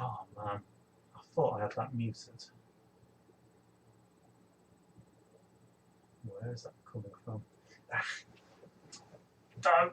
Oh man, I thought I had that muted. Where is that coming from? Don't.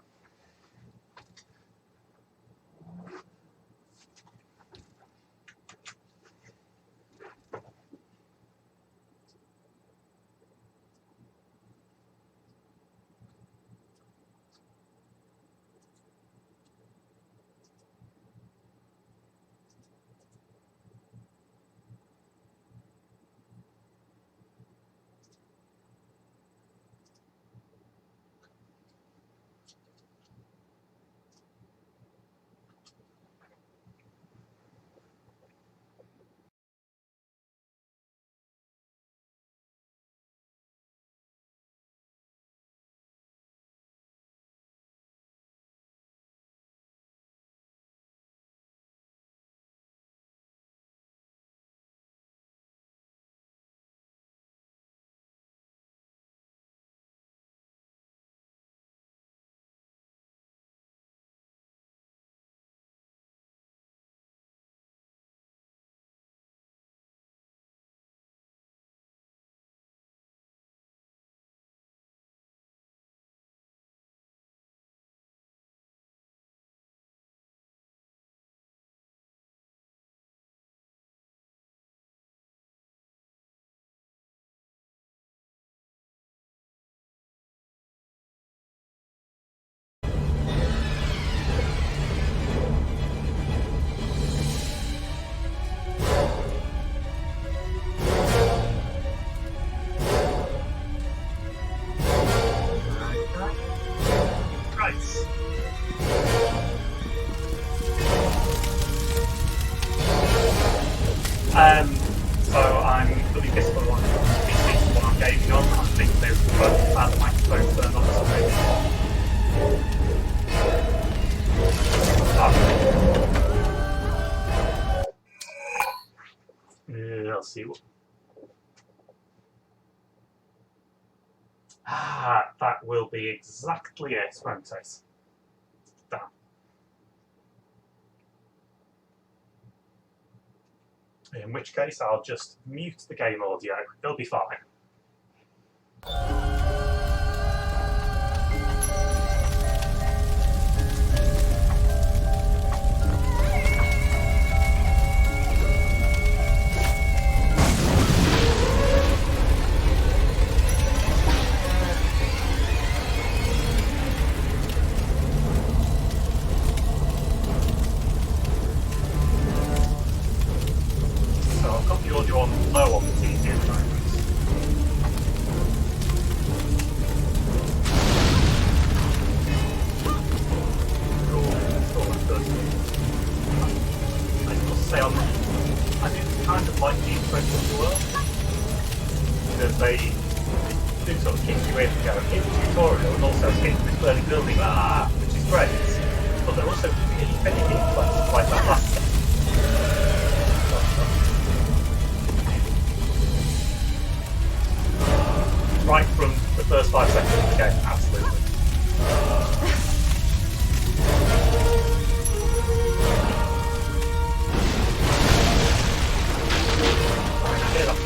So I'm really pissed for one PC what I'm gaming on. I think they've both had the microphone turned on for some reason. Let's see what. That will be exactly it, won't it? Damn. In which case, I'll just mute the game audio. It'll be fine. Low on the TV at the moment. I must say, I do kind of like the Underworld because they do sort of kick you in, go hit the tutorial and also hit this burning building, which is great. But they're also really finicky places like that last time. Right from the first 5 seconds of the game, absolutely. I hear that.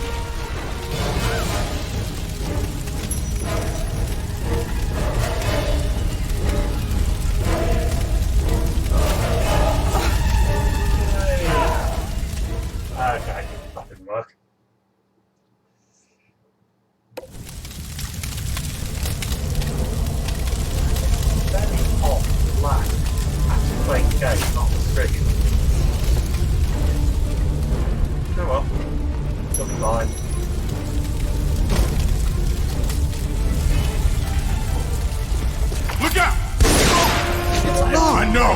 Okay, that didn't work. Playing the game, not the screen. Oh well, it'll be fine. Look out! Oh, I know!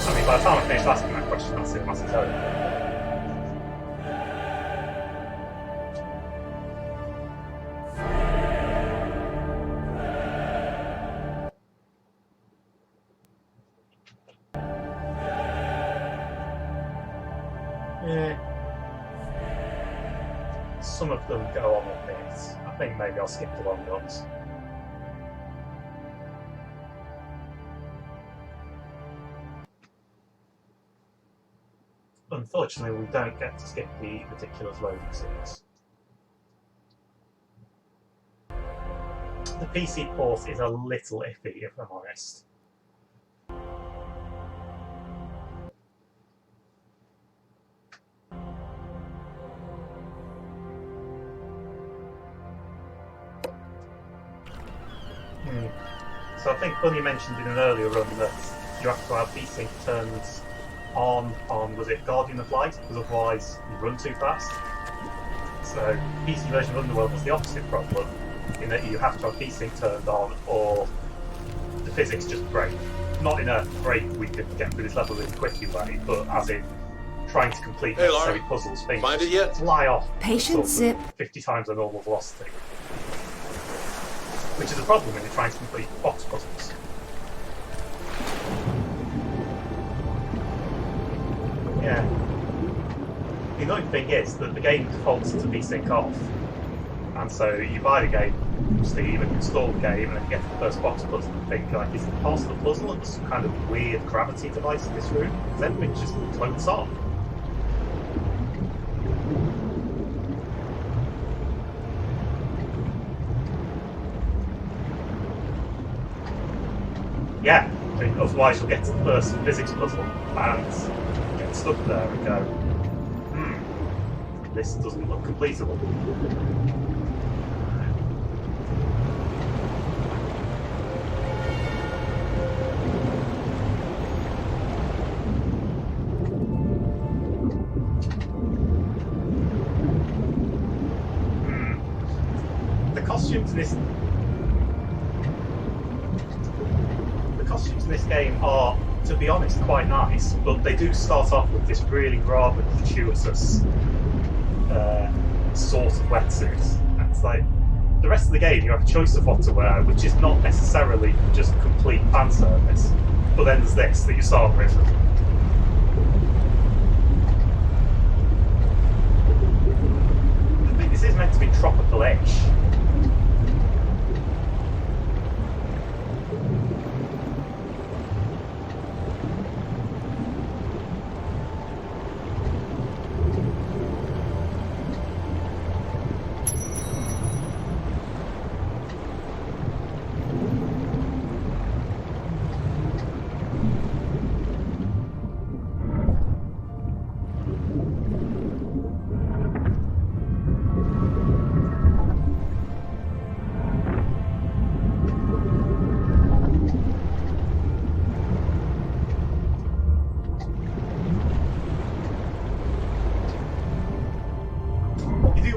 I mean, by the time I finish asking that question, that's it, that's over. Some of them go on a bit. I think maybe I'll skip the long ones. unfortunately, we don't get to skip the ridiculous loading scenes. The PC port is a little iffy, if I'm honest. So I think Bunny mentioned in an earlier run that you have to have VSync turned on, was it Guardian of Light? Because otherwise you run too fast. So PC version of Underworld has the opposite problem, in that you have to have VSync turned on or the physics just break. Not in a break we could get through this level really quickly way, but as in trying to complete necessary puzzles, things find it yet? fly off Patience, Zip. 50 times the normal velocity. Which is a problem when you're trying to complete box puzzles. Yeah. The annoying thing is that the game defaults to VSync off. And so you buy the game, Steam, and install the game, and then you get to the first box puzzle and think, like, is it part of the puzzle and some kind of weird gravity device in this room? Because everything just floats off. Yeah, I mean, otherwise you'll get to the first physics puzzle and get stuck there and go, this doesn't look completable. The costumes in this game are, to be honest, quite nice, but they do start off with this really rather gratuitous sort of wetsuit. And it's like, the rest of the game you have a choice of what to wear, which is not necessarily just complete fan service, but then there's this that you start with. I think this is meant to be tropical-ish.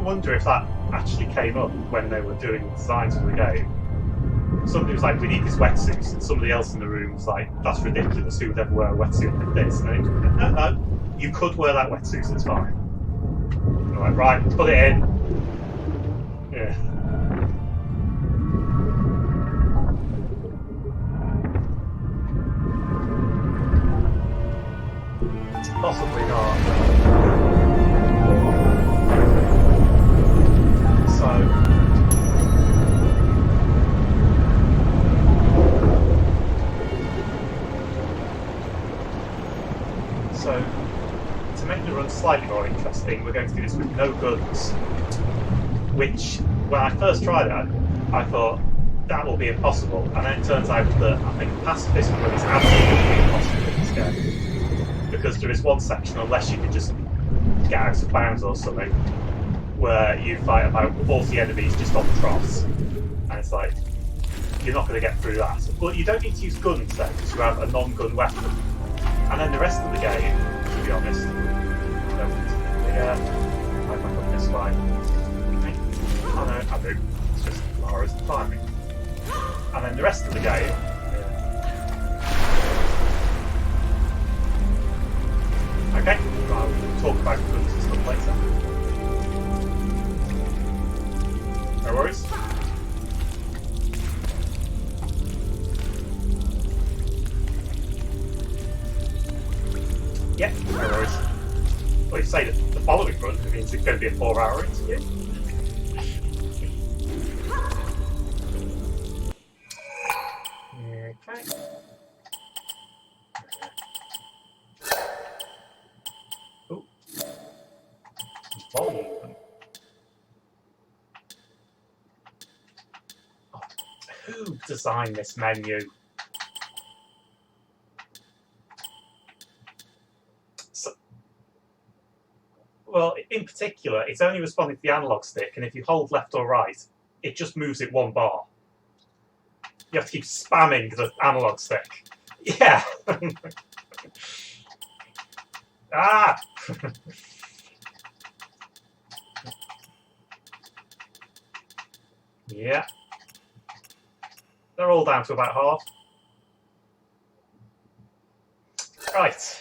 Wonder if that actually came up when they were doing the designs for the game. Somebody was like, we need these wetsuits, and somebody else in the room was like, that's ridiculous, who would ever wear a wetsuit like this? And it, no, you could wear that wetsuit, it's fine. And I'm like, right, put it in. Yeah. Possibly not. So, to make the run slightly more interesting, we're going to do this with no guns, which, when I first tried it, I thought that will be impossible, and then it turns out that I think pacifist run is absolutely impossible in this game, because there is one section, unless you can just get out of bounds or something, where you fight about 40 enemies just on the troughs, and it's like, you're not going to get through that. But you don't need to use guns then, because you have a non-gun weapon. And then the rest of the game, to be honest, might back up this way. Oh no, I do. It's just Lara's climbing. And then the rest of the game. Okay, well, we'll talk about guns and stuff later. No worries. Yeah, no worries. Well, you say that the following run means it's going to be a 4-hour interview. Okay. volume. Oh, who designed this menu? So, well, in particular, it's only responding to the analog stick, and if you hold left or right, it just moves it one bar. You have to keep spamming the analog stick. Yeah. Ah! Yeah. They're all down to about half. Right.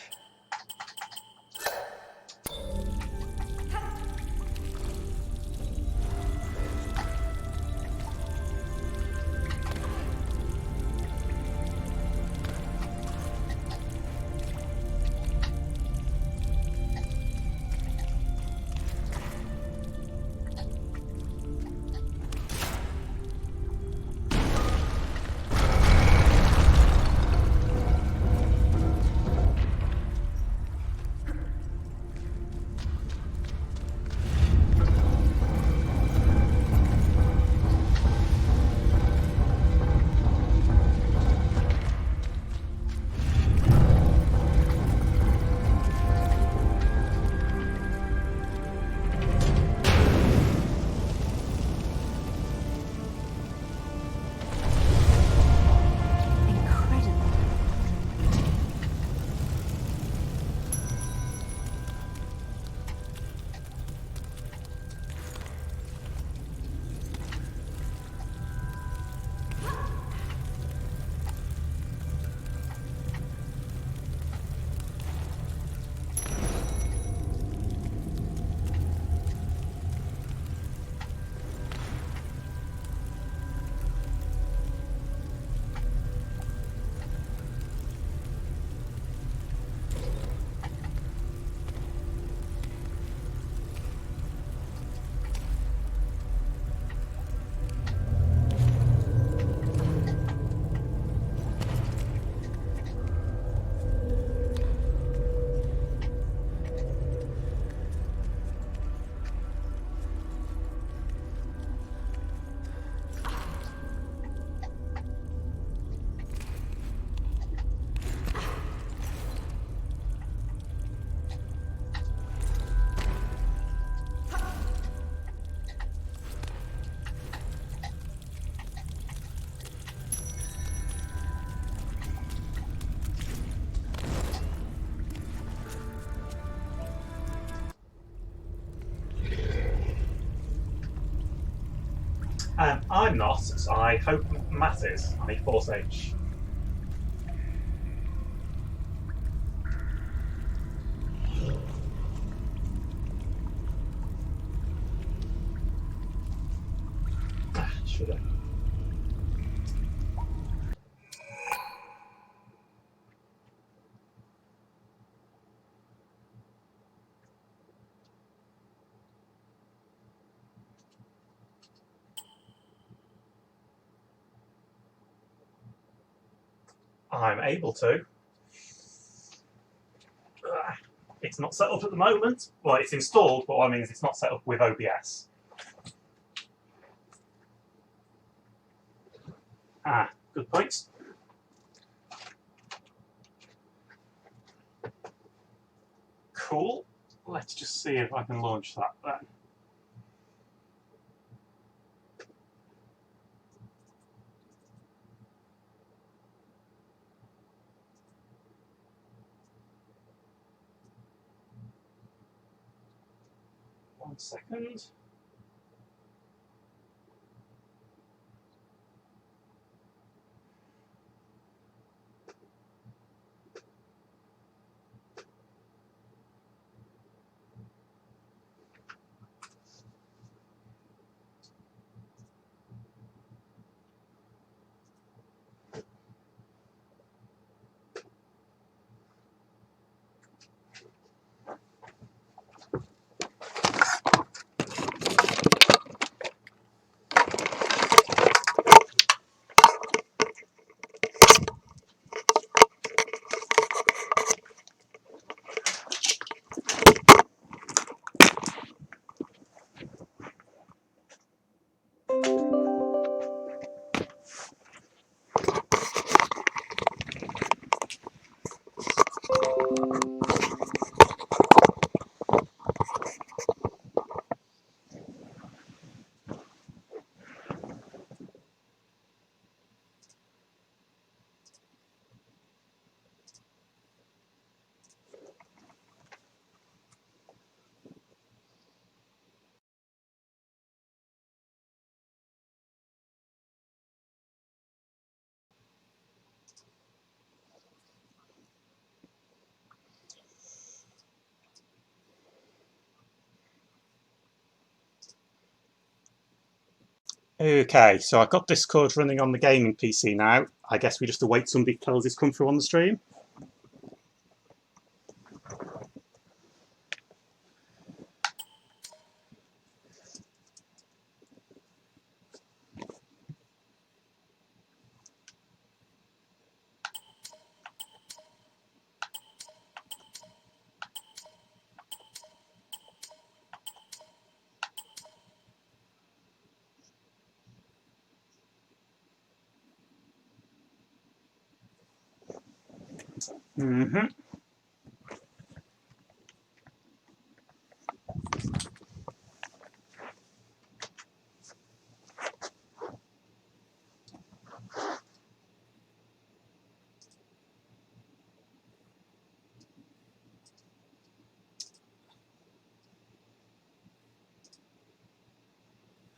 I'm not, so I hope Matt is. I need Force H. Should have. I'm able to. It's not set up at the moment. Well, it's installed, but what I mean is it's not set up with OBS. Good point. Cool. Let's just see if I can launch that then. One second. Okay, so I've got Discord running on the gaming PC now. I guess we just await somebody to tell us it's come through on the stream. Mm-hmm.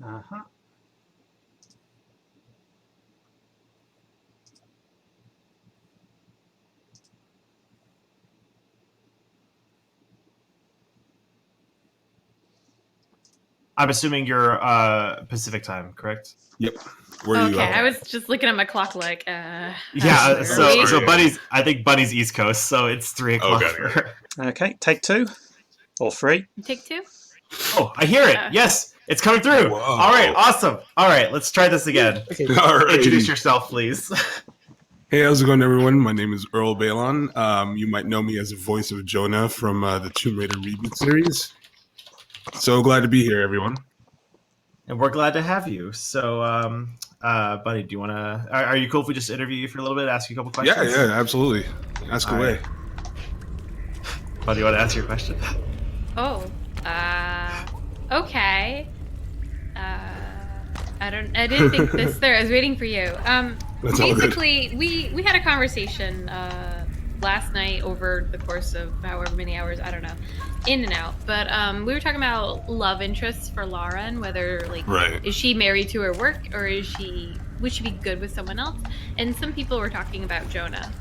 Uh-huh. I'm assuming you're Pacific time, correct? Yep. Where are you Okay, at? I was just looking at my clock like, Yeah, sorry. so Bunny's East Coast, so it's 3 o'clock Okay. for her. Okay, take 2 or 3. Take 2? Oh, I hear it. Yes, it's coming through. Whoa. All right, awesome. All right, let's try this again. All right. Introduce yourself, please. Hey, how's it going, everyone? My name is Earl Balon. You might know me as the voice of Jonah from the Tomb Raider reboot series. So glad to be here, everyone. And we're glad to have you. So, Bunny, do you want to... Are you cool if we just interview you for a little bit, ask you a couple questions? Yeah, absolutely. Ask All away. right. Bunny, you want to answer your question? Oh, okay. I didn't think this through. I was waiting for you. That's all good. Basically, we had a conversation last night over the course of however many hours, I don't know, in and out. But we were talking about love interests for Lara and whether, like, Right. is she married to her work or would she be good with someone else? And some people were talking about Jonah.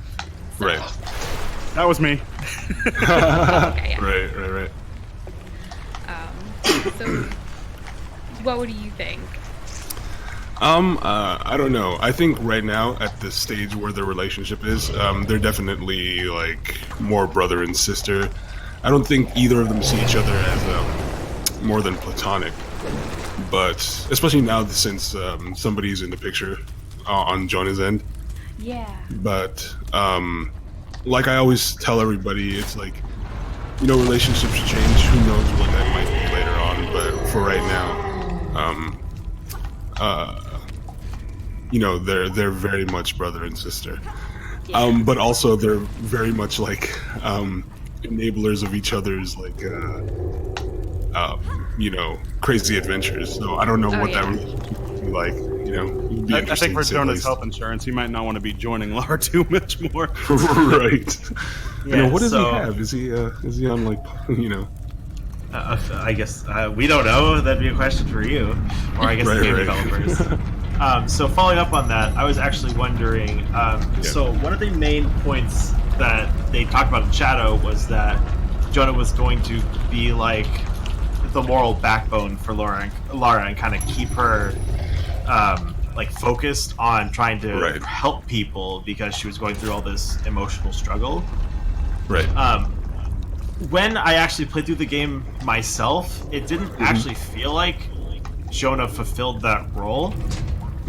So, Right. That was me. okay, yeah. Right. So, what would you think? I don't know. I think right now, at the stage where their relationship is, they're definitely like more brother and sister. I don't think either of them see each other as more than platonic. But especially now since somebody's in the picture on Jonah's end. Yeah. But like I always tell everybody, it's like, you know, relationships change. Who knows what that might be later on? But for right now, you know, they're very much brother and sister. Yeah. But also they're very much like enablers of each other's like you know, crazy adventures. So I don't know what that would be like. You know, it'd be I think interesting for to say the Jonah's least. health insurance, he might not want to be joining Lara too much more. Right. You know, what does so- he have? Is he on like, you know? I guess we don't know. That'd be a question for you, or I guess the game developers. So following up on that, I was actually wondering. So one of the main points that they talked about in Shadow was that Jonah was going to be like the moral backbone for Lara and kind of keep her like focused on trying to Right. help people because she was going through all this emotional struggle. Right. When I actually played through the game myself, it didn't actually feel like Jonah fulfilled that role.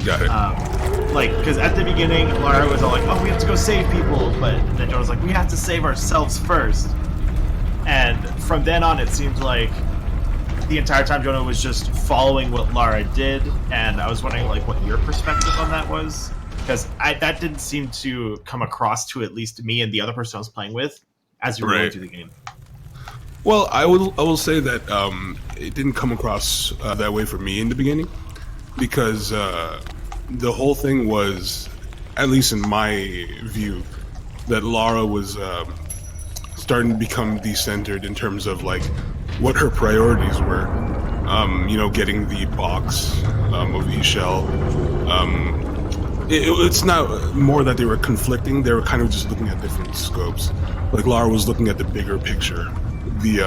Got it. Like, because at the beginning, Lara was all like, "Oh, we have to go save people," but then Jonah's like, "We have to save ourselves first." And from then on, it seemed like the entire time Jonah was just following what Lara did. And I was wondering, like, what your perspective on that was, because that didn't seem to come across to at least me and the other person I was playing with as you were going Right. through the game. Well, I will say that it didn't come across that way for me in the beginning, because the whole thing was, at least in my view, that Lara was starting to become decentered in terms of like what her priorities were. You know, getting the box of E-Shell. It's not more that they were conflicting; they were kind of just looking at different scopes. Like Lara was looking at the bigger picture, the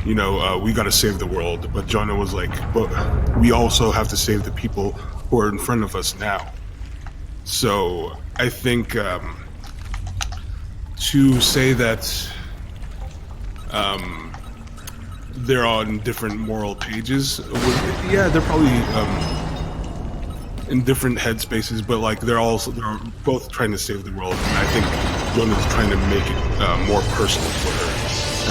we got to save the world. But Jonah was like, but we also have to save the people who are in front of us now. So I think to say that they're on different moral pages, yeah, they're probably in different headspaces, but like they're both trying to save the world. And I think Jonah's trying to make it more personal for her,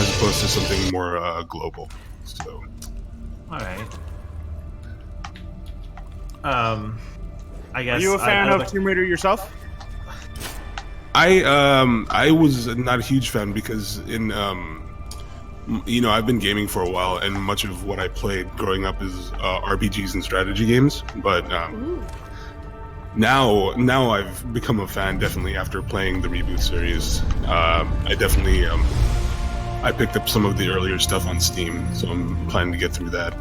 as opposed to something more global. So, all right. I guess. Are you a fan of Tomb Raider yourself? I was not a huge fan because I've been gaming for a while, and much of what I played growing up is RPGs and strategy games. But now I've become a fan, definitely after playing the reboot series. I picked up some of the earlier stuff on Steam, so I'm planning to get through that.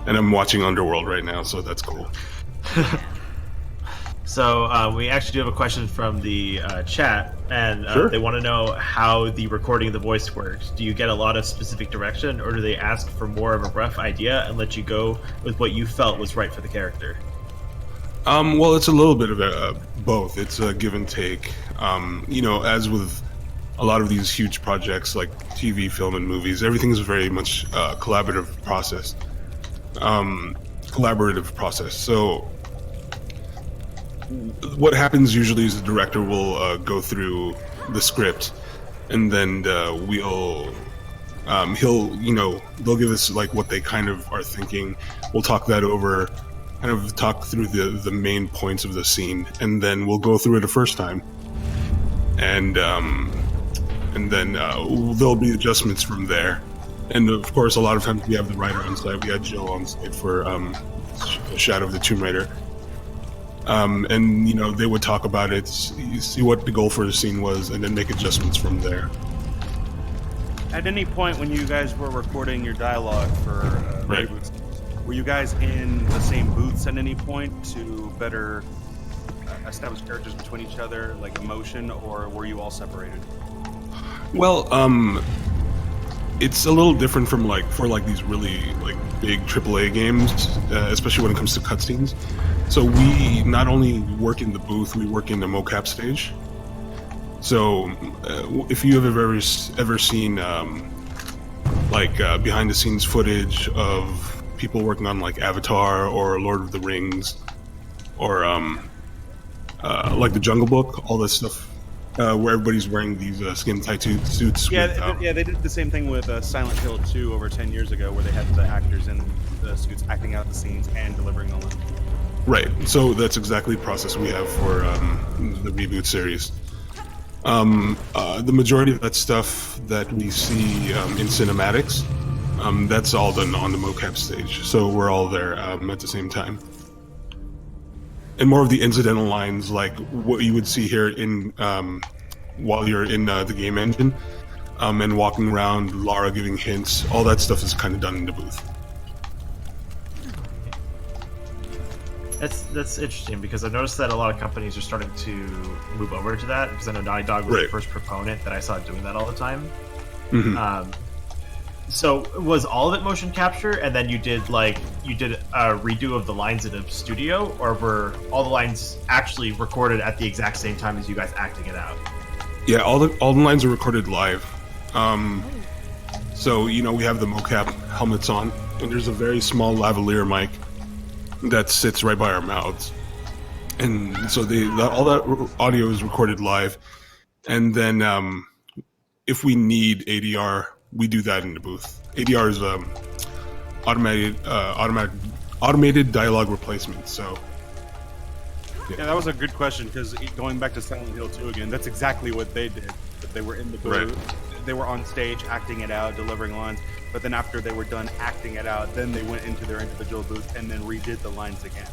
And I'm watching Underworld right now, so that's cool. So we actually do have a question from the chat, and Sure. They want to know how the recording of the voice works. Do you get a lot of specific direction, or do they ask for more of a rough idea and let you go with what you felt was right for the character? Well, it's a little bit of both. It's a give and take. As with a lot of these huge projects like TV, film, and movies, everything's very much collaborative process. So what happens usually is the director will go through the script, and then they'll give us like what they kind of are thinking. We'll talk that over, kind of talk through the main points of the scene, and then we'll go through it a first time, and then there'll be adjustments from there. And of course, a lot of times we have the writer on site. We had Jill on site for Shadow of the Tomb Raider. And they would talk about it, see what the goal for the scene was, and then make adjustments from there. At any point when you guys were recording your dialogue for Right. reboots, were you guys in the same booths at any point to better establish characters between each other, like emotion, or were you all separated? Well, it's a little different from for these really big AAA games, especially when it comes to cutscenes. So we not only work in the booth, we work in the mocap stage. So if you have ever seen behind the scenes footage of people working on like Avatar or Lord of the Rings, or like the Jungle Book, all this stuff. Where everybody's wearing these skin-tight suits. Yeah, they did the same thing with Silent Hill 2 over 10 years ago, where they had the actors in the suits acting out the scenes and delivering the lines. Right. So that's exactly the process we have for the reboot series. The majority of that stuff that we see in cinematics, that's all done on the mocap stage. So we're all there at the same time. And more of the incidental lines, like what you would see here in while you're in the game engine, and walking around, Lara giving hints, all that stuff is kind of done in the booth. That's interesting, because I've noticed that a lot of companies are starting to move over to that, because I know Naughty Dog was Right. the first proponent that I saw doing that all the time. Mm-hmm. So was all of it motion capture, and then you did a redo of the lines in a studio, or were all the lines actually recorded at the exact same time as you guys acting it out? Yeah, all the lines are recorded live. So we have the mocap helmets on, and there's a very small lavalier mic that sits right by our mouths, and so all that audio is recorded live. And then if we need ADR, we do that in the booth. ADR is automated dialogue replacement. So Yeah, that was a good question, because going back to Silent Hill 2 again, that's exactly what they did. But they were in the booth, Right. They were on stage acting it out, delivering lines, but then after they were done acting it out, then they went into their individual booth and then redid the lines again.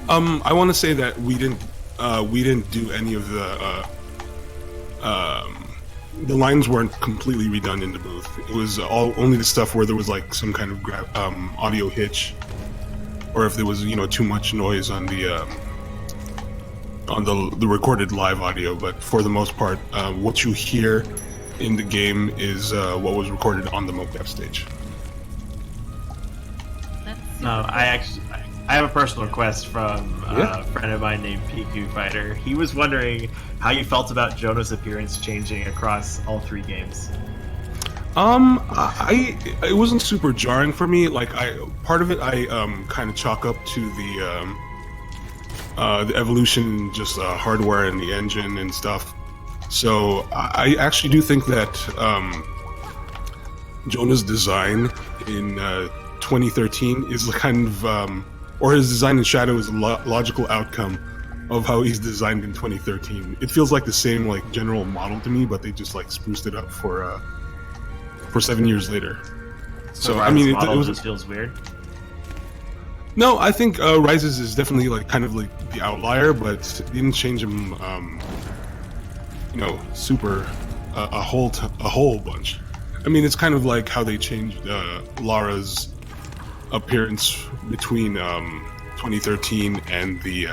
I want to say that we didn't do any of the lines weren't completely redone in the booth. It was only the stuff where there was like some kind of audio hitch, or if there was too much noise on the recorded live audio. But for the most part, what you hear in the game is what was recorded on the mocap stage. No, I have a personal request from a friend of mine named PQ Fighter. He was wondering how you felt about Jonah's appearance changing across all 3 games. It wasn't super jarring for me. Like, part of it I kind of chalk up to the evolution, just hardware and the engine and stuff. So I actually do think that Jonah's design in 2013 is kind of, or his design in Shadow is a logical outcome of how he's designed in 2013. It feels like the same like general model to me, but they just like spruced it up for 7 years later. So I mean, it just feels weird. No, I think Rises is definitely like kind of like the outlier, but it didn't change him, super a whole bunch. I mean, it's kind of like how they changed Lara's appearance between 2013 and the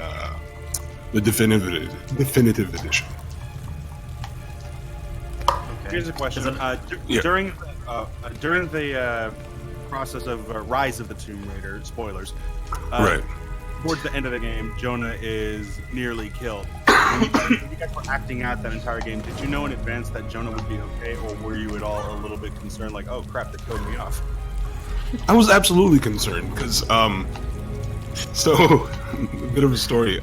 definitive edition. Okay. Here's a question: during the process of Rise of the Tomb Raider, spoilers, right? Towards the end of the game, Jonah is nearly killed. When you guys were acting out that entire game, did you know in advance that Jonah would be okay, or were you at all a little bit concerned, like, oh crap, they killed me off? I was absolutely concerned because, so a bit of a story.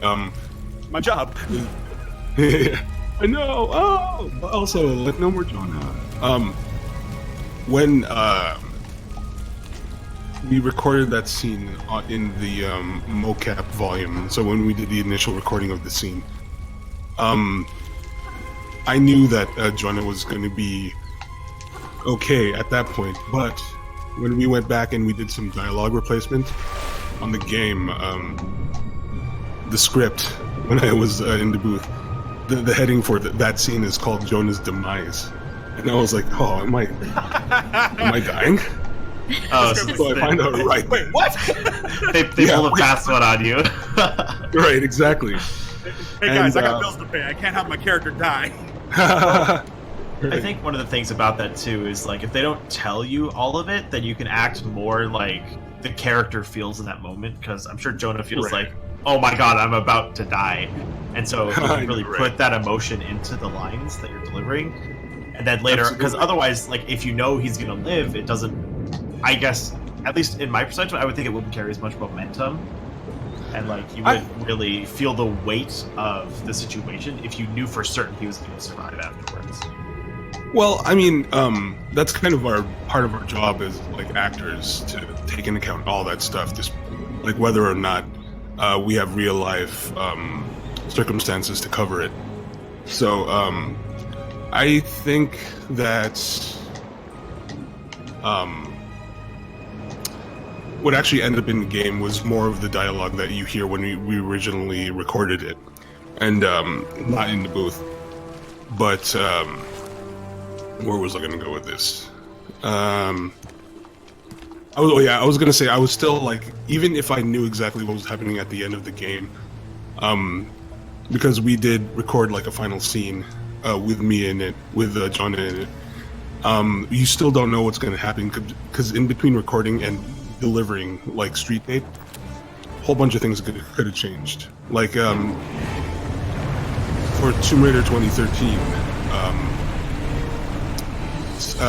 My job. I know. Oh, but also like no more Jonah. When we recorded that scene in the mocap volume, so when we did the initial recording of the scene, I knew that Jonah was going to be okay at that point, but when we went back and we did some dialogue replacement on the game, the script, when I was in the booth, the heading for that scene is called Jonah's Demise. And I was like, oh, am I dying? Oh, so I find out right. Wait, what? they pull a fast one on you. Right, exactly. Hey guys, I got bills to pay. I can't have my character die. I think one of the things about that too is like if they don't tell you all of it, then you can act more like the character feels in that moment. Because I'm sure Jonah feels like, oh my god, I'm about to die, and so you can really put that emotion into the lines that you're delivering. And then later, because otherwise, like if you know he's gonna live, it doesn't. I guess, at least in my perspective, I would think it wouldn't carry as much momentum, and like you wouldn't really feel the weight of the situation if you knew for certain he was going to survive afterwards. Well, I mean, that's kind of part of our job as like actors to take into account all that stuff, just like whether or not we have real life circumstances to cover it. So I think that what actually ended up in the game was more of the dialogue that you hear when we originally recorded it, and not in the booth. But where was I going to go with this? I was going to say I was still like, even if I knew exactly what was happening at the end of the game, because we did record like a final scene with me in it, with Jonah in it. You still don't know what's going to happen because in between recording and delivering like street tape, a whole bunch of things could have changed. Like for Tomb Raider 2013,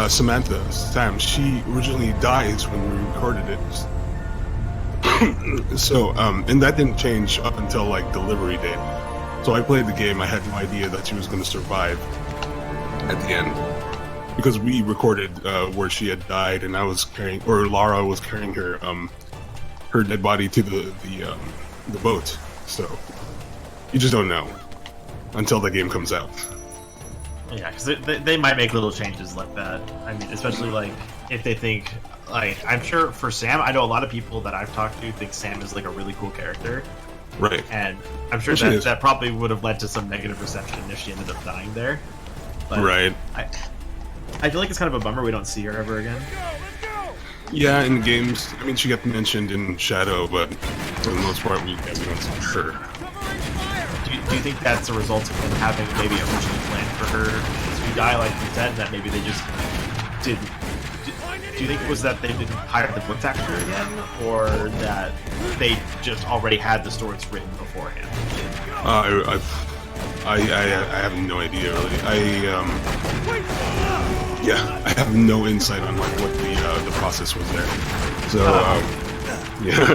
Sam, she originally dies when we recorded it. So and that didn't change up until like delivery date. So I played the game, I had no idea that she was going to survive at the end. Because we recorded where she had died, and I was carrying, or Lara was carrying her dead body to the boat. So you just don't know until the game comes out. Yeah, because they might make little changes like that. I mean, especially like if they think, like I'm sure for Sam, I know a lot of people that I've talked to think Sam is like a really cool character. Right. And I'm sure that probably would have led to some negative reception if she ended up dying there. But right. I feel like it's kind of a bummer we don't see her ever again. Yeah, in games, I mean, she got mentioned in Shadow, but for the most part, we don't see her. Do you think that's a result of them having maybe originally planned for her to die like you said, that maybe they just didn't. Do you think it was that they didn't hire the voice actor again, or that they just already had the stories written beforehand? I have no idea really. I have no insight on like what the process was there. So yeah.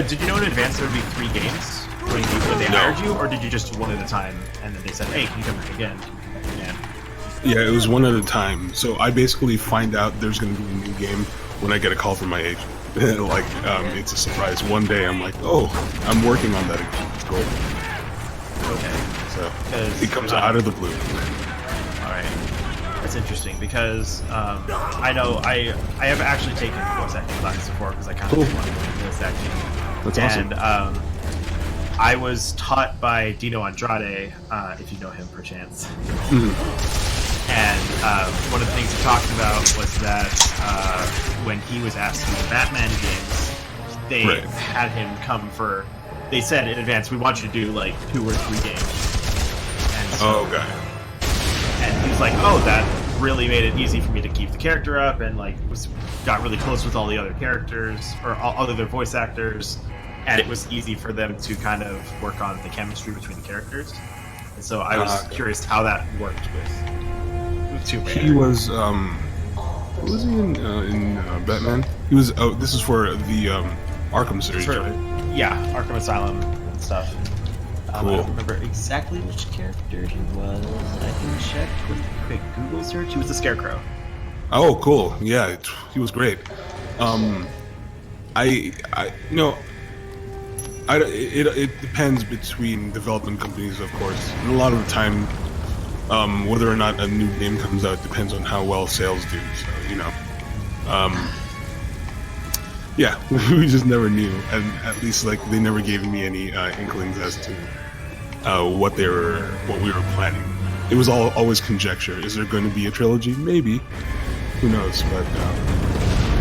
Did you know in advance there would be 3 games when they hired you, or did you just one at a time and then they said, "Hey, can you come back again?" Yeah, it was one at a time. So I basically find out there's going to be a new game when I get a call from my agent. Like, it's a surprise. One day I'm like, oh, I'm working on that again. It's cool. Okay. So it comes out of the blue. All right. That's interesting because I know I have actually taken voice acting classes before because I kind of want to go into voice acting. That's awesome. And I was taught by Dino Andrade, if you know him perchance. And one of the things he talked about was that when he was asked to do the Batman games, they had him come for. They said in advance, "We want you to do like 2 or 3 games." And so, okay. And he was like, "Oh, that really made it easy for me to keep the character up, and like got really close with all the other characters or all other voice actors, and it was easy for them to kind of work on the chemistry between the characters." And so I was curious how that worked with 2 players. He was what was he in Batman? He was this is for the Arkham series, right? Yeah, Arkham Asylum and stuff. Cool. I don't remember exactly which character he was. I can check with a quick Google search. He was the Scarecrow. Oh, cool. Yeah, he was great. It depends between development companies, of course. And a lot of the time, whether or not a new game comes out depends on how well sales do. So, yeah, we just never knew, and at least like they never gave me any inklings as to what we were planning. It was always conjecture. Is there going to be a trilogy? Maybe. Who knows? But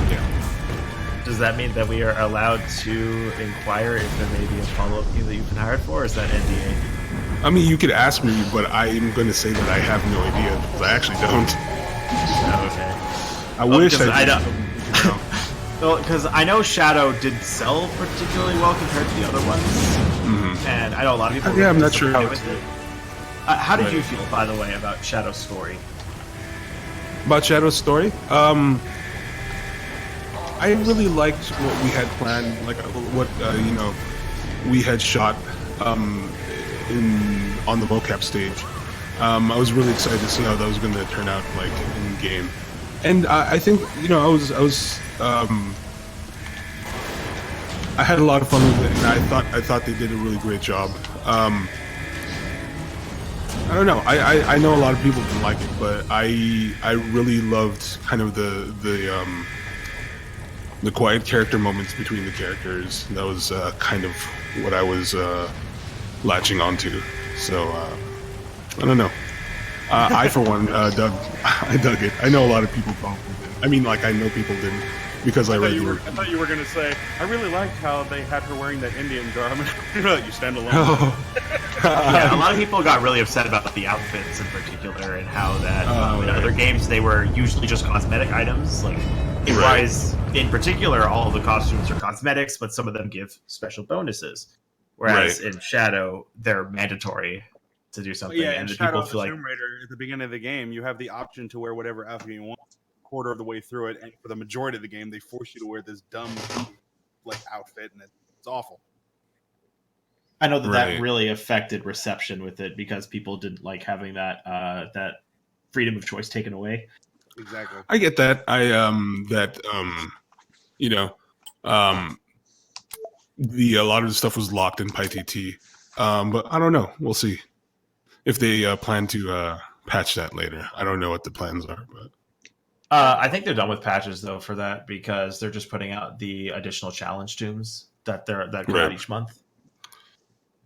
yeah. Does that mean that we are allowed to inquire if there may be a follow-up game that you've been hired for, or is that NDA? I mean, you could ask me, but I'm going to say that I have no idea because I actually don't. Okay. I wish I don't. Well, because I know Shadow did sell particularly well compared to the other ones, and I know a lot of people. Yeah, I'm not sure how. How did you feel, by the way, about Shadow's story? About Shadow's story? I really liked what we had planned, like what we had shot on the mocap stage. I was really excited to see how that was going to turn out, like in game. And I think I had a lot of fun with it, and I thought they did a really great job. I don't know. I know a lot of people didn't like it, but I really loved kind of the quiet character moments between the characters. That was kind of what I was latching onto. So I don't know. I for one dug it. I know a lot of people probably didn't. I mean, like I know people didn't because I read the review. I thought you were going to say, I really liked how they had her wearing that Indian garb. You stand alone. Yeah, a lot of people got really upset about the outfits in particular and how that in other games they were usually just cosmetic items. Like in Rise, in particular, all of the costumes are cosmetics, but some of them give special bonuses. Whereas in Shadow, they're mandatory to do something. Yeah, and in the Shadow people of the feel like Tomb Raider, at the beginning of the game, you have the option to wear whatever outfit you want. Quarter of the way through it, and for the majority of the game, they force you to wear this dumb like outfit, and it's awful. I know that really affected reception with it because people didn't like having that that freedom of choice taken away. Exactly. I get that. A lot of the stuff was locked in PyTT, but I don't know. We'll see if they plan to patch that later. I don't know what the plans are, but. I think they're done with patches though for that because they're just putting out the additional challenge tombs that come out each month.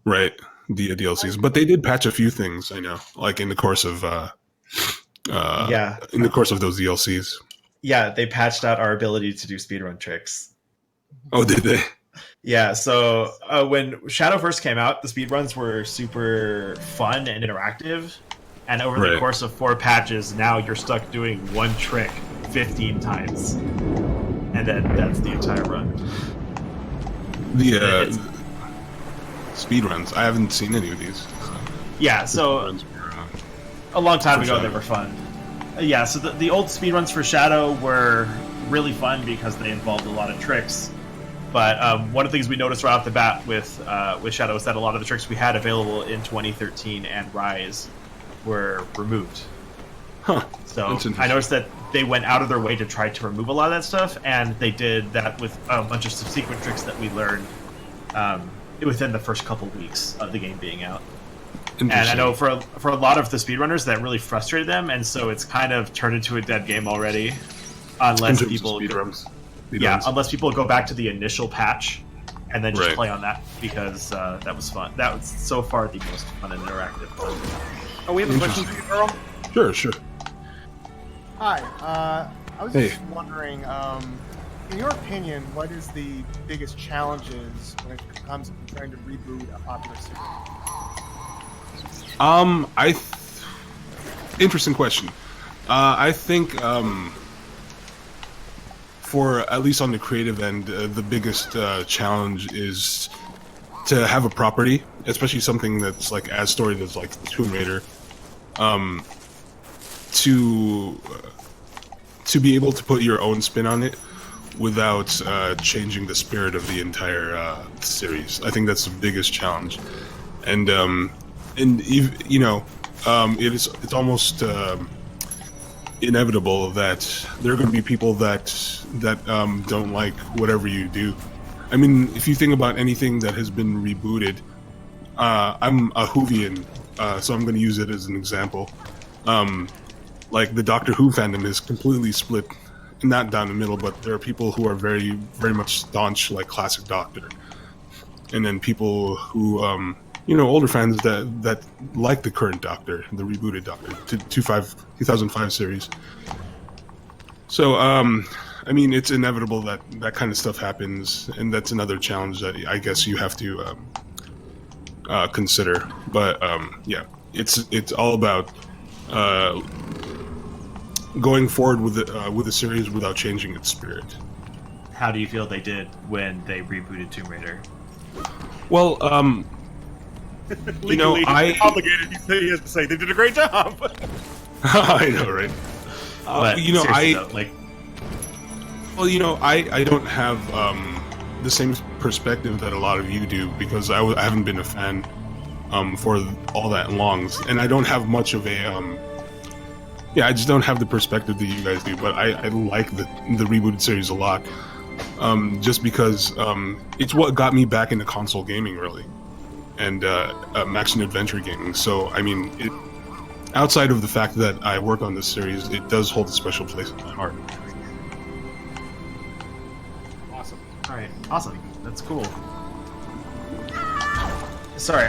Right, the DLCs, but they did patch a few things. I know, like in the course of in the course of those DLCs. Yeah, they patched out our ability to do speedrun tricks. Oh, did they? Yeah, so when Shadow first came out, the speedruns were super fun and interactive. And over the course of 4 patches, now you're stuck doing one trick 15 times. And then that's the entire run. The speed runs. I haven't seen any of these. So. Yeah, so a long time ago they were fun. Yeah, so the old speedruns for Shadow were really fun because they involved a lot of tricks. But one of the things we noticed right off the bat with Shadow is that a lot of the tricks we had available in 2013 and Rise were removed. Huh. So I noticed that they went out of their way to try to remove a lot of that stuff, and they did that with a bunch of subsequent tricks that we learned within the first couple weeks of the game being out. And I know for a lot of the speedrunners that really frustrated them, and so it's kind of turned into a dead game already, unless people unless people go back to the initial patch and then just play on that, because that was fun. That was so far the most fun and interactive one. Oh, we have a question for you, Earl? Sure. Hi, I was just wondering, in your opinion, what is the biggest challenges when it comes to trying to reboot a popular series? Interesting question. I think for at least on the creative end, the biggest challenge is to have a property, especially something that's like as storied as like Tomb Raider, to be able to put your own spin on it without changing the spirit of the entire series. I think that's the biggest challenge, and it's almost inevitable that there are going to be people that don't like whatever you do. I mean, if you think about anything that has been rebooted, I'm a Whovian, so I'm going to use it as an example. Like the Doctor Who fandom is completely split, not down the middle, but there are people who are very, very much staunch, like classic Doctor, and then people who, older fans that like the current Doctor, the rebooted Doctor, 2005 series. So, I mean, it's inevitable that that kind of stuff happens, and that's another challenge that I guess you have to consider. But yeah, it's all about going forward with the series without changing its spirit. How do you feel they did when they rebooted Tomb Raider? Well, Legally, obligated. He has to say they did a great job. I know, right? I don't have the same perspective that a lot of you do, because I haven't been a fan for all that long, and I don't have much of a I just don't have the perspective that you guys do. But I like the rebooted series a lot, just because it's what got me back into console gaming, really, and action adventure gaming. So I mean, outside of the fact that I work on this series, it does hold a special place in my heart. Awesome. All right. Awesome. That's cool. Sorry.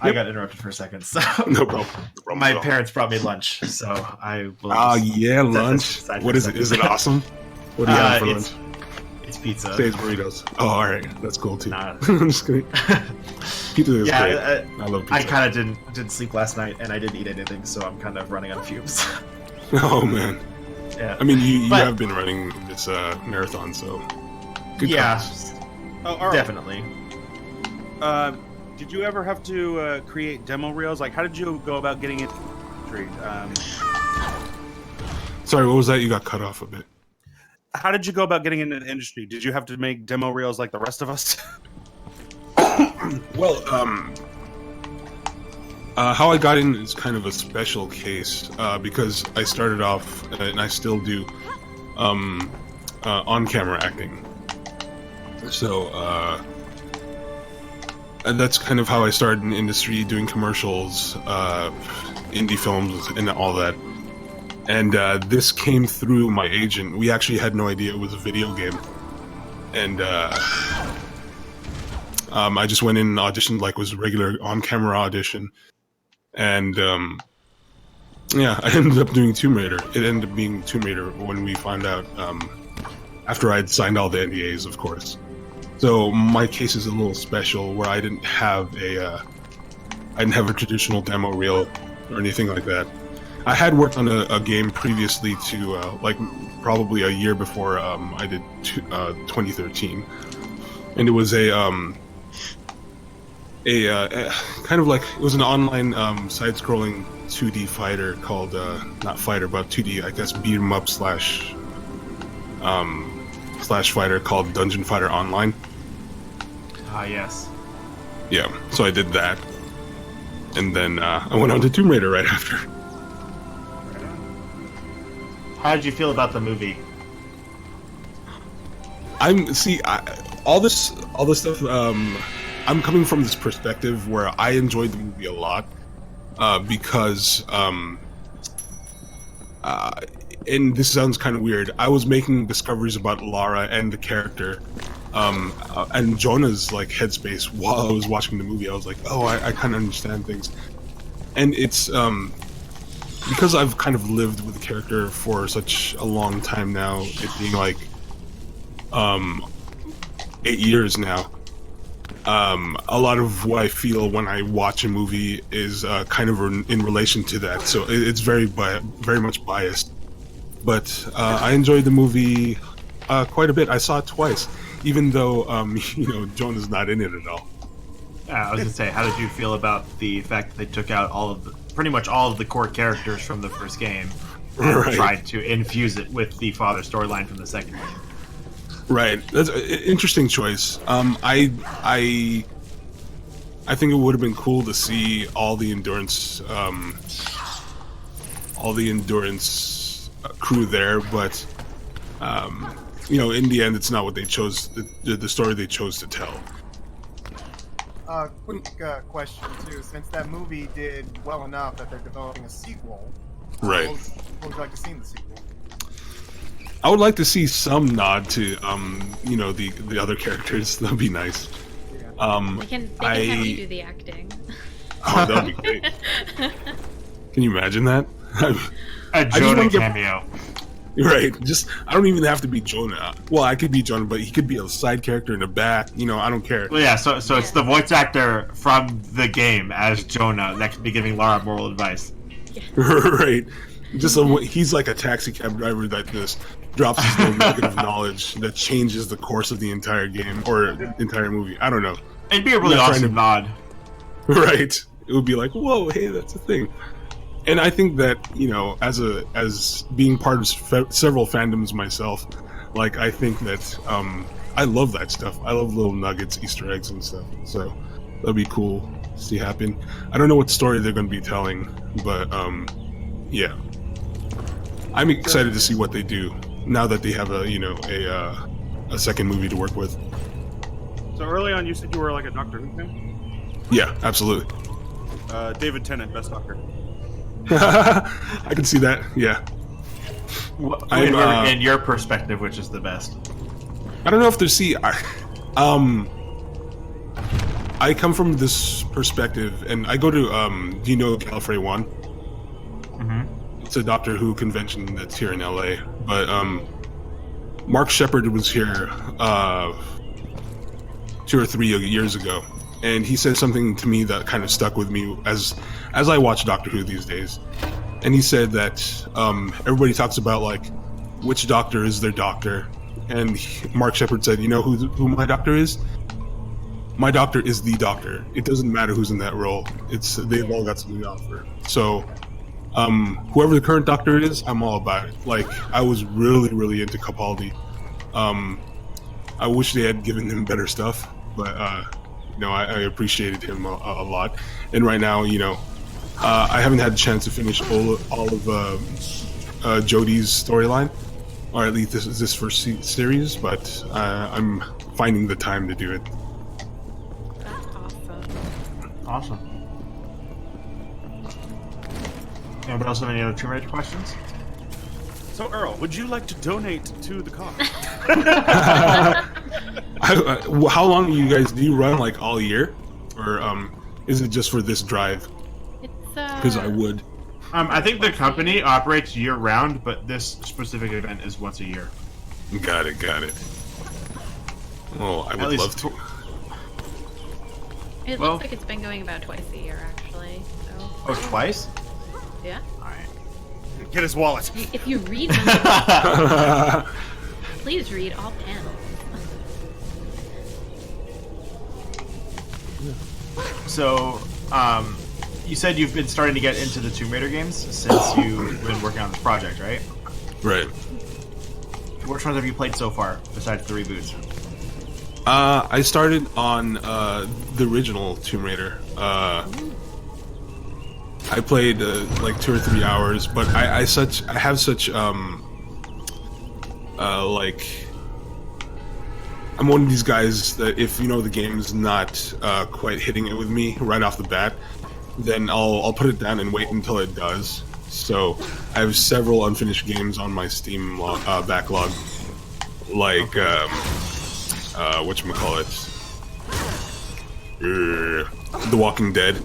I got interrupted for a second. So No problem. My parents brought me lunch, so I will. Lunch. What is it? Is it awesome? What do you have for lunch? It's pizza. Say it's burritos. Oh, all right. That's cool too. Nah. I'm just kidding. Pizza is great. I love pizza. I kind of didn't sleep last night, and I didn't eat anything, so I'm kind of running on fumes. Oh man. Yeah. I mean, you have been running this marathon, so good. Yeah. Oh, definitely. Did you ever have to create demo reels? Like, how did you go about getting it? Sorry, what was that? You got cut off a bit. How did you go about getting into the industry? Did you have to make demo reels like the rest of us? Well, how I got in is kind of a special case, because I started off, and I still do, on-camera acting. So, and that's kind of how I started in the industry, doing commercials, indie films, and all that. And this came through my agent. We actually had no idea it was a video game. And I just went in and auditioned like it was a regular on-camera audition. And I ended up doing Tomb Raider. It ended up being Tomb Raider when we found out, after I'd signed all the NDAs, of course. So my case is a little special, where I didn't have a traditional demo reel or anything like that. I had worked on a game previously to like probably a year before I did 2013, and it was a kind of like it was an online side-scrolling 2D fighter called not fighter but 2D I guess beat 'em up slash fighter called Dungeon Fighter Online. Ah, yes. Yeah, so I did that, and then I went on to Tomb Raider right after. How did you feel about the movie? All this stuff. I'm coming from this perspective where I enjoyed the movie a lot because, and this sounds kind of weird. I was making discoveries about Lara and the character, and Jonah's like headspace while I was watching the movie. I was like, oh, I kind of understand things, and it's because I've kind of lived with the character for such a long time now. It being like 8 years now. A lot of what I feel when I watch a movie is kind of in relation to that, so it's very much biased. But I enjoyed the movie quite a bit. I saw it twice, even though Jonah's not in it at all. I was gonna say, how did you feel about the fact that they took out pretty much all of the core characters from the first game and tried to infuse it with the father storyline from the second game? Right, that's an interesting choice. I think it would have been cool to see all the endurance crew there, but in the end, it's not what they chose. The story they chose to tell. Quick question too. Since that movie did well enough that they're developing a sequel, right? What would you like to see in the sequel? I would like to see some nod to the other characters. That'd be nice. They can have you do the acting. Oh, that'd be great. Can you imagine that? A Jonah cameo. Right. I don't even have to be Jonah. Well, I could be Jonah, but he could be a side character in the back. I don't care. Well, yeah. So it's the voice actor from the game as Jonah that could be giving Lara moral advice. Right. He's like a taxi cab driver that just drops his little nugget of knowledge that changes the course of the entire game or the entire movie. I don't know. It'd be a really awesome nod. Right. It would be like, whoa, hey, that's a thing. And I think that, as being part of several fandoms myself, like, I think that I love that stuff. I love little nuggets, Easter eggs and stuff. So that'd be cool to see happen. I don't know what story they're going to be telling, but yeah. I'm excited to see what they do now that they have a second movie to work with. So early on, you said you were like a Doctor Who fan? Yeah, absolutely. David Tennant, best Doctor. I can see that. Yeah. In your perspective, which is the best? I don't know if there's I come from this perspective, and I go to do you know Gallifrey 1? Mm-hmm. It's a Doctor Who convention that's here in LA, but Mark Sheppard was here 2 or 3 years ago, and he said something to me that kind of stuck with me as I watch Doctor Who these days. And he said that everybody talks about like which doctor is their doctor, and Mark Sheppard said, who my doctor is? My doctor is the doctor. It doesn't matter who's in that role. They've all got something to offer. So whoever the current doctor is, I'm all about it. Like, I was really, really into Capaldi. I wish they had given him better stuff, but I appreciated him a lot. And right now, I haven't had a chance to finish all of Jodie's storyline, or at least this first series, but I'm finding the time to do it. That's awesome. Awesome. Anybody else have any other Tomb Raider questions? So, Earl, would you like to donate to the cause? How long do you run, like, all year? Or is it just for this drive? Because I would. I think the company operates year-round, but this specific event is once a year. Got it. Well, I would love to. It looks like it's been going about twice a year, actually. So. Oh, twice? Yeah. All right. Get his wallet. If you read them, please read all panels. So, you said you've been starting to get into the Tomb Raider games since you've been working on this project, right? Right. Which ones have you played so far, besides the reboots? I started on the original Tomb Raider. I played like 2 or 3 hours, but I have such like, I'm one of these guys that if the game's not quite hitting it with me right off the bat, then I'll put it down and wait until it does. So I have several unfinished games on my Steam backlog, like whatchamacallit, The Walking Dead.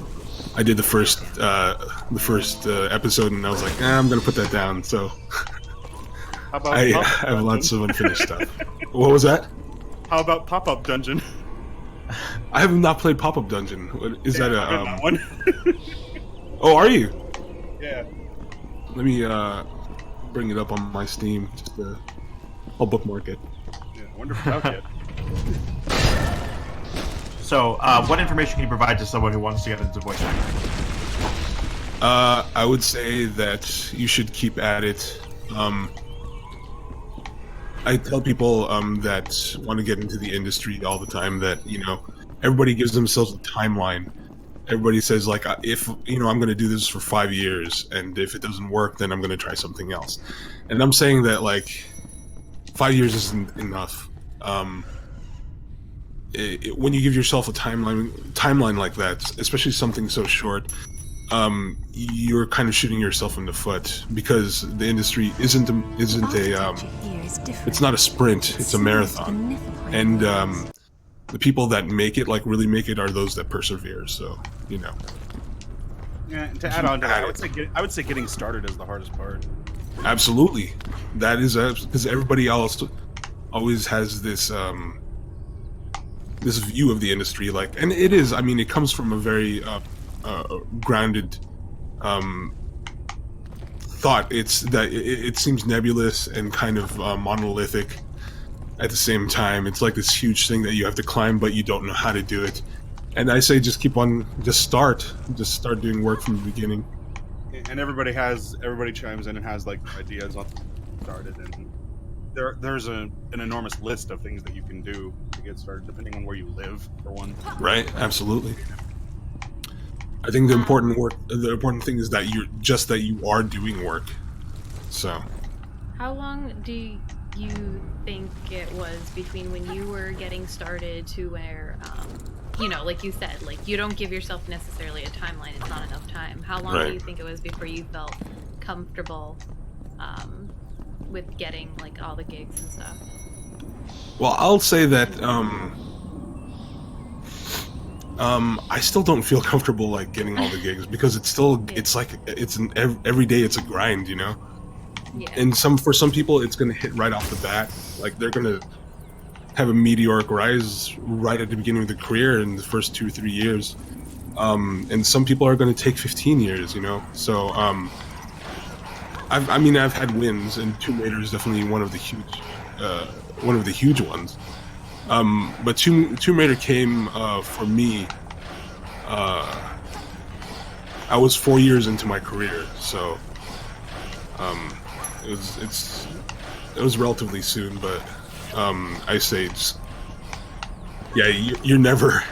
I did the first episode, and I was like, I'm gonna put that down. So I have lots of unfinished stuff. What was that? How about Pop-Up Dungeon? I have not played Pop-Up Dungeon. Is that a that one? Oh, are you? Yeah. Let me bring it up on my Steam. I'll bookmark it. Yeah. Wonderful. Okay. So, what information can you provide to someone who wants to get into voice acting? I would say that you should keep at it. I tell people that want to get into the industry all the time that everybody gives themselves a timeline. Everybody says like, if I'm going to do this for 5 years, and if it doesn't work, then I'm going to try something else. And I'm saying that like 5 years isn't enough. When you give yourself a timeline like that, especially something so short, you're kind of shooting yourself in the foot, because the industry isn't a it's not a sprint, it's a marathon, and the people that really make it are those that persevere. So Yeah. To add on to that, I would say getting started is the hardest part. Absolutely, that is because everybody else always has this this view of the industry, like, and it is. I mean, it comes from a very grounded thought. It's that it seems nebulous and kind of monolithic at the same time. It's like this huge thing that you have to climb, but you don't know how to do it. And I say just start doing work from the beginning. And everybody chimes in and has like ideas on started, and there's an enormous list of things that you can do to get started, depending on where you live, for one. Right, absolutely. I think the important thing is that you are doing work. So, how long do you think it was between when you were getting started to where, like you said, like you don't give yourself necessarily a timeline, it's not enough time. How long do you think it was before you felt comfortable with getting like all the gigs and stuff? Well, I'll say that I still don't feel comfortable like getting all the gigs, because it's still every day it's a grind, Yeah. And for some people it's gonna hit right off the bat, like they're gonna have a meteoric rise right at the beginning of the career in the first 2 or 3 years, and some people are going to take 15 years, So I've had wins, and Tomb Raider is definitely one of the huge ones. But Tomb Raider came for me. I was 4 years into my career, so it was relatively soon, but. I say, you never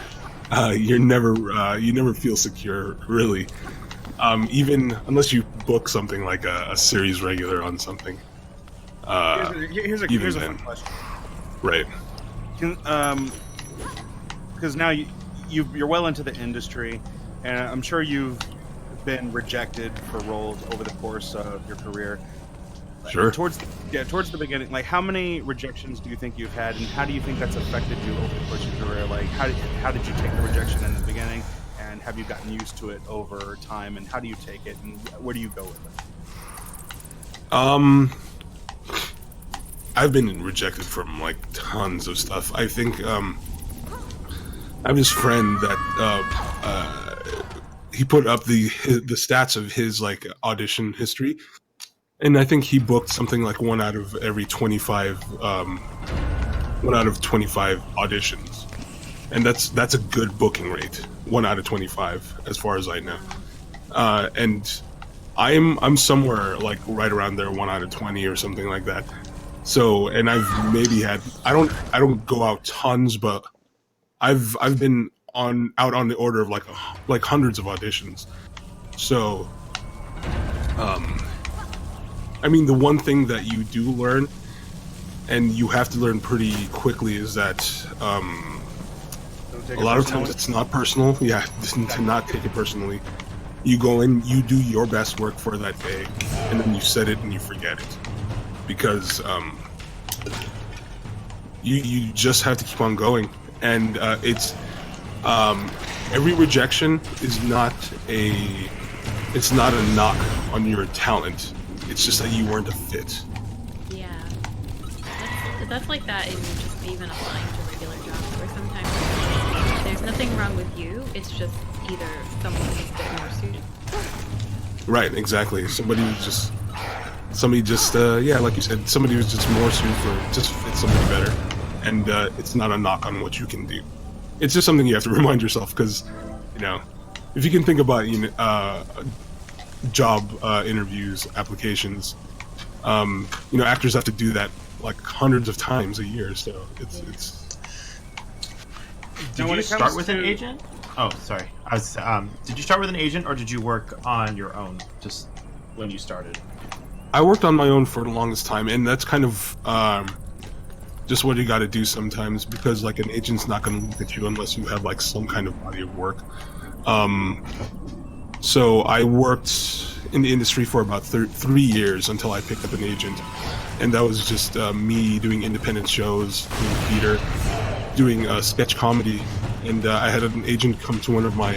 feel secure, really. Even unless you book something like a series regular on something. Here's a fun question. Right. Because now you're well into the industry, and I'm sure you've been rejected for roles over the course of your career. Sure. Towards the beginning, like how many rejections do you think you've had, and how do you think that's affected you over the course of your career? Like how did you take the rejection in the beginning, and have you gotten used to it over time, and how do you take it, and where do you go with it? I've been rejected from like tons of stuff. I think I have this friend that he put up the stats of his like audition history, and I think he booked something like 1 out of every 25 auditions, and that's a good booking rate. 1 out of 25, as far as I know, and I'm somewhere like right around there, 1 out of 20 or something like that. So, and I've maybe had I don't go out tons, but I've been out on the order of like hundreds of auditions. So, I mean, the one thing that you do learn, and you have to learn pretty quickly, is that a lot of times it's not personal. Yeah, to not take it personally. You go in, you do your best work for that day, and then you set it and you forget it. Because you just have to keep on going, and it's every rejection is not a knock on your talent. It's just that you weren't a fit. Yeah, that's like that in just even applying to regular jobs, where sometimes there's nothing wrong with you. It's just either someone is a bit more suited. Right, exactly. Somebody just yeah, like you said, somebody was just more suited for just fit somebody better, and it's not a knock on what you can do. It's just something you have to remind yourself, because if you can think about job interviews, applications, actors have to do that like hundreds of times a year, so it's. Did you start with an agent? Oh, sorry. Did you start with an agent, or did you work on your own just when you started? I worked on my own for the longest time, and that's kind of just what you got to do sometimes, because like an agent's not going to look at you unless you have like some kind of body of work. So I worked in the industry for about 3 years until I picked up an agent, and that was just me doing independent shows, doing theater, doing sketch comedy, and I had an agent come to one of my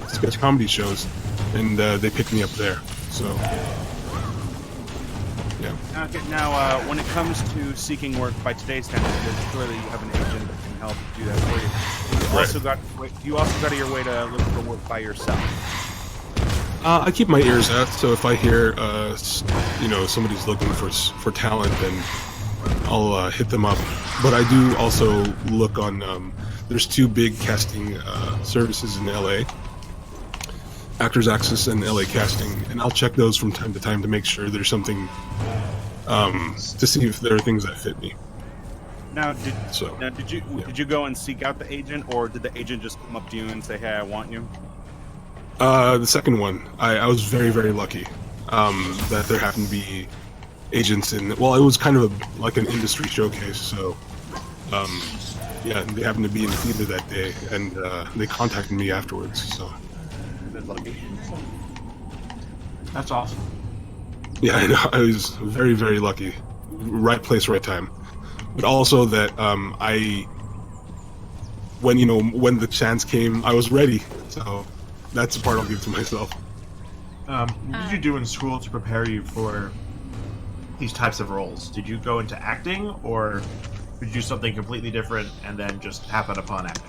sketch comedy shows, and they picked me up there. So. Yeah. Now, when it comes to seeking work by today's standards, because clearly you have an agent that can help do that for you. You also got your way to look for work by yourself. I keep my ears out, so if I hear somebody's looking for talent, then I'll hit them up. But I do also look on. There's 2 big casting services in LA. Actors Access and LA Casting, and I'll check those from time to time to make sure there's something to see if there are things that fit me. Now, did you go and seek out the agent, or did the agent just come up to you and say, "Hey, I want you"? The second one, I was very, very lucky that there happened to be agents in. Well, it was kind of like an industry showcase, so yeah, they happened to be in the theater that day, and they contacted me afterwards. So. That's awesome. Yeah, I know. I was very, very lucky. Right place, right time. But also that when the chance came, I was ready. So that's the part I'll give to myself. What did you do in school to prepare you for these types of roles? Did you go into acting, or did you do something completely different and then just happen upon acting?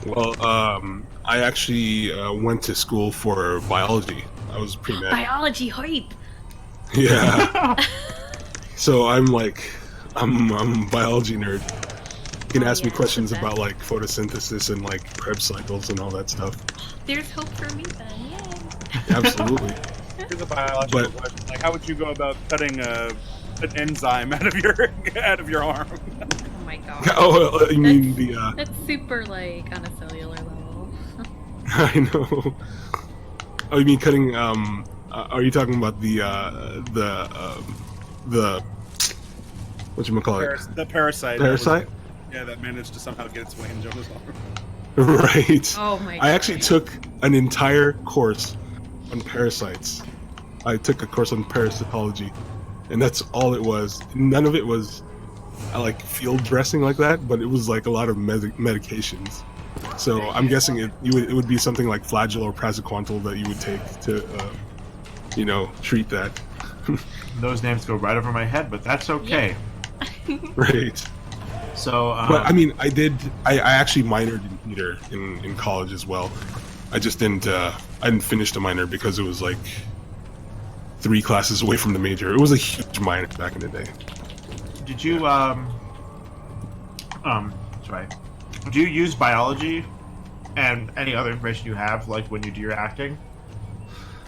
Well, I actually went to school for biology. I was pre-med. Biology hype. Yeah. So I'm a biology nerd. You can ask me questions about like photosynthesis and like Krebs cycles and all that stuff. There's hope for me then. Yay. Absolutely. Here's a biological question. Like, how would you go about cutting an enzyme out of your arm? Oh my god. Oh, you mean the? That's super like on a cellular level. I know. Oh, you mean cutting? Are you talking about the whatchamacallit? The parasite. Parasite? That managed to somehow get its way in Jonah's arm. Right. Oh my god. I actually took an entire course on parasites. I took a course on parasitology, and that's all it was. None of it was like field dressing like that, but it was like a lot of medications. So I'm guessing it would be something like Flagyl or Praziquantel that you would take to, treat that. Those names go right over my head, but that's okay. Yeah. Right. So, but I mean, I actually minored in theater in college as well. I just didn't. I didn't finish the minor because it was like 3 classes away from the major. It was a huge minor back in the day. Did you sorry. Do you use biology and any other information you have, like when you do your acting?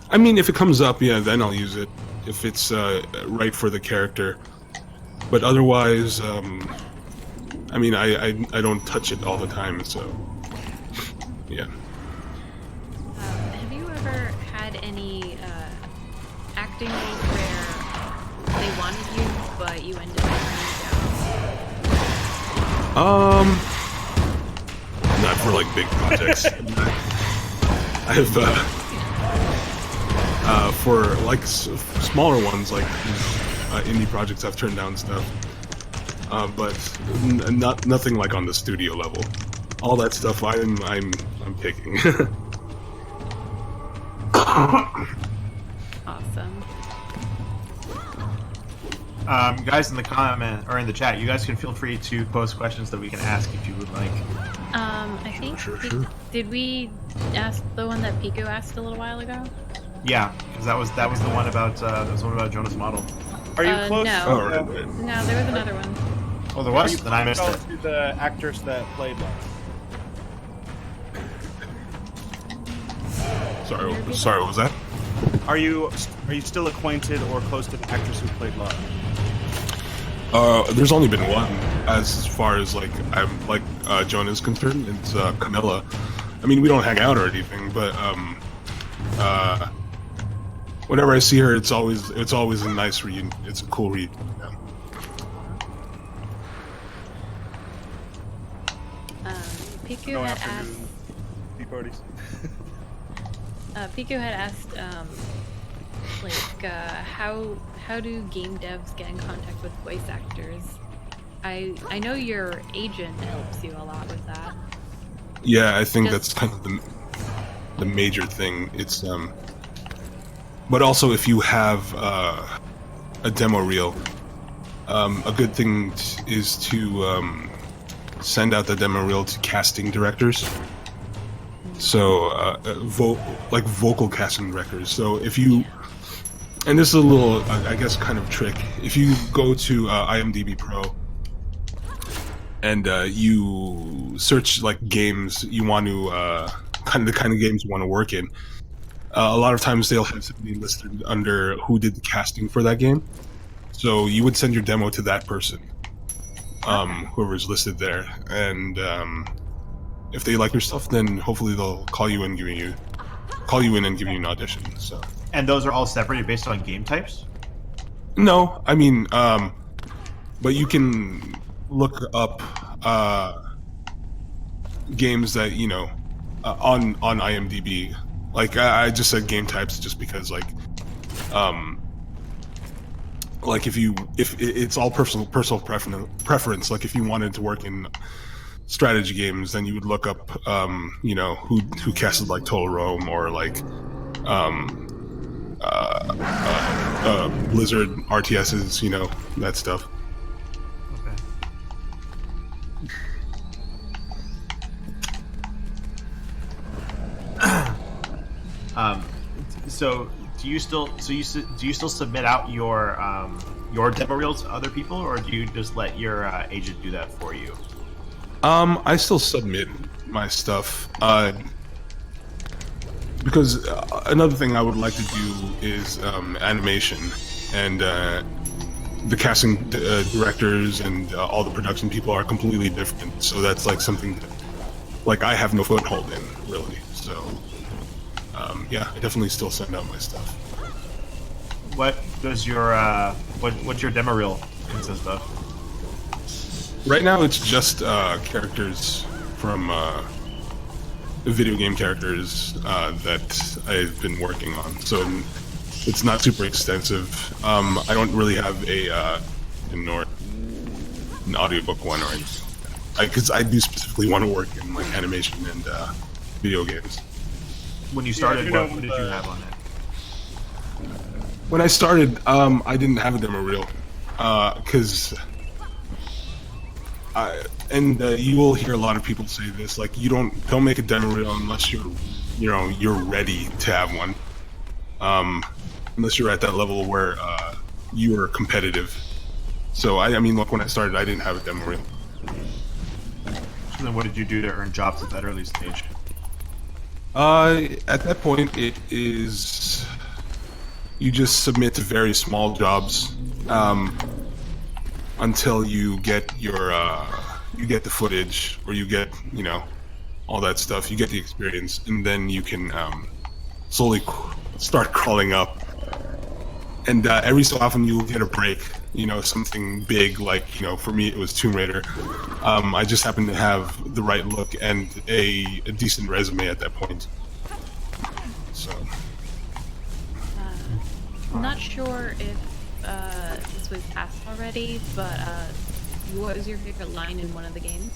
I mean, if it comes up, yeah, then I'll use it if it's right for the character. But otherwise, I mean, I don't touch it all the time, so yeah. Have you ever had any acting roles where they wanted you, but you ended up turning down? Not for like big projects. I've for like smaller ones, like indie projects, I've turned down stuff, but nothing like on the studio level. All that stuff I'm picking. Awesome. Guys in the comment or in the chat, you guys can feel free to post questions that we can ask if you would like. I think Sure. did we ask the one that Pico asked a little while ago? Yeah, because that was the one about Jonah's model. Are you close? No. Oh, right. No, there was another one. Oh, there was. Then I missed it. To the actress that played Love. Sorry, what was that? Are you still acquainted or close to the actress who played Love? There's only been one, as far as like Jonah's concerned. It's Camilla. I mean, we don't hang out or anything, but whenever I see her, it's always a nice read. It's a cool read. Yeah. Pico No had asked. afternoon tea parties. Pico had asked, how do game devs get in contact with voice actors? I know your agent helps you a lot with that. Yeah, I think that's kind of the major thing. It's but also if you have a demo reel, a good thing is to send out the demo reel to casting directors. So like vocal casting directors. So if you, and this is a little, I guess, kind of trick. If you go to IMDb Pro and you search like games you want to, the kind of games you want to work in, a lot of times they'll have somebody listed under who did the casting for that game. So you would send your demo to that person, whoever's listed there, and if they like your stuff, then hopefully they'll call you in and give you an audition. So. And those are all separated based on game types? No, I mean, but you can look up games that on IMDb. Like I just said game types just because like if it's all personal preference. Like if you wanted to work in strategy games, then you would look up who casted like Total Rome or like Blizzard RTSs, that stuff. Okay. So do you still submit out your demo reels to other people, or do you just let your agent do that for you? I still submit my stuff because another thing I would like to do is animation, and the casting directors and all the production people are completely different. So that's like something that, like, I have no foothold in, really. So yeah, I definitely still send out my stuff. What does your what's your demo reel consist of? Right now, it's just characters from video game characters that I've been working on. So it's not super extensive. I don't really have an audiobook one or anything. Because I do specifically want to work in like animation and video games. When you started, what did you have on it? When I started, I didn't have a demo reel because you will hear a lot of people say this, like you don't make a demo reel unless you're ready to have one. Unless you're at that level where you are competitive. So I mean, look, when I started, I didn't have a demo reel. So then, what did you do to earn jobs at that early stage? At that point, it is you just submit to very small jobs until you get your you get the footage, or you get all that stuff. You get the experience, and then you can slowly start crawling up. And every so often you'll get a break, something big, like, for me it was Tomb Raider. I just happened to have the right look and a decent resume at that point. So. I'm not sure if this was asked already, but what was your favorite line in one of the games?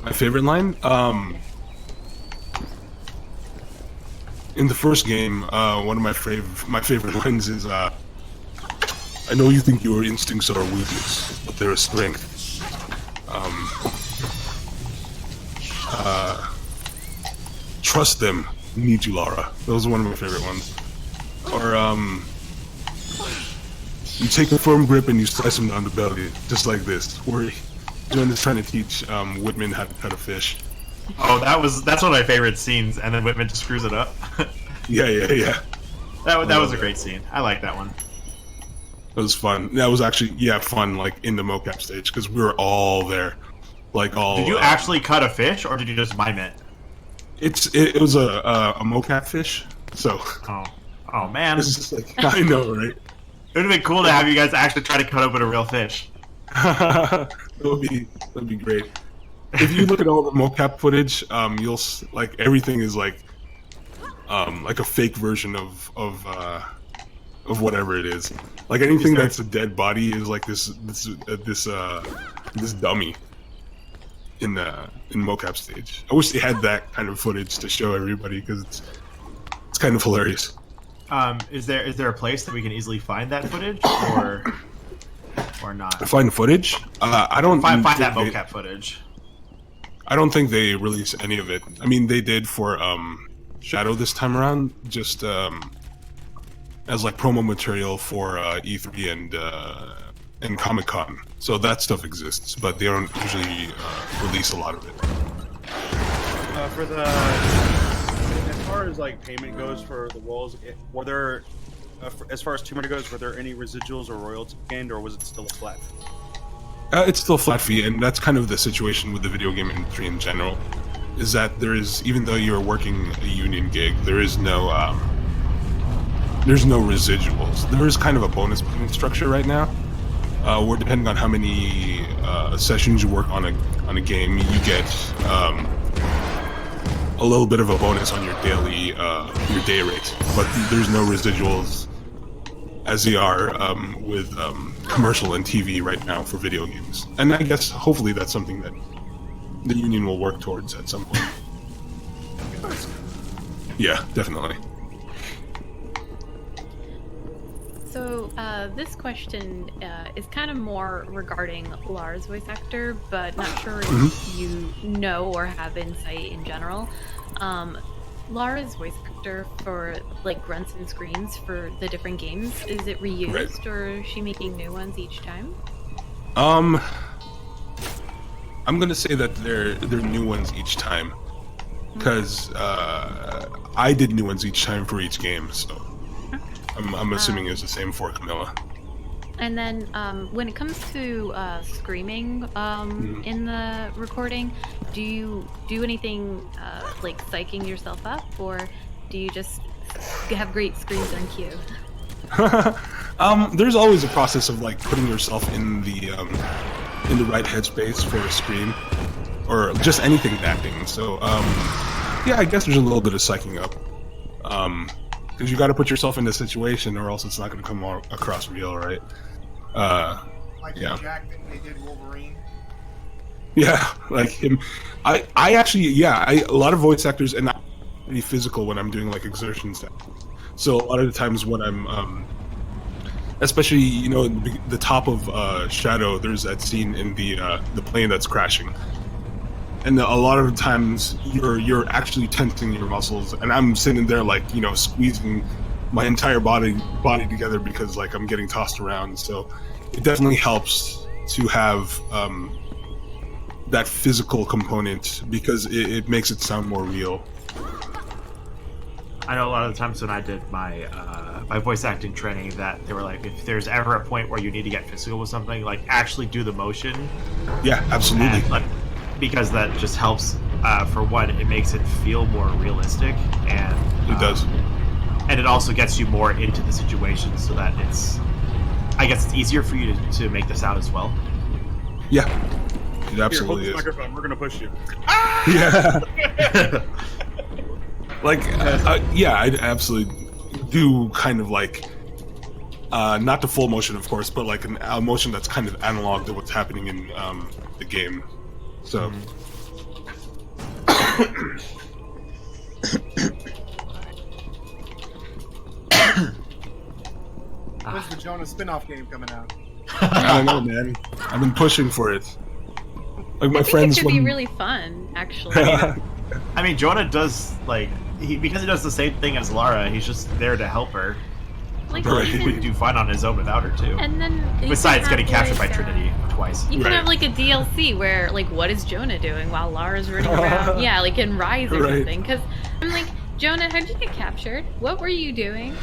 My favorite line? In the first game, one of my favorite lines is, "I know you think your instincts are a weakness, but they're a strength. Trust them. We need you, Lara." That was one of my favorite ones. Or, "You take a firm grip and you slice them down the belly, just like this." Where John is trying to teach Whitman how to cut a fish. Oh, that's one of my favorite scenes, and then Whitman just screws it up. Yeah. That was a great scene. I like that one. It was fun. That was actually fun, like in the mocap stage, because we were all there, like all. Did you actually cut a fish, or did you just mime it? It was a mocap fish, so. Oh man. It's just like, I know, right? It would have been cool to have you guys actually try to cut open a real fish. That'd be great. If you look at all the mocap footage, you'll like everything is like a fake version of whatever it is. Like anything that's a dead body is like this dummy in mocap stage. I wish they had that kind of footage to show everybody, because it's kind of hilarious. Is there a place that we can easily find that footage, or not? Find footage? I don't find that mocap footage. I don't think they release any of it. I mean, they did for Shadow this time around, just as like promo material for E3 and Comic-Con. So that stuff exists, but they don't usually release a lot of it. As far as like payment goes for the roles, were there, as far as Tomb Raider goes, were there any residuals or royalties gained, or was it still a flat? It's still a flat fee, and that's kind of the situation with the video game industry in general. Is that there is, even though you're working a union gig, there's no residuals. There is kind of a bonus payment structure right now, where depending on how many sessions you work on a game, you get a little bit of a bonus on your day rate. But there's no residuals, as they are with commercial and TV right now for video games. And I guess hopefully that's something that the union will work towards at some point. Yeah, definitely. So this question is kind of more regarding Lara's voice actor, but not sure if you know or have insight in general. Lara's voice actor for like grunts and screams for the different games, is it reused, or is she making new ones each time? I'm gonna say that they're new ones each time, because I did new ones each time for each game, so I'm assuming it's the same for Camilla. And then when it comes to screaming in the recording, do you do anything like psyching yourself up, or do you just have great screams on cue? There's always a process of like putting yourself in the right headspace for a scream, or just anything acting. So yeah, I guess there's a little bit of psyching up, because you got to put yourself in the situation, or else it's not going to come across real, right? Like Jack that they did Wolverine. Yeah, like him. I actually, a lot of voice actors, and I'm pretty physical when I'm doing like exertion stuff. So a lot of the times when I'm especially the top of Shadow. There's that scene in the plane that's crashing, and a lot of times you're actually tensing your muscles, and I'm sitting there like squeezing my entire body together because like I'm getting tossed around. So it definitely helps to have that physical component because it makes it sound more real. I know a lot of the times when I did my my voice acting training that they were like, if there's ever a point where you need to get physical with something, like actually do the motion. Yeah, absolutely. And, like, because that just helps. For one, it makes it feel more realistic, and It does. And it also gets you more into the situation, so that I guess it's easier for you to make the sound as well. Yeah, it absolutely Here, hold this is. microphone. We're gonna push you. Yeah. Like, yeah, I absolutely do kind of like, not the full motion, of course, but like a motion that's kind of analog to what's happening in the game. So, When's the Jonah spin-off game coming out? I don't know, man. I've been pushing for it. Like my I think friends, it could be really fun, actually. I mean, Jonah does because he does the same thing as Lara. He's just there to help her. Like, Right. He would do fine on his own without her too. and then you Besides can getting have, captured by like, Trinity twice. You can Right. have like a DLC where, like, what is Jonah doing while Lara's running around? Yeah, like in Rise or Right. something. Because I'm like, Jonah, how'd you get captured? What were you doing?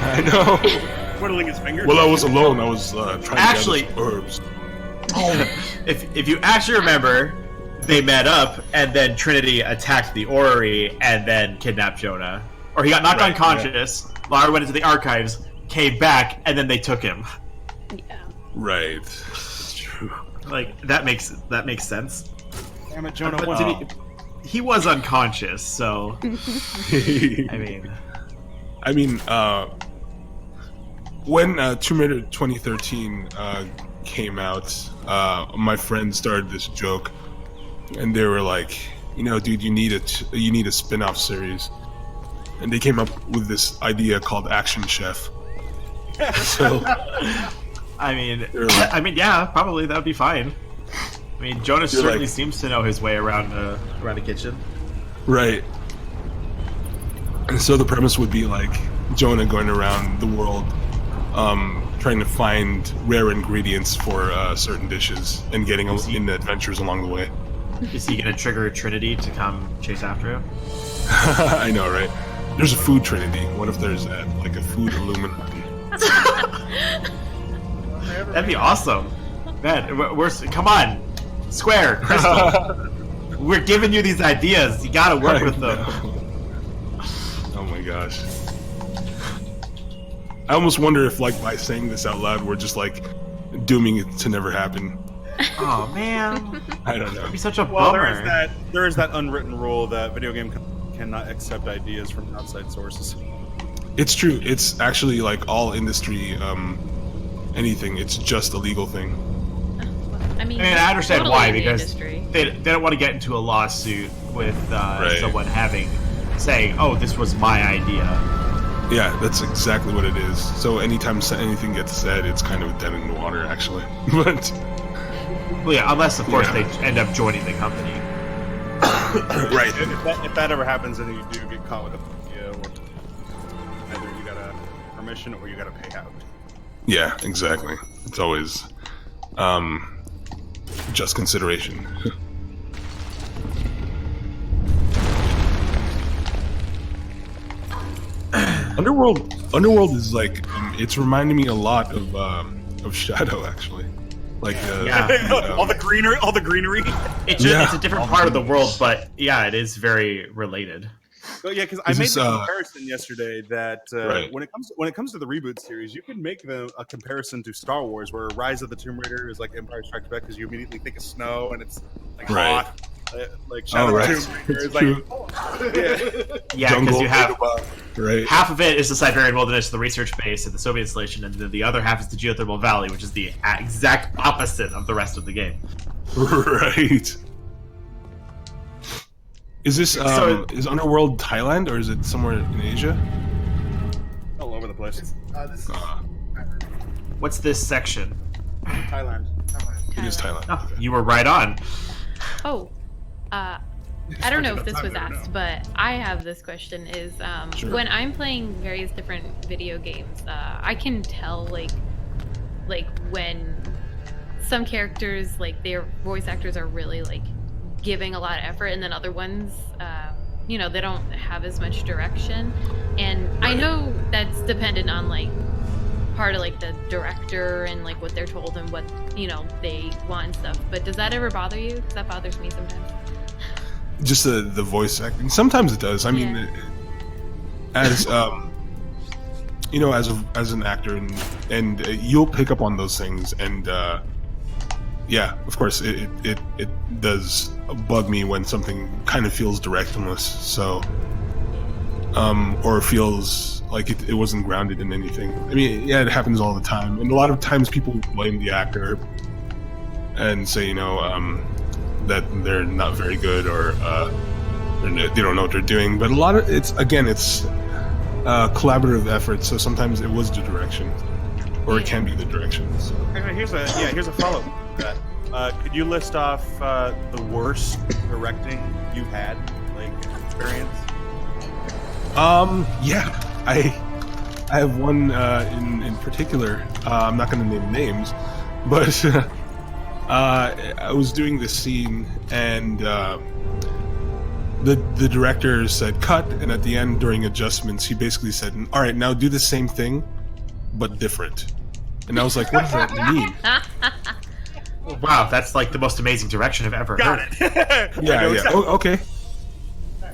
I know. Twiddling his fingers. Well, I was alone. I was trying Actually- to gather herbs. If you actually remember, they met up, and then Trinity attacked the orrery and then kidnapped Jonah. Or he got knocked Right, unconscious. Lara went into the archives, came back, and then they took him. Yeah. Right. It's true. Like that makes sense. Damn it, Jonah. But What he was unconscious, so I mean, when Tomb Raider 2013 came out, my friends started this joke, and they were like, dude, you need a spin-off series, and they came up with this idea called Action Chef. So, yeah, probably that would be fine. I mean, Jonah You're certainly like- seems to know his way around a kitchen. right. And so the premise would be like Jonah going around the world, trying to find rare ingredients for certain dishes and getting in adventures along the way. Is he gonna trigger Trinity to come chase after him? I know, right? There's a food trinity. What if there's that, like a food Illuminati? That'd be awesome. Man, we're come on, Square, Crystal. We're giving you these ideas. You gotta work with them. Oh my gosh. I almost wonder if, like, by saying this out loud, we're just like dooming it to never happen. Oh man, I don't know. that'd be such a Well, bummer. there is that unwritten rule that video game cannot accept ideas from outside sources. It's true. It's actually like all industry, anything. It's just a legal thing. I mean, I understand totally why, in the because industry. they don't want to get into a lawsuit with Right. someone saying, "Oh, this was my idea." Yeah, that's exactly what it is. So anytime anything gets said, it's kind of dead in the water, actually. But Well, yeah, unless of course Yeah. they end up joining the company. right. If that ever happens, then you do get caught with a idea, or either you gotta permission or you gotta pay out. Yeah, exactly. It's always just consideration. Underworld is like it's reminding me a lot of Shadow, actually. Like all the greenery. It's Yeah. it's a different part of the world, but yeah, it is very related. Well, yeah, because I Is made this, the comparison yesterday that Right. when it comes to the reboot series, you can make a comparison to Star Wars, where Rise of the Tomb Raider is like Empire Strikes Back, because you immediately think of snow and it's like Right. hot. Like Shadow right. of the Tomb Raider is True. Yeah, because you have right. half of it is the Siberian Wilderness, the research base, and the Soviet installation, and then the other half is the geothermal valley, which is the exact opposite of the rest of the game. Right. Is this is Underworld Thailand or is it somewhere in Asia? all over the place. This is What's this section? Thailand. It is Thailand. Oh, you were right on. Oh, I don't know if this was asked, but I have this question: is Sure. when I'm playing various different video games, I can tell like when some characters, like their voice actors, are really like giving a lot of effort, and then other ones, they don't have as much direction. And I know that's dependent on like part of like the director and like what they're told and what they want and stuff. But does that ever bother you? Because that bothers me sometimes. Just the voice acting. Sometimes it does. I mean, as as an actor, and you'll pick up on those things, and yeah, of course, it does bug me when something kind of feels directionless. So, or feels like it wasn't grounded in anything. I mean, yeah, it happens all the time, and a lot of times people blame the actor and say, that they're not very good, or they don't know what they're doing. But a lot of it's collaborative effort. So sometimes it was the direction, or it can be the direction. So. Anyway, here's a follow-up to that. Could you list off the worst directing you've had, like experience? Yeah, I have one in particular. I'm not going to name names, but I was doing this scene, and the director said cut, and at the end during adjustments, he basically said, "All right, now do the same thing, but different." And I was like, "What does that mean?" Wow, that's like the most amazing direction I've ever heard. Yeah. Okay.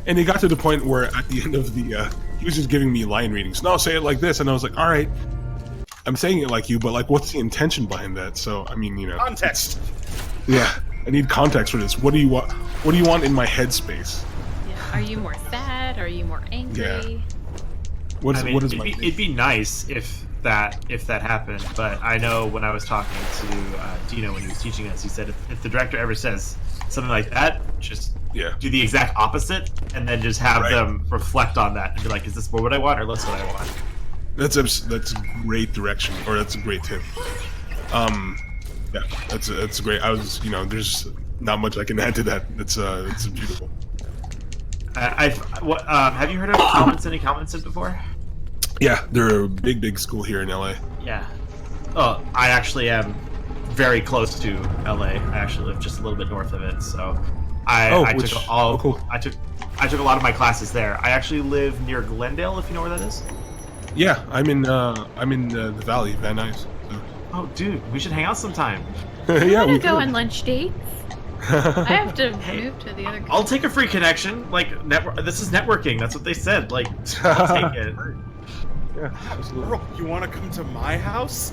And it got to the point where at the end of the, he was just giving me line readings. No, say it like this, and I was like, "All right, I'm saying it like you, but like, what's the intention behind that?" So I mean, Context. Yeah, I need context for this. What do you want? What do you want in my headspace? Yeah. Are you more sad? Are you more angry? Yeah. What is my? It'd be nice if that happened, but I know when I was talking to Dino when he was teaching us, he said if the director ever says something like that, just do the exact opposite, and then just have them reflect on that and be like, "Is this more what I want, or less what I want?" That's great direction, or that's a great tip. Yeah, that's great. I was, there's not much I can add to that. It's beautiful. Have you heard of Calvinson before? Yeah, they're a big school here in LA. Yeah. Oh, I actually am very close to LA. I actually live just a little bit north of it, so I took a lot of my classes there. I actually live near Glendale, if you know where that is. Yeah, I'm in the Valley, Van Nuys. So. Oh, dude, we should hang out sometime. Yeah, we go on lunch dates. I have to move to the other. I'll take a free connection. Like, this is networking. That's what they said. like, I'll take it. Yeah, absolutely. Bro, you want to come to my house?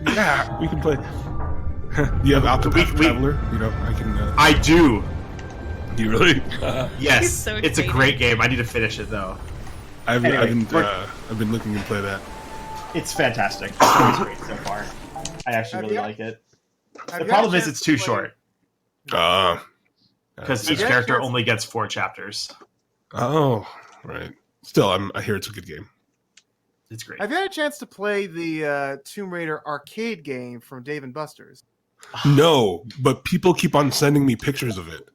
Yeah, we can play. Do you have Octopath Traveler? I can. I do. Do you really? Yes, so it's a great game. I need to finish it though. I've been looking to play that. It's fantastic. It's great so far. I actually really like it. The problem is it's too short. Because each character only gets 4 chapters. Oh, right. Still, I hear it's a good game. It's great. Have you had a chance to play the Tomb Raider arcade game from Dave & Buster's? No, but people keep on sending me pictures of it.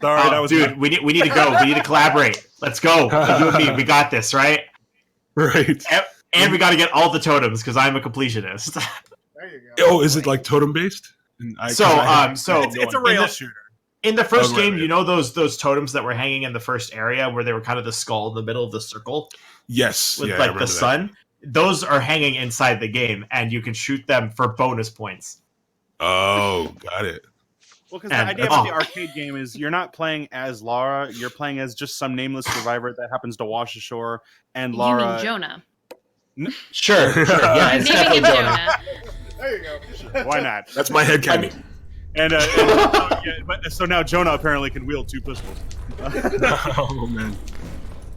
Sorry, dude, we need to go. We need to collaborate. Let's go. You and me, we got this, right? Right. And we got to get all the totems because I'm a completionist. There you go. Oh, is it like totem based? So it's a rail shooter. In the first game, you know those totems that were hanging in the first area where they were kind of the skull in the middle of the circle? Yes. With like the sun? Those are hanging inside the game, and you can shoot them for bonus points. Oh, got it. Well, because the idea of the arcade game is you're not playing as Lara, you're playing as just some nameless survivor that happens to wash ashore, and Lara... You mean Jonah? Sure. Yeah, it's naming him Jonah. There you go. Why not? That's my headcanon. So now Jonah apparently can wield 2 pistols. Oh man.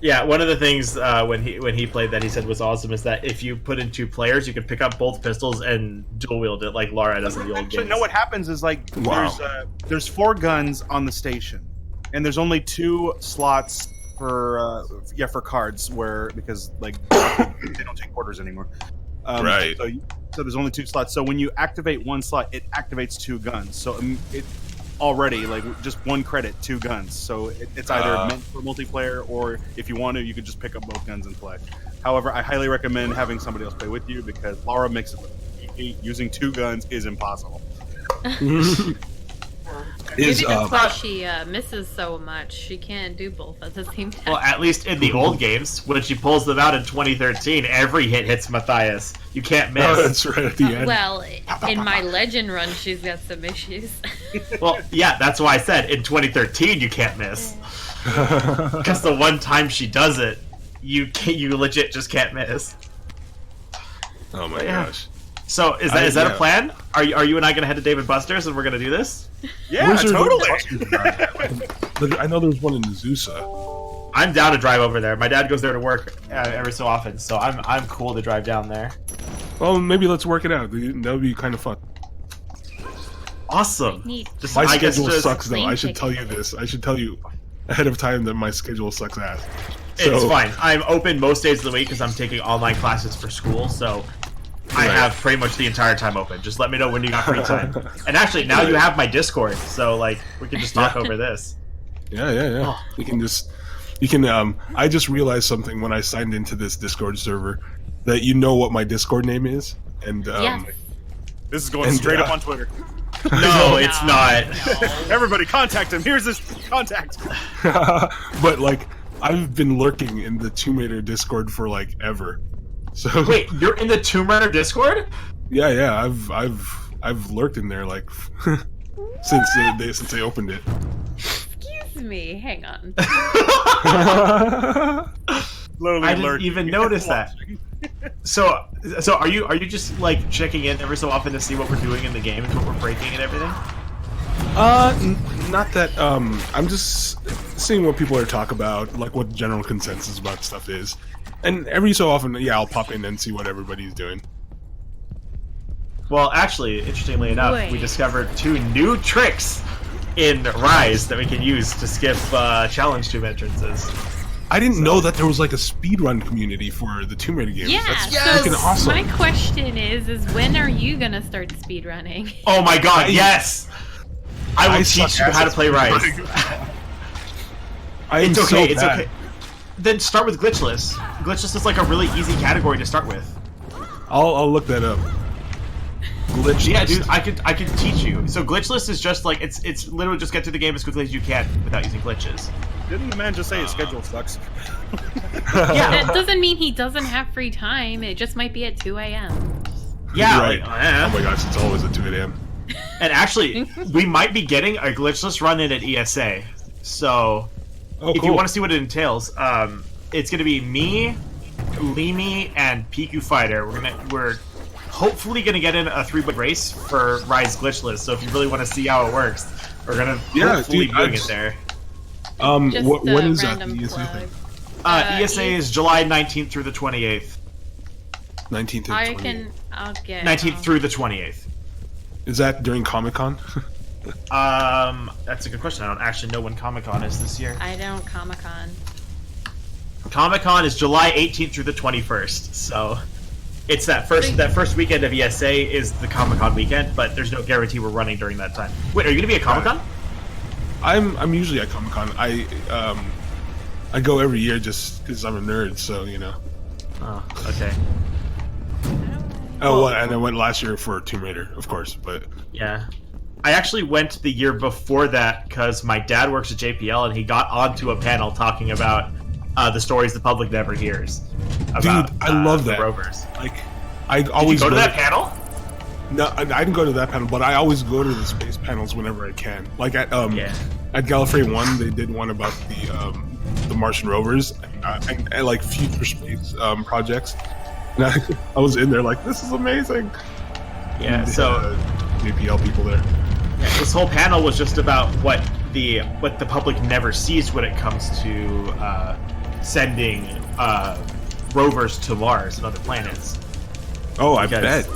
Yeah, one of the things when he played that he said was awesome is that if you put in 2 players, you can pick up both pistols and dual wield it like Lara does in the old games. No, what happens is there's 4 guns on the station, and there's only 2 slots for cards because like they don't take quarters anymore. Right. So there's only 2 slots. So when you activate 1 slot, it activates 2 guns. So it already like just 1 credit, 2 guns. So it's either meant for multiplayer, or if you want to, you could just pick up both guns and play. However, I highly recommend having somebody else play with you because Laura makes it look easy. Using 2 guns is impossible. Maybe that's why she misses so much. She can't do both at the same time. Well, at least in the old games, when she pulls them out in 2013, every hit hits Matthias. You can't miss. Oh, that's right at the end. Well, in my legend run, she's got some issues. Well, yeah, that's why I said in 2013 you can't miss. Because the one time she does it, you legit just can't miss. Oh my gosh. So is that a plan? Are you and I gonna head to David Buster's and we're gonna do this? Yeah, totally. I know there's one in Azusa. I'm down to drive over there. My dad goes there to work every so often, so I'm cool to drive down there. Well, maybe let's work it out. That would be kind of fun. Awesome. Just, My schedule sucks, though. I should tell you this. I should tell you ahead of time that my schedule sucks ass. It's fine. I'm open most days of the week because I'm taking online classes for school, so I have pretty much the entire time open. Just let me know when you got free time. And actually, now you have my Discord, so like we can just talk over this. Yeah. You can I just realized something when I signed into this Discord server, that you know what my Discord name is, and This is going straight up on Twitter. No, it's not. Everybody contact him. Here's his contact. But like I've been lurking in the Tomb Raider Discord for like ever. So wait, you're in the Tomb Raider Discord? Yeah. I've lurked in there like since they opened it. Excuse me, hang on. I didn't even notice that. So are you just like checking in every so often to see what we're doing in the game and what we're breaking and everything? Not that. I'm just seeing what people are talking about, like what the general consensus about stuff is, and every so often, I'll pop in and see what everybody's doing. Well, actually, interestingly enough, we discovered 2 new tricks in Rise that we can use to skip challenge tube entrances. I didn't know that there was like a speedrun community for the Tomb Raider games. Yeah, that's so freaking awesome. My question is when are you gonna start speedrunning? Oh my god, yes! I will teach you how to play Rise. It's okay, it's okay. Then start with Glitchless. Glitchless is like a really easy category to start with. I'll look that up. Glitchless. Yeah, dude, I could teach you. So Glitchless is just like it's literally just get through the game as quickly as you can without using glitches. Didn't the man just say his schedule sucks? Yeah, that doesn't mean he doesn't have free time. It just might be at 2 a.m. Yeah, right. like, Oh my gosh, it's always at 2 a.m. And actually, we might be getting a glitchless run-in at ESA. So, if you want to see what it entails, it's going to be me, Limi, and Piku Fighter. We're hopefully going to get in a 3-way race for Rise Glitchless. So if you really want to see how it works, we're going to hopefully be doing it there. When is that the ESA thing? ESA is July 19th through the 28th. 19th and 28th. I'll get 19th through the 28th. Is that during Comic-Con? That's a good question. I don't actually know when Comic-Con is this year. I don't Comic-Con. Comic-Con is July 18th through the 21st. So it's that first weekend of ESA is the Comic-Con weekend, but there's no guarantee we're running during that time. Wait, are you going to be at Comic-Con? I'm usually at Comic-Con. I go every year just because I'm a nerd, so you know. Oh, okay. Oh, and I went last year for Tomb Raider, of course, but yeah, I actually went the year before that because my dad works at JPL and he got onto a panel talking about the stories the public never hears. About, dude, I love that. Rovers. Like, I always go to that panel. No, I didn't go to that panel, but I always go to the space panels whenever I can. Like at Gallifrey 1, they did one about the Martian rovers and like future space projects. And I was in there like, this is amazing. Yeah, and, so JPL people there. Yeah, this whole panel was just about what the public never sees when it comes to sending rovers to Mars and other planets. Oh, I bet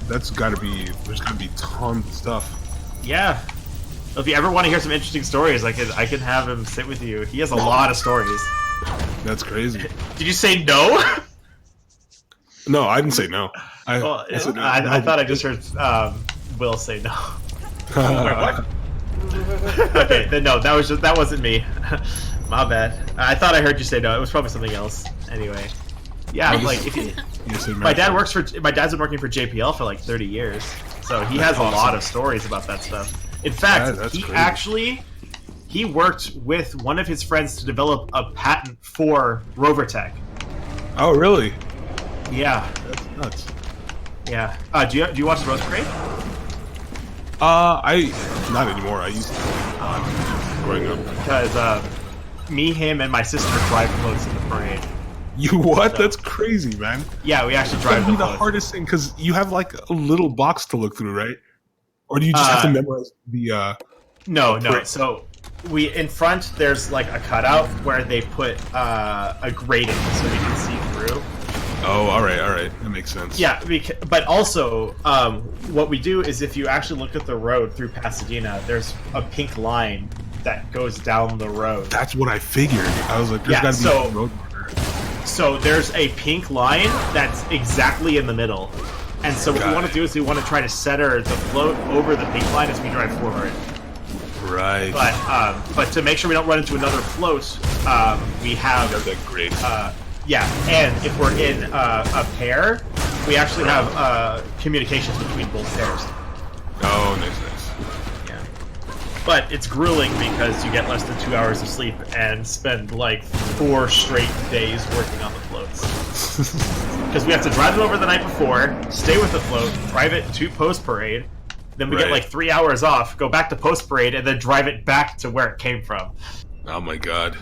that's got to be. There's got to be tons of stuff. Yeah. If you ever want to hear some interesting stories, I can have him sit with you. He has a lot of stories. That's crazy. Did you say no? No, I didn't say no. Well, I said no. I thought I just heard Will say no. Wait, what? Okay, then no, that wasn't me. My bad. I thought I heard you say no. It was probably something else. Anyway, yeah, like if you, my dad's been working for JPL for like 30 years, so he has a lot of stories about that stuff. In fact, he worked with one of his friends to develop a patent for rover tech. Oh, really? Yeah. That's nuts. Yeah. Do you watch the Rose Parade? Not anymore. I used to growing up. Because me, him, and my sister drive floats in the parade. You what? So, that's crazy, man. Yeah, we actually drive the hardest thing because you have like a little box to look through, right? Or do you just have to memorize the? No. So in front there's like a cutout where they put a grating so we can see through. Oh, all right, that makes sense. Yeah, but also what we do is if you actually look at the road through Pasadena, there's a pink line that goes down the road. That's what I figured. I was like, there's got to be a road marker. So there's a pink line that's exactly in the middle. And so what we want to do is we want to try to center the float over the pink line as we drive forward. Right. But to make sure we don't run into another float, we have that great. Yeah, and if we're in a pair, we actually have communications between both pairs. Oh, nice. Yeah. But it's grueling because you get less than 2 hours of sleep and spend like 4 straight days working on the floats. Because we have to drive them over the night before, stay with the float, drive it to post-parade, then we get like 3 hours off, go back to post-parade, and then drive it back to where it came from. Oh my god.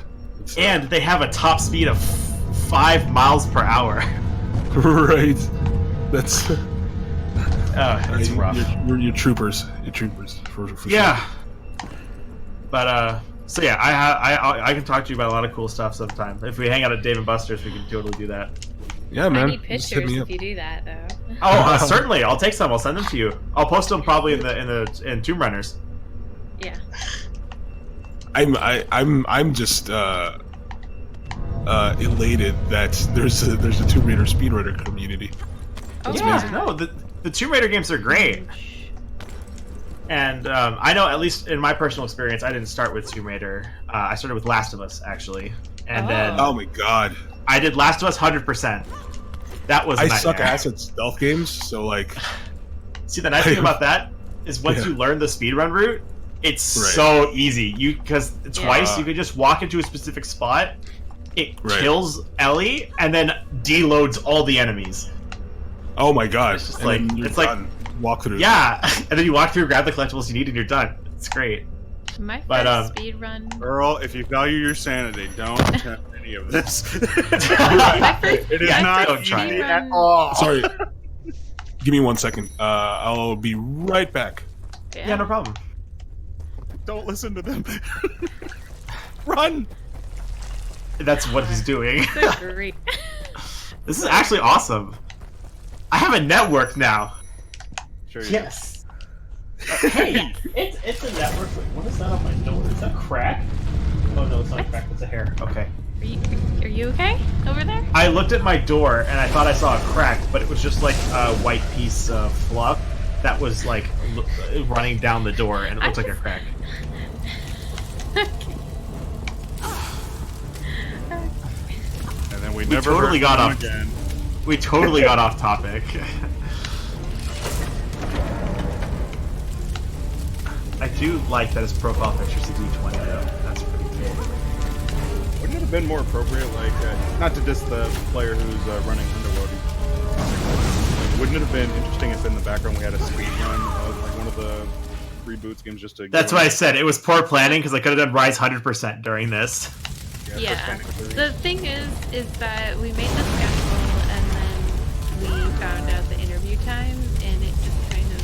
And they have a top speed of 5 miles per hour. Right. That's. It's rough. You're troopers. You're troopers for yeah. Sure. But so yeah, I can talk to you about a lot of cool stuff sometime. If we hang out at Dave & Buster's, we can totally do that. Yeah, man. I need pictures if you do that, though. Oh, certainly. I'll take some. I'll send them to you. I'll post them probably in Tomb Runners. Yeah. I'm just elated that there's a Tomb Raider speedrunner community. Oh, yeah, amazing. No, the Tomb Raider games are great. And I know, at least in my personal experience, I didn't start with Tomb Raider. I started with Last of Us, actually. And then... Oh my god. I did Last of Us 100%. That was a nightmare. I suck ass at stealth games, so like... See, the nice thing about that is once you learn the speedrun route, it's so easy. Because twice you can just walk into a specific spot, it kills Ellie, and then deloads all the enemies. Oh my god. It's just like walk through. Yeah, and then you walk through, grab the collectibles you need, and you're done. It's great. My first speed run. Earl, if you value your sanity, don't attempt any of this. It is not easy at all. Sorry. Give me 1 second. I'll be right back. Yeah, no problem. Don't listen to them. Run! That's what he's doing. Great. This is actually awesome. I have a network now. Sure yes. Hey, it's a network. Wait, what is that on my door? Is that crack? Oh no, it's not crack. It's a hair. Okay. Are you okay over there? I looked at my door and I thought I saw a crack, but it was just like a white piece of fluff that was like running down the door, and it looked like a crack. And then we totally got off. Again. We totally got off topic. I do like that his profile picture's a D20 though. That's pretty cool. Wouldn't it have been more appropriate, like, not to diss the player who's running Underworld, wouldn't it have been interesting if in the background we had a speed run of like one of the reboots games just to... That's what I said. It was poor planning because I could have done Rise 100% during this. Yeah. The thing is that we made the schedule and then we found out the interview time, and it just kind of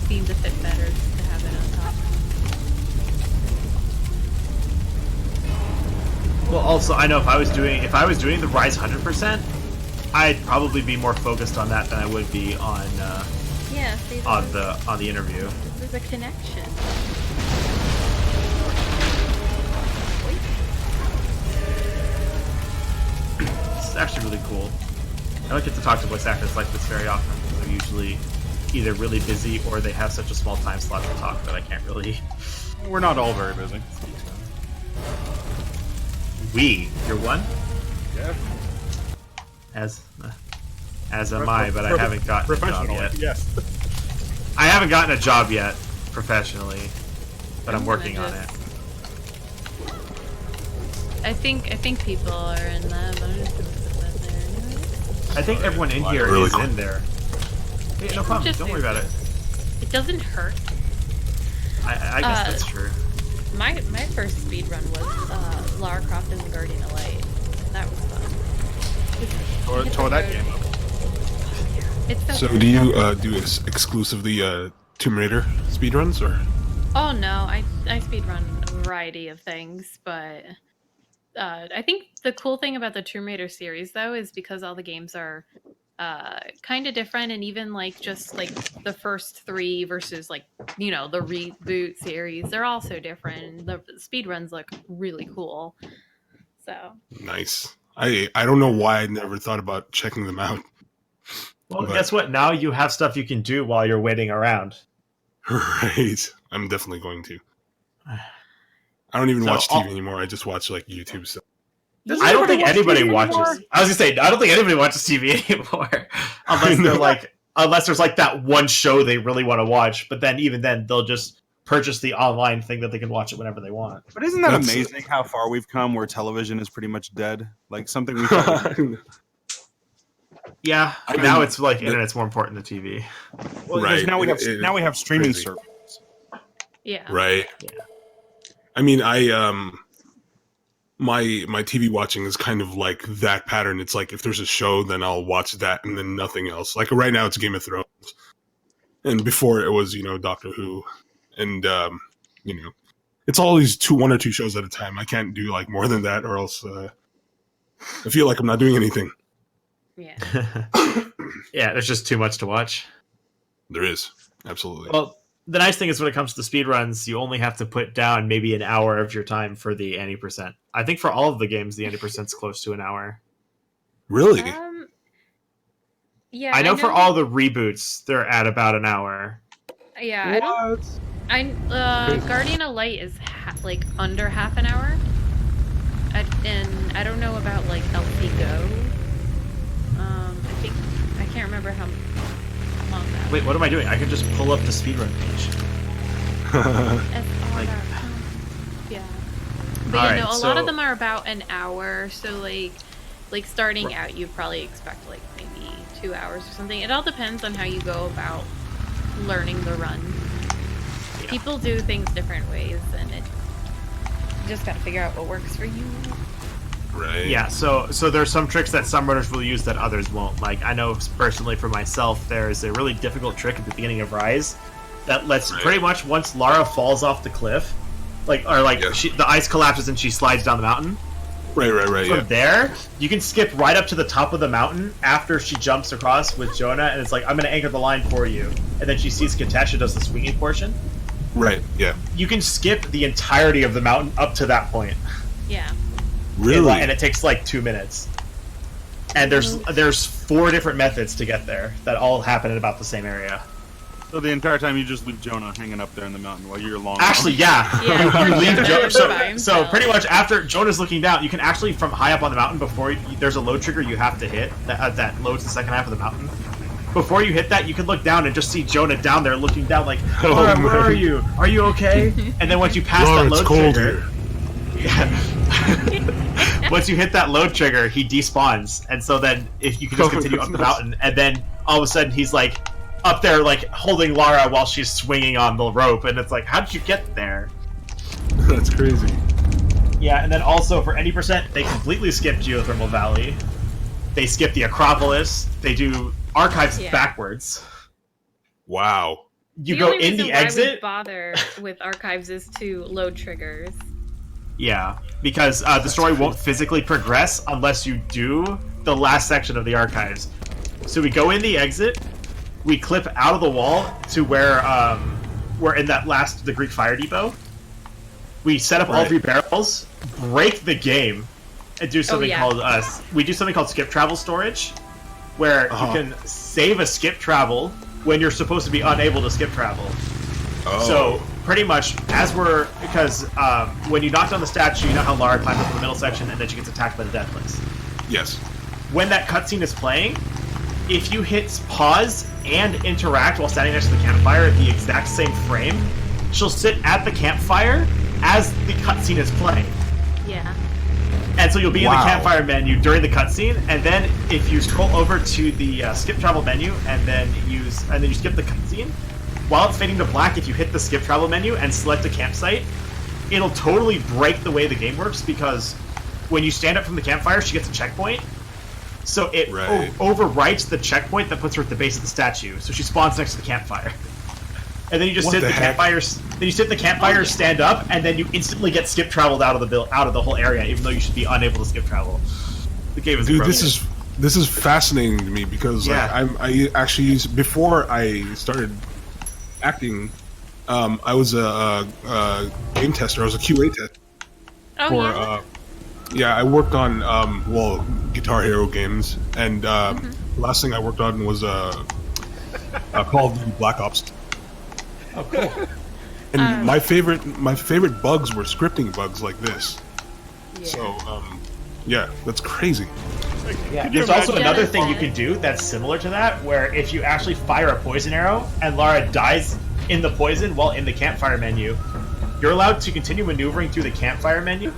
seemed to fit better to have it on top. Well, also I know if I was doing the Rise 100%, I'd probably be more focused on that than I would be on on the interview. There's a connection. It's actually really cool. I don't get to talk to voice actors like this very often. They're usually either really busy or they have such a small time slot to talk that I can't really. We're not all very busy. You're one? Yeah. As am I, but I haven't gotten a job yet. Yes. I haven't gotten a job yet professionally, but I'm working on it. I think people are in that. I'm just gonna put that there. I think everyone in here Really is cool. in there. Hey, no problem. Just Don't worry about it. It doesn't hurt. I guess that's true. My first speed run was Lara Croft and the Guardian of Light. That was fun. Tore that game up. It's So do you do exclusively Tomb Raider speedruns, or? Oh no, I speedrun a variety of things, but I think the cool thing about the Tomb Raider series though is because all the games are kind of different, and even like just like the first three versus like the reboot series, they're all so different. The speedruns look really cool. So Nice. I don't know why I never thought about checking them out. Well, but- guess what? Now you have stuff you can do while you're waiting around. Right. I'm definitely going to. I don't even So, watch TV anymore. I just watch like YouTube stuff. I don't think anybody watches. I was gonna say I don't think anybody watches TV anymore, unless there's like that one show they really want to watch. But then even then, they'll just purchase the online thing that they can watch it whenever they want. But isn't that That's- amazing how far we've come where television is pretty much dead? Like something we thought Yeah, I mean, now it's like internet's more important than TV. well, Right. because now we have streaming crazy. services. yeah, Right. Yeah. I mean, my TV watching is kind of like that pattern. It's like if there's a show, then I'll watch that and then nothing else. Like right now, it's Game of Thrones, and before it was Doctor Who, and it's all these one or two shows at a time. I can't do like more than that, or else I feel like I'm not doing anything. yeah. Yeah, there's just too much to watch. There is absolutely. Well, the nice thing is when it comes to speedruns, you only have to put down maybe an hour of your time for the anti-percent. I think for all of the games, the anti-percent's close to an hour. Really? Yeah, I know for all the reboots, they're at about an hour. Yeah, Guardian of Light is like under half an hour, and I don't know about like LP Go. I can't remember how long that. Wait, what am I doing? I can just pull up the speedrun page. Yeah, but Alright, a lot so- of them are about an hour. So like starting out, you probably expect like maybe 2 hours or something. It all depends on how you go about learning the run. Yeah. People do things different ways, and you just got to figure out what works for you. Right. Yeah, so there's some tricks that some runners will use that others won't. Like, I know personally for myself, there's a really difficult trick at the beginning of Rise that lets pretty much once Lara falls off the cliff, the ice collapses and she slides down the mountain. Right. From there, you can skip right up to the top of the mountain after she jumps across with Jonah, and it's like, I'm going to anchor the line for you. And then she sees Katesha does the swinging portion. Right. Yeah. You can skip the entirety of the mountain up to that point. Yeah. Really? And it takes like 2 minutes. And there's 4 different methods to get there that all happen in about the same area. So the entire time you just leave Jonah hanging up there in the mountain while you're long. Actually, yeah. Yeah, You leave Jonah so, by so himself. pretty much after Jonah's looking down, you can actually from high up on the mountain there's a load trigger you have to hit that loads the second half of the mountain. Before you hit that, you can look down and just see Jonah down there looking down like, Laura, where are you? Are you okay? And then once you pass Laura, that load it's cold trigger, here. once you hit that load trigger, he despawns, and so then if you can just continue up the mountain, and then all of a sudden he's like up there like holding Lara while she's swinging on the rope, and it's like, how did you get there? That's crazy. Yeah, and then also for any percent, they completely skip Geothermal Valley. They skip the Acropolis. They do Archives backwards. Wow. You go in the Why we exit. bother with archives is to load triggers. Yeah, because the story won't physically progress unless you do the last section of the Archives. So we go in the exit, we clip out of the wall to where we're in the Greek Fire Depot. We set up all 3 barrels, break the game, do something called we do something called skip travel storage, where you can save a skip travel when you're supposed to be unable to skip travel. So pretty much because when you knock down the statue, you know how Lara climbs up in the middle section and then she gets attacked by the Deathless. Yes. When that cutscene is playing, if you hit pause and interact while standing next to the campfire at the exact same frame, she'll sit at the campfire as the cutscene is playing. Yeah. And so you'll be in the campfire menu during the cutscene, and then if you scroll over to the skip travel menu and then you skip the cutscene, while it's fading to black, if you hit the skip travel menu and select a campsite, it'll totally break the way the game works, because when you stand up from the campfire, she gets a checkpoint. So it overwrites the checkpoint that puts her at the base of the statue. So she spawns next to the campfire. And then you just sit at the campfire. Then you sit at the campfire, stand up, and then you instantly get skip traveled out of the whole area, even though you should be unable to skip travel. The game is brilliant. This is fascinating to me because I actually used, before I started acting, I was a game tester. I was a QA tester. I worked on Guitar Hero games, and the last thing I worked on was Call of Duty Black Ops. Oh, cool. And my favorite bugs were scripting bugs like this. Yeah. So that's crazy. Yeah. There's also another thing you can do that's similar to that, where if you actually fire a poison arrow and Lara dies in the poison while in the campfire menu, you're allowed to continue maneuvering through the campfire menu.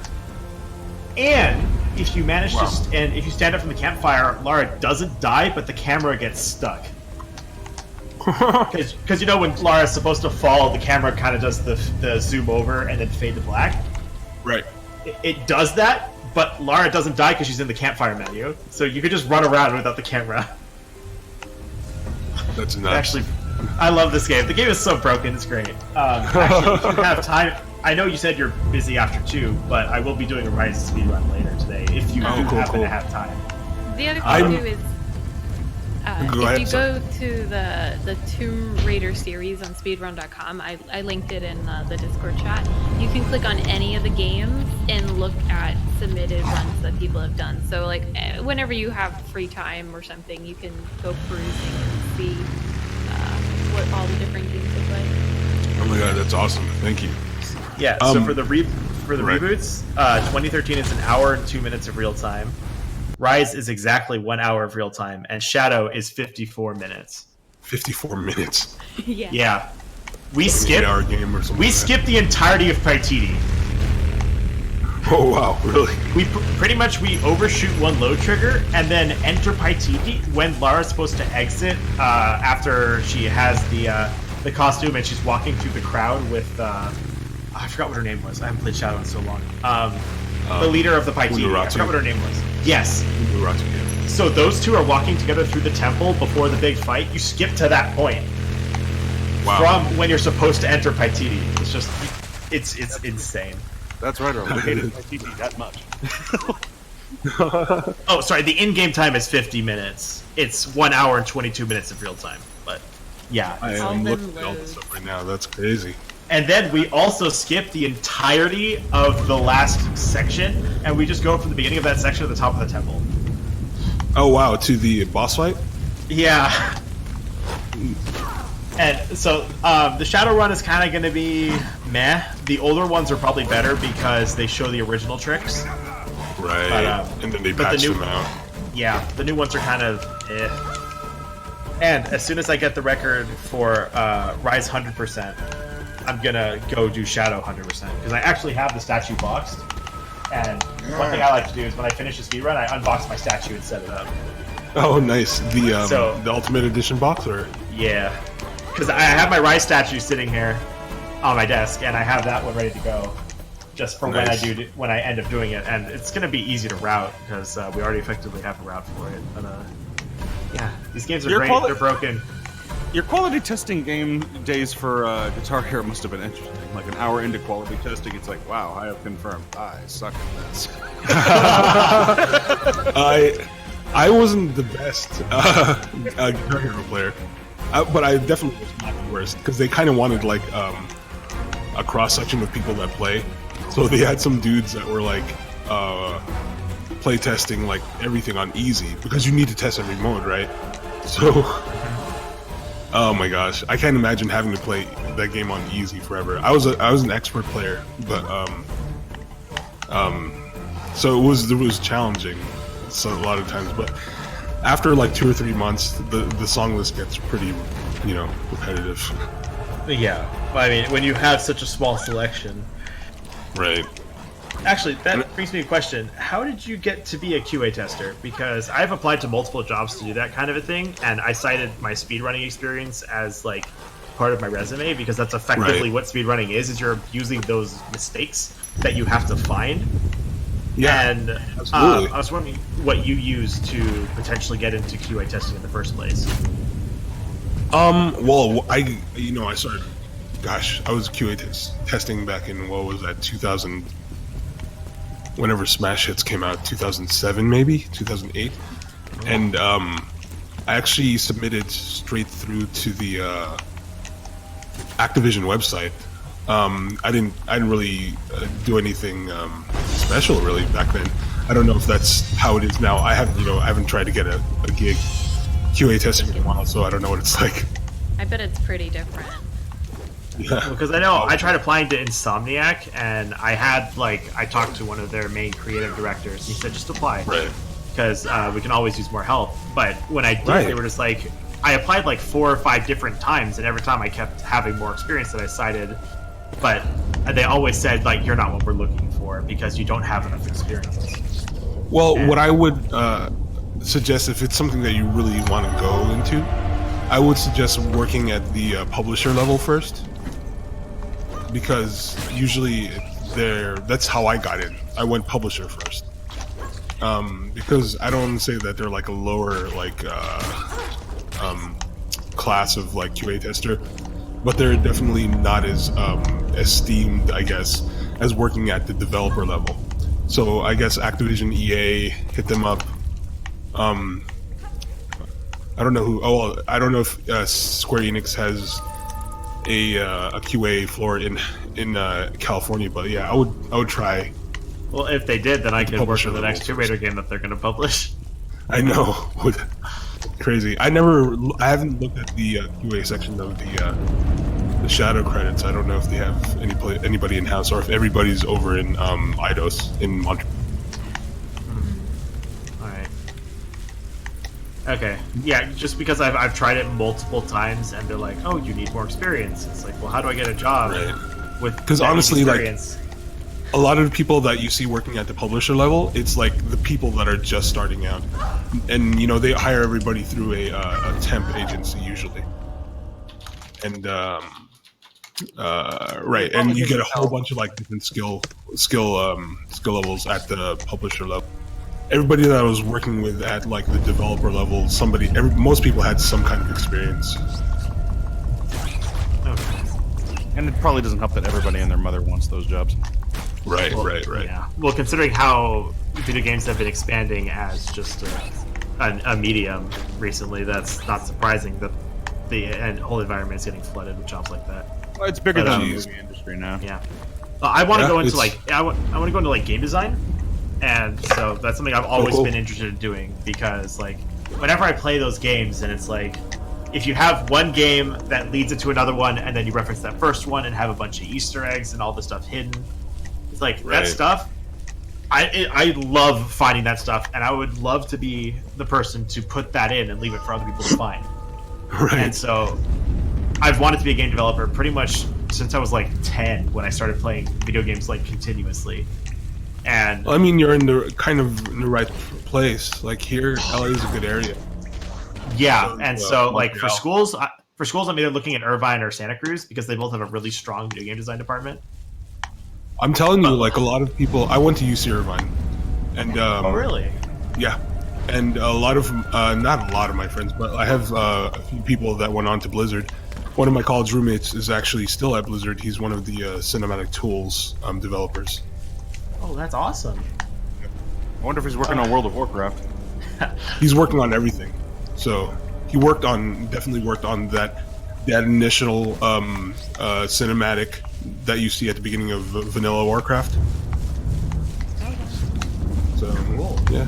And if you manage and if you stand up from the campfire, Lara doesn't die, but the camera gets stuck. Because you know when Lara's supposed to fall, the camera kind of does the zoom over and then fade to black. Right. It does that, but Lara doesn't die because she's in the campfire menu. So you could just run around without the camera. That's nuts. Actually, I love this game. The game is so broken. It's great. Actually, if you have time, I know you said you're busy after 2, but I will be doing a Rise speedrun later today if you happen to have time. The other thing too is if you go to the Tomb Raider series on speedrun.com, I linked it in the Discord chat. You can click on any of the games and look at submitted runs that people have done. So like whenever you have free time or something, you can go perusing and see what all the different games look like. Oh my god, that's awesome! Thank you. Yeah. So for the reboots, 2013 is 1 hour and 2 minutes of real time. Rise is exactly 1 hour of real time, and Shadow is 54 minutes. 54 minutes. Yeah. Yeah. We skipped the entirety of Paititi. Oh wow, really? We overshoot one load trigger and then enter Paititi when Lara's supposed to exit after she has the costume and she's walking through the crowd with I forgot what her name was. I haven't played Shadow in so long. The leader of the Paititi. I forgot what her name was. Yes. So those two are walking together through the temple before the big fight. You skip to that point. Wow. From when you're supposed to enter Paititi. It's just, it's insane. That's right, I hated Paititi that much. Oh, sorry. The in-game time is 50 minutes. It's 1 hour and 22 minutes of real time. But yeah, I am looking at all this up right now. That's crazy. And then we also skip the entirety of the last section, and we just go from the beginning of that section to the top of the temple. Oh wow, to the boss fight? Yeah. And so the Shadow run is kind of going to be meh. The older ones are probably better because they show the original tricks. Right. But, and then they patch them out. Yeah, the new ones are kind of eh. And as soon as I get the record for Rise 100%, I'm gonna go do Shadow 100% because I actually have the statue boxed. And one thing I like to do is when I finish a speedrun, I unbox my statue and set it up. Oh, nice. The Ultimate Edition box, or yeah, because I have my Rise statue sitting here on my desk, and I have that one ready to go, just for when I end up doing it, and it's gonna be easy to route because we already effectively have a route for it. But yeah, these games are great. They're broken. Your quality testing game days for Guitar Hero must have been interesting. Like an hour into quality testing, it's like, wow, I have confirmed I suck at this. I wasn't the best Guitar Hero player, but I definitely was not the worst because they kind of wanted like a cross section of people that play. So they had some dudes that were like playtesting like everything on easy because you need to test every mode, right? So, oh my gosh, I can't imagine having to play that game on easy forever. I was an expert player, but so it was challenging, so a lot of times. But after like 2 or 3 months, the song list gets pretty, repetitive. Yeah, I mean, when you have such a small selection. Right. Actually, that brings me a question. How did you get to be a QA tester? Because I've applied to multiple jobs to do that kind of a thing, and I cited my speedrunning experience as, like, part of my resume, because that's effectively what speedrunning is you're using those mistakes that you have to find. Yeah, and absolutely. I was wondering what you used to potentially get into QA testing in the first place. Well, I started, I was QA testing back in, what was that, 2000, whenever Smash Hits came out, 2007 maybe, 2008, and I actually submitted straight through to the Activision website. I didn't really do anything special really back then. I don't know if that's how it is now. I haven't tried to get a gig QA testing in a while, so I don't know what it's like. I bet it's pretty different. Yeah. Because I know I tried applying to Insomniac, and I talked to one of their main creative directors, and he said just apply, Right? because we can always use more help. But when I did, they were just like, I applied like 4 or 5 different times, and every time I kept having more experience than I cited. But they always said, like, you're not what we're looking for because you don't have enough experience. Well, what I would suggest, if it's something that you really want to go into, I would suggest working at the publisher level first, because usually that's how I got in. I went publisher first, because I don't say that they're like a lower class of like QA tester, but they're definitely not as esteemed, I guess, as working at the developer level. So I guess Activision, EA, hit them up. I don't know who. Oh, I don't know if Square Enix has a QA floor in California, but yeah, I would try. Well, if they did, then I could work on the next Tomb Raider game that they're going to publish. I know, crazy. I haven't looked at the QA section of the shadow credits. I don't know if they have anybody in house or if everybody's over in Eidos in Montreal. Okay, yeah, just because I've tried it multiple times, and they're like, "Oh, you need more experience." It's like, well, how do I get a job with? Because honestly, experience? Like, a lot of the people that you see working at the publisher level, it's like the people that are just starting out, and they hire everybody through a temp agency usually, and right, and you get a whole bunch of like different skill levels at the publisher level. Everybody that I was working with at like the developer level, most people had some kind of experience. Okay. And it probably doesn't help that everybody and their mother wants those jobs. Right. Yeah. Well, considering how video games have been expanding as just a medium recently, that's not surprising that the whole environment is getting flooded with jobs like that. Well, it's bigger than the movie industry now. Yeah. I want to go into I want to go into like game design. And so that's something I've always been interested in doing, because like whenever I play those games, and it's like if you have one game that leads into another one, and then you reference that first one and have a bunch of Easter eggs and all this stuff hidden, it's like that stuff. I love finding that stuff, and I would love to be the person to put that in and leave it for other people to find. Right. And so I've wanted to be a game developer pretty much since I was like 10, when I started playing video games like continuously. And I mean, you're in the right place. Like here, LA is a good area. Yeah, and so like for schools, I'm either looking at Irvine or Santa Cruz, because they both have a really strong video game design department. I'm telling you, like a lot of people. I went to UC Irvine, and oh really? Yeah, and a lot of not a lot of my friends, but I have a few people that went on to Blizzard. One of my college roommates is actually still at Blizzard. He's one of the cinematic tools developers. Oh, that's awesome. I wonder if he's working on World of Warcraft. He's working on everything. So he definitely worked on that initial cinematic that you see at the beginning of Vanilla Warcraft. So cool. Yeah.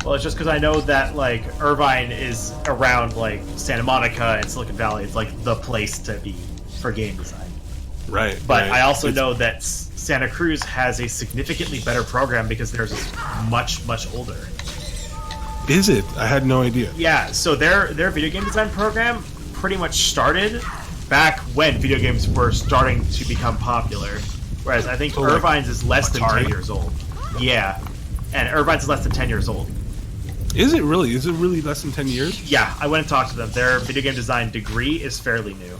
Well, it's just because I know that like Irvine is around like Santa Monica and Silicon Valley. It's like the place to be for game design. Right. But right. I also know that Santa Cruz has a significantly better program because theirs is much older. Is it? I had no idea. Yeah, so their video game design program pretty much started back when video games were starting to become popular. Whereas I think So, like, Irvine's is less than Atari? 10 years old. Yeah, and Irvine's is less than 10 years old. Is it really? Is it really less than 10 years? Yeah, I went and talked to them. Their video game design degree is fairly new.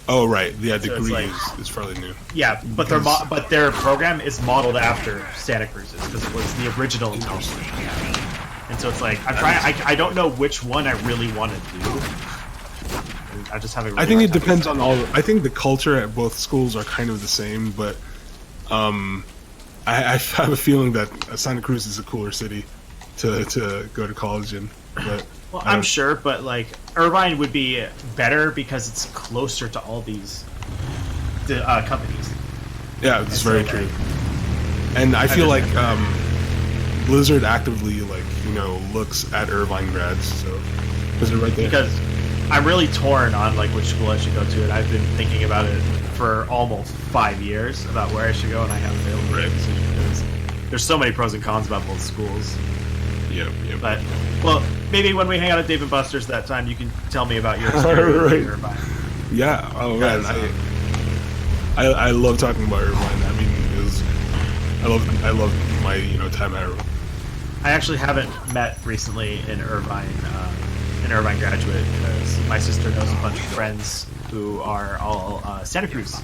Oh, right. Yeah, So it's degree like- is fairly new. Yeah, but their program is modeled after Santa Cruz's because it was the original intelligence. And so it's like I don't know which one I really want to do. I just have a really I think hard it time depends on deciding. all. I think the culture at both schools are kind of the same, but I have a feeling that Santa Cruz is a cooler city to go to college in. But Well, I'm sure, but like Irvine would be better because it's closer to all these companies. yeah, it's so, very like, true. And I feel just- like Blizzard actively looks at Irvine grads. So is it right there? Because I'm really torn on like which school I should go to, and I've been thinking about it for almost 5 years about where I should go, and I haven't been able to make a decision because there's so many pros and cons about both schools. Yep. But well, maybe when we hang out at Dave and Buster's that time, you can tell me about your experience Right. in Irvine. Yeah. Oh man, I love talking about Irvine. I mean, I love my time at Irvine. I actually haven't met recently an Irvine graduate because my sister knows a bunch of friends who are all Santa Cruz.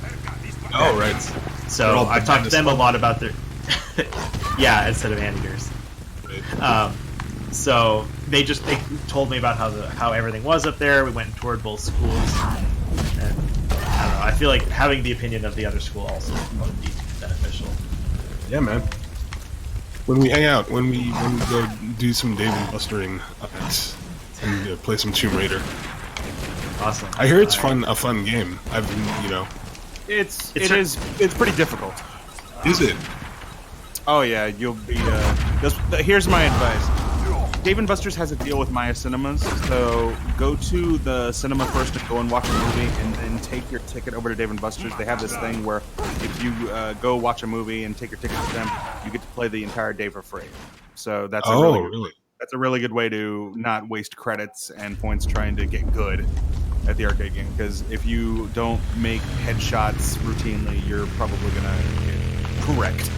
Oh right. They're So all I've talked to them a bananas. lot about their yeah, instead of anteaters. Right. So they told me about how everything was up there. We went and toured both schools, and I don't know. I feel like having the opinion of the other school also would be beneficial. Yeah, man. When we hang out, when we go do some Dave and Bustering events and play some Tomb Raider. Awesome. I hear it's All right. a fun game. I've been, It's It's pretty difficult. is it? Oh yeah, you'll be. Here's my advice. Dave and Buster's has a deal with Maya Cinemas, so go to the cinema first and go and watch a movie, and then take your ticket over to Dave and Buster's. They have this thing where if you go watch a movie and take your ticket with them, you get to play the entire day for free. So that's Really? that's a really good way to not waste credits and points trying to get good at the arcade game. Because if you don't make headshots routinely, you're probably gonna get wrecked.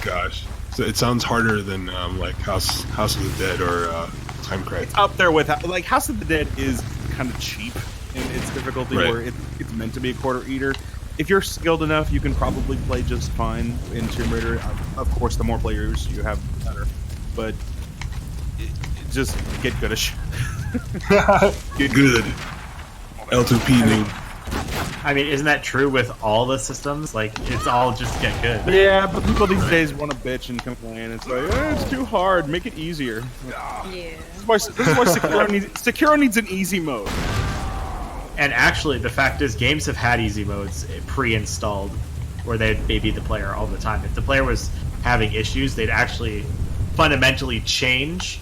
Gosh. So it sounds harder than like House of the Dead or Time Crisis. Up there with like House of the Dead is kind of cheap in its difficulty, Right. where it's meant to be a quarter eater. If you're skilled enough, you can probably play just fine in Tomb Raider. Of course, the more players you have, the better. But just get goodish. Get good. L2P noob. I mean, isn't that true with all the systems? Like, it's all just get good. Yeah, but people these days want to bitch and complain. It's like, it's too hard. Make it easier. Yeah. This is why Sekiro needs an easy mode. And actually, the fact is, games have had easy modes pre-installed, where they'd baby the player all the time. If the player was having issues, they'd actually fundamentally change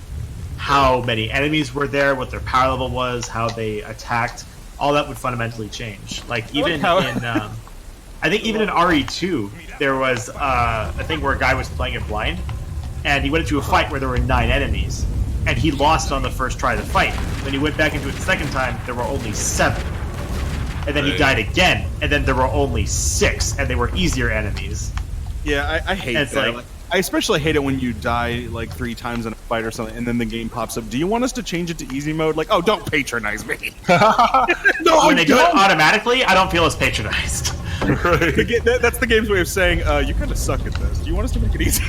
how many enemies were there, what their power level was, how they attacked. All that would fundamentally change. Like even in, I think even in RE2, there was a thing where a guy was playing it blind, and he went into a fight where there were 9 enemies, and he lost on the first try of the fight. When he went back into it the second time, there were only 7, and then he Right. died again, and then there were only 6, and they were easier enemies. Yeah, I hate It's that. like- I especially hate it when you die like 3 times in a fight or something, and then the game pops up. Do you want us to change it to easy mode? Like, oh, don't patronize me. No, When they do it automatically, I don't feel as patronized. That's the game's way of saying, you kind of suck at this. Do you want us to make it easier?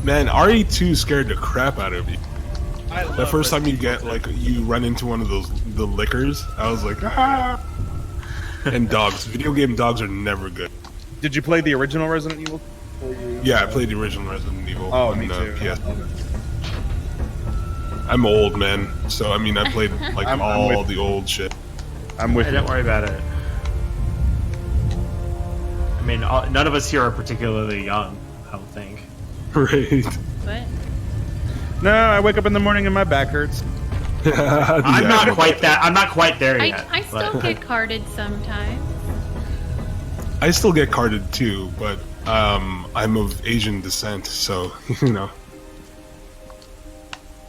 Man, RE2 scared the crap out of me. The first time you you run into one of the lickers, I was like, ah. And dogs. Video game dogs are never good. Did you play the original Resident Evil? Yeah, I played the original Resident Evil on me too. PS. I'm old, man. So I mean, I played like I'm all with- the old shit. I'm with Hey, you. don't worry about it. I mean, none of us here are particularly young, I don't think. Right. but No, I wake up in the morning and my back hurts. I'm not quite that. I'm not quite there yet. I still get carded sometimes. I still get carded too, but I'm of Asian descent, so you know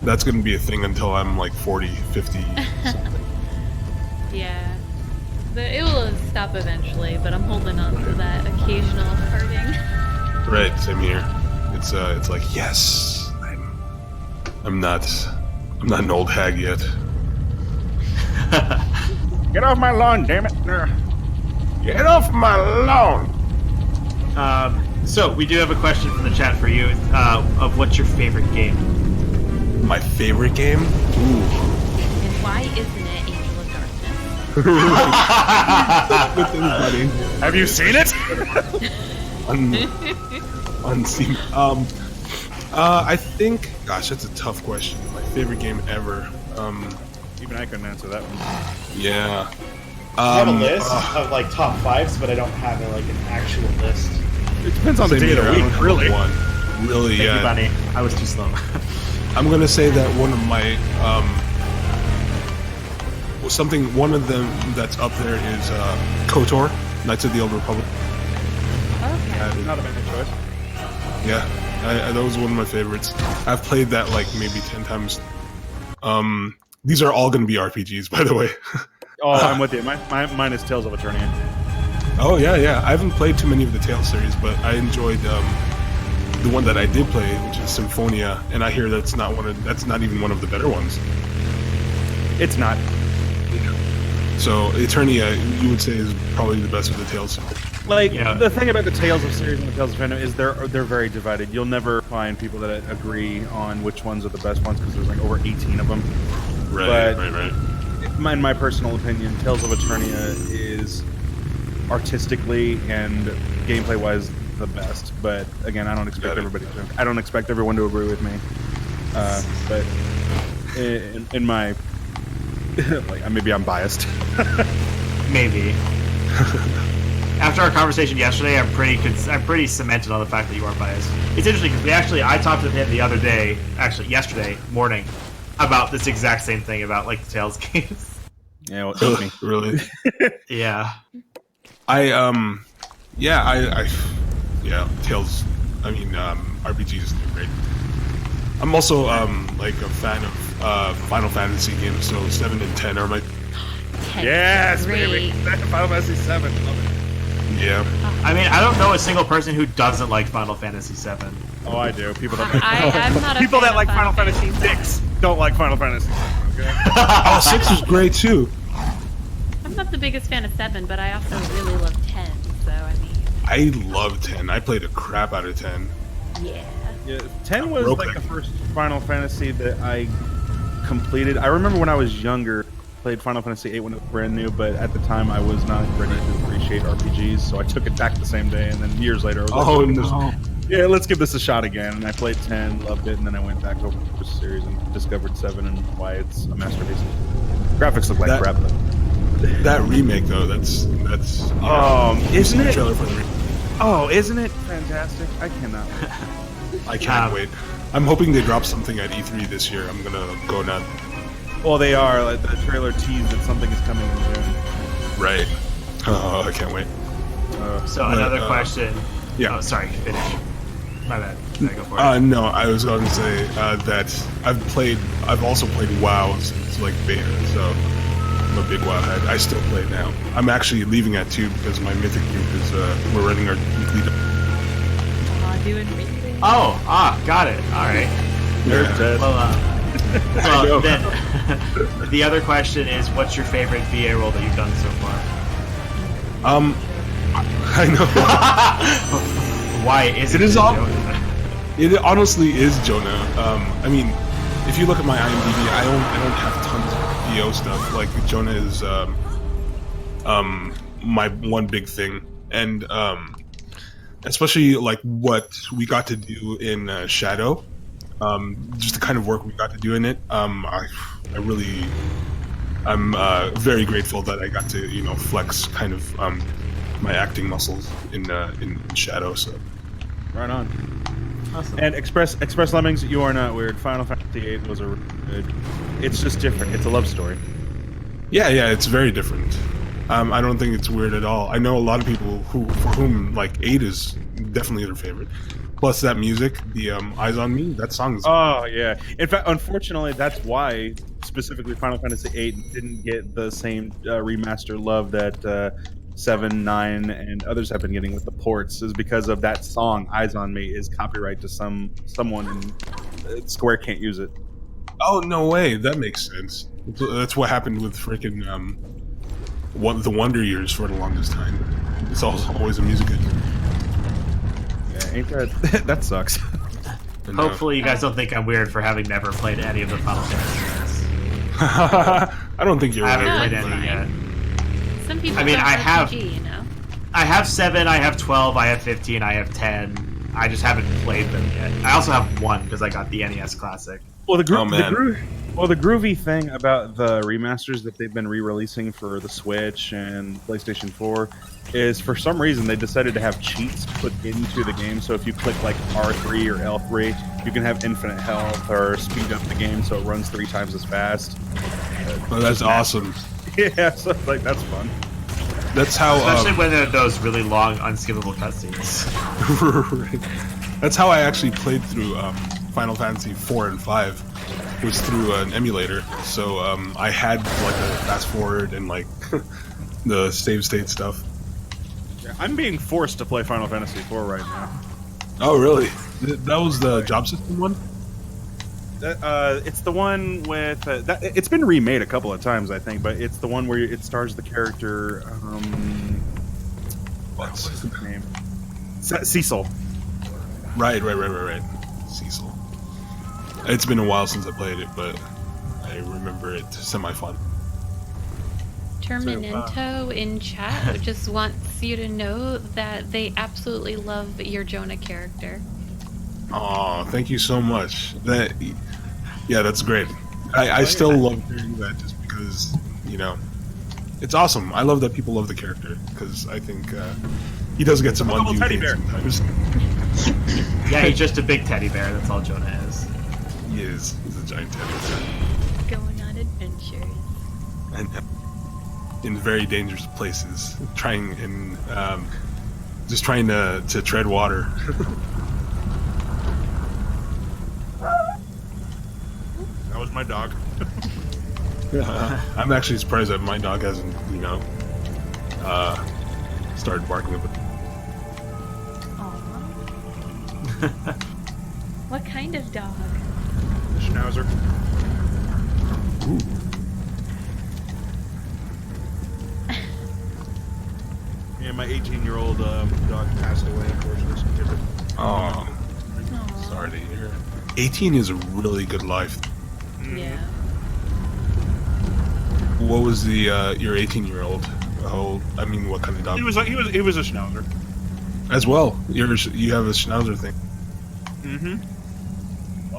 that's going to be a thing until I'm like 40, 50. Yeah. It will stop eventually, but I'm holding on to that occasional carding. Right, same here. It's like yes, I'm not an old hag yet. Get off my lawn, damn it! Get off my lawn! So we do have a question from the chat for you. Of what's your favorite game? My favorite game? Ooh. And why isn't it Angel of Darkness? Have you seen it? Unseen. I think. Gosh, that's a tough question. My favorite game ever. Even I couldn't answer that one. Yeah. I have a list of like top fives, but I don't have like an actual list. It depends on the day of the week, really. Really, Thank yeah. you, Bunny. I was too slow. I'm gonna say that one of my one of them that's up there is KOTOR, Knights of the Old Republic. Okay. Not a bad choice. Yeah, that was one of my favorites. I've played that like maybe 10 times. These are all gonna be RPGs, by the way. Oh, I'm with you. Mine is Tales of Eternia. Oh yeah. I haven't played too many of the Tales series, but I enjoyed the one that I did play, which is Symphonia, and I hear that's not even one of the better ones. It's not. So Eternia, you would say, is probably the best of the Tales. Like, Yeah. the thing about the Tales of series and the Tales of fandom is they're very divided. You'll never find people that agree on which ones are the best ones because there's like over 18 of them. Right. In my personal opinion, Tales of Eternia is artistically and gameplay-wise the best. But again, I don't expect everyone to agree with me. But in my like, maybe I'm biased. Maybe. After our conversation yesterday, I'm pretty cemented on the fact that you are biased. It's interesting because I talked to him the other day, actually yesterday morning, about this exact same thing about like the Tales games. Yeah, what took me? Really? Yeah. Tales. I mean, RPGs are great. I'm also like a fan of Final Fantasy games, so 7 and 10 are my. Yes, Great. baby. Final Fantasy 7. Love it. Yeah. I mean, I don't know a single person who doesn't like Final Fantasy VII. Oh, I do. People that I'm not a people fan that like of Final Fantasy 6 don't like Final Fantasy 7. Okay? Oh, 6 was great too. I'm not the biggest fan of 7, but I also really love 10. So I mean, I love 10. I played a crap out of 10. yeah. Yeah, 10 was Real like quick. the first Final Fantasy that I completed. I remember when I was younger, played Final Fantasy 8 when it was brand new, but at the time I was not ready to appreciate RPGs, so I took it back the same day, and then years later I was like, Oh no. yeah, let's give this a shot again. And I played 10, loved it, and then I went back over the series and discovered 7 and why it's a masterpiece. Graphics look like That- crap, though. That remake though, that's Isn't the it? trailer for the remake. Oh, isn't it fantastic? I cannot wait. I can't wait. I'm hoping they drop something at E3 this year. I'm gonna go nuts. Well, they are. Like, the trailer teased that something is coming in June. Right. Oh, I can't wait. So another question. Yeah. Oh, sorry. Finish. My bad. Did I go for it? No, I was going to say that I've also played WoW since like beta, so I'm a big WoW head. I still play now. I'm actually leaving at 2 because my Mythic group is we're running our weekly. Doing really Got it. All right. Nerd test. Well, then the other question is, what's your favorite VA role that you've done so far? I know. Why is It is all- Jonah? It honestly is Jonah. I mean, if you look at my IMDb, I don't have tons of VO stuff. Like Jonah is my one big thing, and especially like what we got to do in Shadow. Just the kind of work we got to do in it. I'm very grateful that I got to flex kind of my acting muscles in Shadow. So Right on. Awesome. And Express Lemmings, you are not weird. Final Fantasy VIII was a good. It's just different. It's a love story. Yeah, it's very different. I don't think it's weird at all. I know a lot of people for whom like 8 is definitely their favorite. Plus that music, the "Eyes on Me," that song is. Oh yeah. In fact, unfortunately, that's why specifically Final Fantasy VIII didn't get the same remaster love that 7, 9, and others have been getting with the ports. Is because of that song "Eyes on Me" is copyright to someone, and Square can't use it. Oh no way! That makes sense. That's what happened with freaking the Wonder Years for the longest time. It's always a music video. Yeah, ain't that that sucks. And, Hopefully, you guys don't think I'm weird for having never played any of the Final Fantasy games. I don't think you're. I haven't weird. played any yet. Some people I mean, love I have- RPG, you know. I have 7, I have 12, I have 15, I have 10. I just haven't played them yet. I also have 1 because I got the NES Classic. Well, the man. groovy thing about the remasters that they've been re-releasing for the Switch and PlayStation 4 is, for some reason, they decided to have cheats put into the game. So if you click like R3 or L3, you can have infinite health or speed up the game so it runs 3 times as fast. Oh, that's awesome. Yeah, so like that's fun. That's how. Especially when they're those really long, unskippable cutscenes. That's how I actually played through Final Fantasy 4 and 5. Was through an emulator, so I had like a fast forward and like the save state stuff. Yeah, I'm being forced to play Final Fantasy 4 right now. Oh, really? That was the job system one? It's the one with it's been remade a couple of times, I think, but it's the one where it stars the character. What's his name? Cecil. Right. Cecil. It's been a while since I played it, but I remember it semi-fun. Terminento in chat just wants you to know that they absolutely love your Jonah character. Oh, thank you so much. That's great. I still love hearing that just because, it's awesome. I love that people love the character because I think he does get some undue teddy hate bear sometimes. Yeah, he's just a big teddy bear. That's all Jonah is. He is. He's a giant teddy bear. Going on adventures. And in very dangerous places, trying to tread water. That was my dog. I'm actually surprised that my dog hasn't, started barking a bit. Aww. What kind of dog? The Schnauzer. Ooh. Yeah, my 18-year-old dog passed away, unfortunately. Oh, Aw. sorry to hear. 18 is a really good life. Yeah. What was the your 18-year-old? What kind of dog? He was a Schnauzer. As well. You have a Schnauzer thing. Mm-hmm.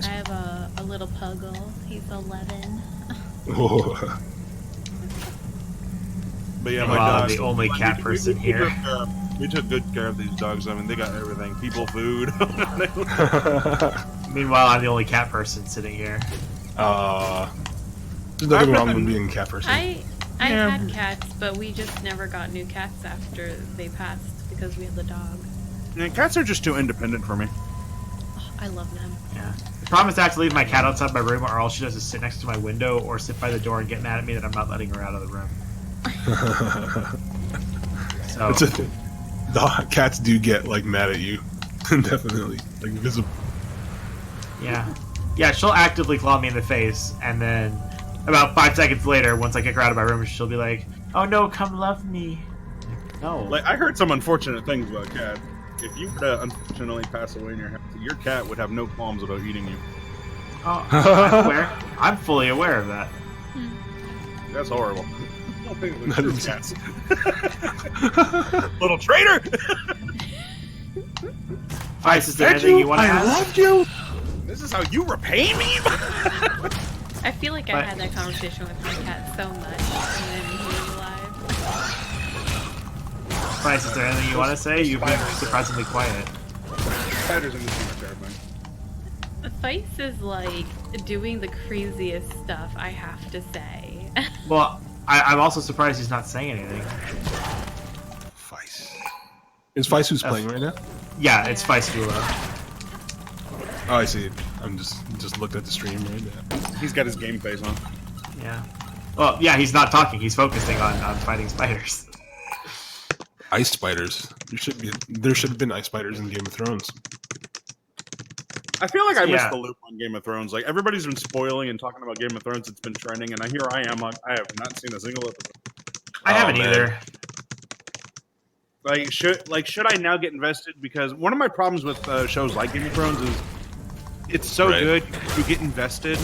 I have a little puggle. He's 11. Oh. But yeah, Wow, my dog. the only cat person here. We took good care of these dogs. I mean, they got everything. People, food. Meanwhile, I'm the only cat person sitting here. There's nothing wrong with being a cat person. I had cats, but we just never got new cats after they passed because we had the dog. And cats are just too independent for me. Oh, I love them. Yeah. The problem is to have to leave my cat outside my room, or all she does is sit next to my window or sit by the door and get mad at me that I'm not letting her out of the room. So It's a thing. Cats do get mad at you, definitely, visible. yeah, she'll actively claw me in the face, and then about 5 seconds later, once I kick her out of my room, she'll be like, "Oh no, come love me." No. I heard some unfortunate things about cats. If you were to unfortunately pass away in your house, your cat would have no qualms about eating you. Oh, I'm aware. I'm fully aware of that. That's horrible. That is- Cats. Little traitor! Vice, is there anything you want to ask? loved you. This is how you repay me? I feel like I But- had that conversation with my cat so much, and then he was alive. Vice, is there anything you want to say? You've been surprisingly quiet. Spiders in the team are terrifying. Spice is like doing the craziest stuff, I have to say. Well, I'm also surprised he's not saying anything. Vice. Is Vice who's playing right now? Yeah, it's ficedula. Oh, I see. I'm just looked at the stream right now. He's got his game face on. Yeah. Well, yeah, he's not talking. He's focusing on fighting spiders. Ice spiders. There should have been ice spiders in Game of Thrones. I feel like I missed Yeah. the loop on Game of Thrones. Like everybody's been spoiling and talking about Game of Thrones. It's been trending, and here I am. I have not seen a single episode. I haven't man. either. Should I now get invested? Because one of my problems with shows like Game of Thrones is it's so Right. good you get invested,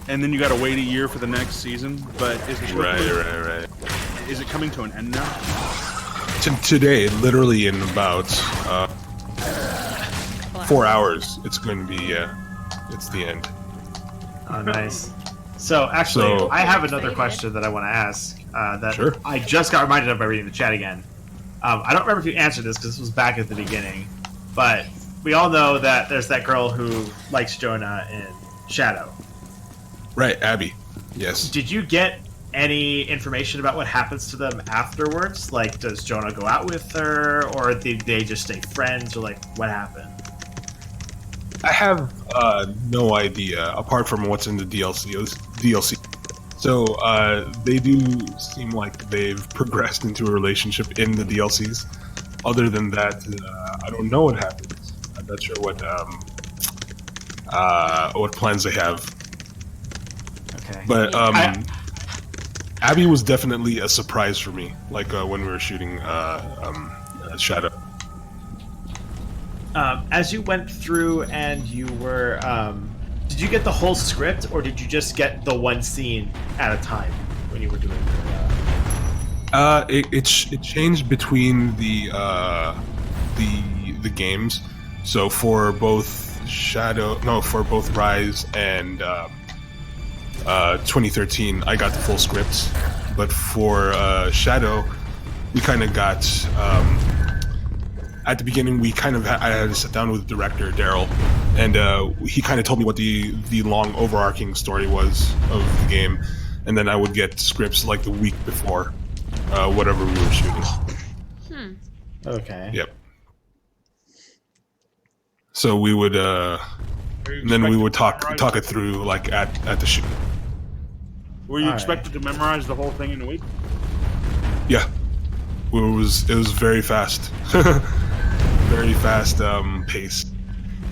and then you got to wait a year for the next season. But is it Right. Is it coming to an end now? Today, literally in about 4 hours, it's going to be it's the end. Oh, nice. So, actually, So- I have another question that I want to ask. That Sure. I just got reminded of by reading the chat again. I don't remember if you answered this because this was back at the beginning, but we all know that there's that girl who likes Jonah in Shadow. Right, Abby. Yes. Did you get any information about what happens to them afterwards? Like, does Jonah go out with her, or did they just stay friends, or like, what happened? I have no idea apart from what's in the DLC. So they do seem like they've progressed into a relationship in the DLCs. Other than that, I don't know what happens. I'm not sure what plans they have. Okay. But Abby was definitely a surprise for me. Like when we were shooting Shadow. As you went through and you were, did you get the whole script, or did you just get the one scene at a time when you were doing it? It changed between the games. So for both Rise and 2013, I got the full script. But for Shadow, we kind of got. At the beginning, I had to sit down with the director, Daryl, and he kind of told me what the long overarching story was of the game, and then I would get scripts like the week before, whatever we were shooting. Okay. Yep. So we would, and then we would talk it through like at the shoot. Were you All expected to memorize the whole thing in a week? Yeah, it was very fast, very fast pace.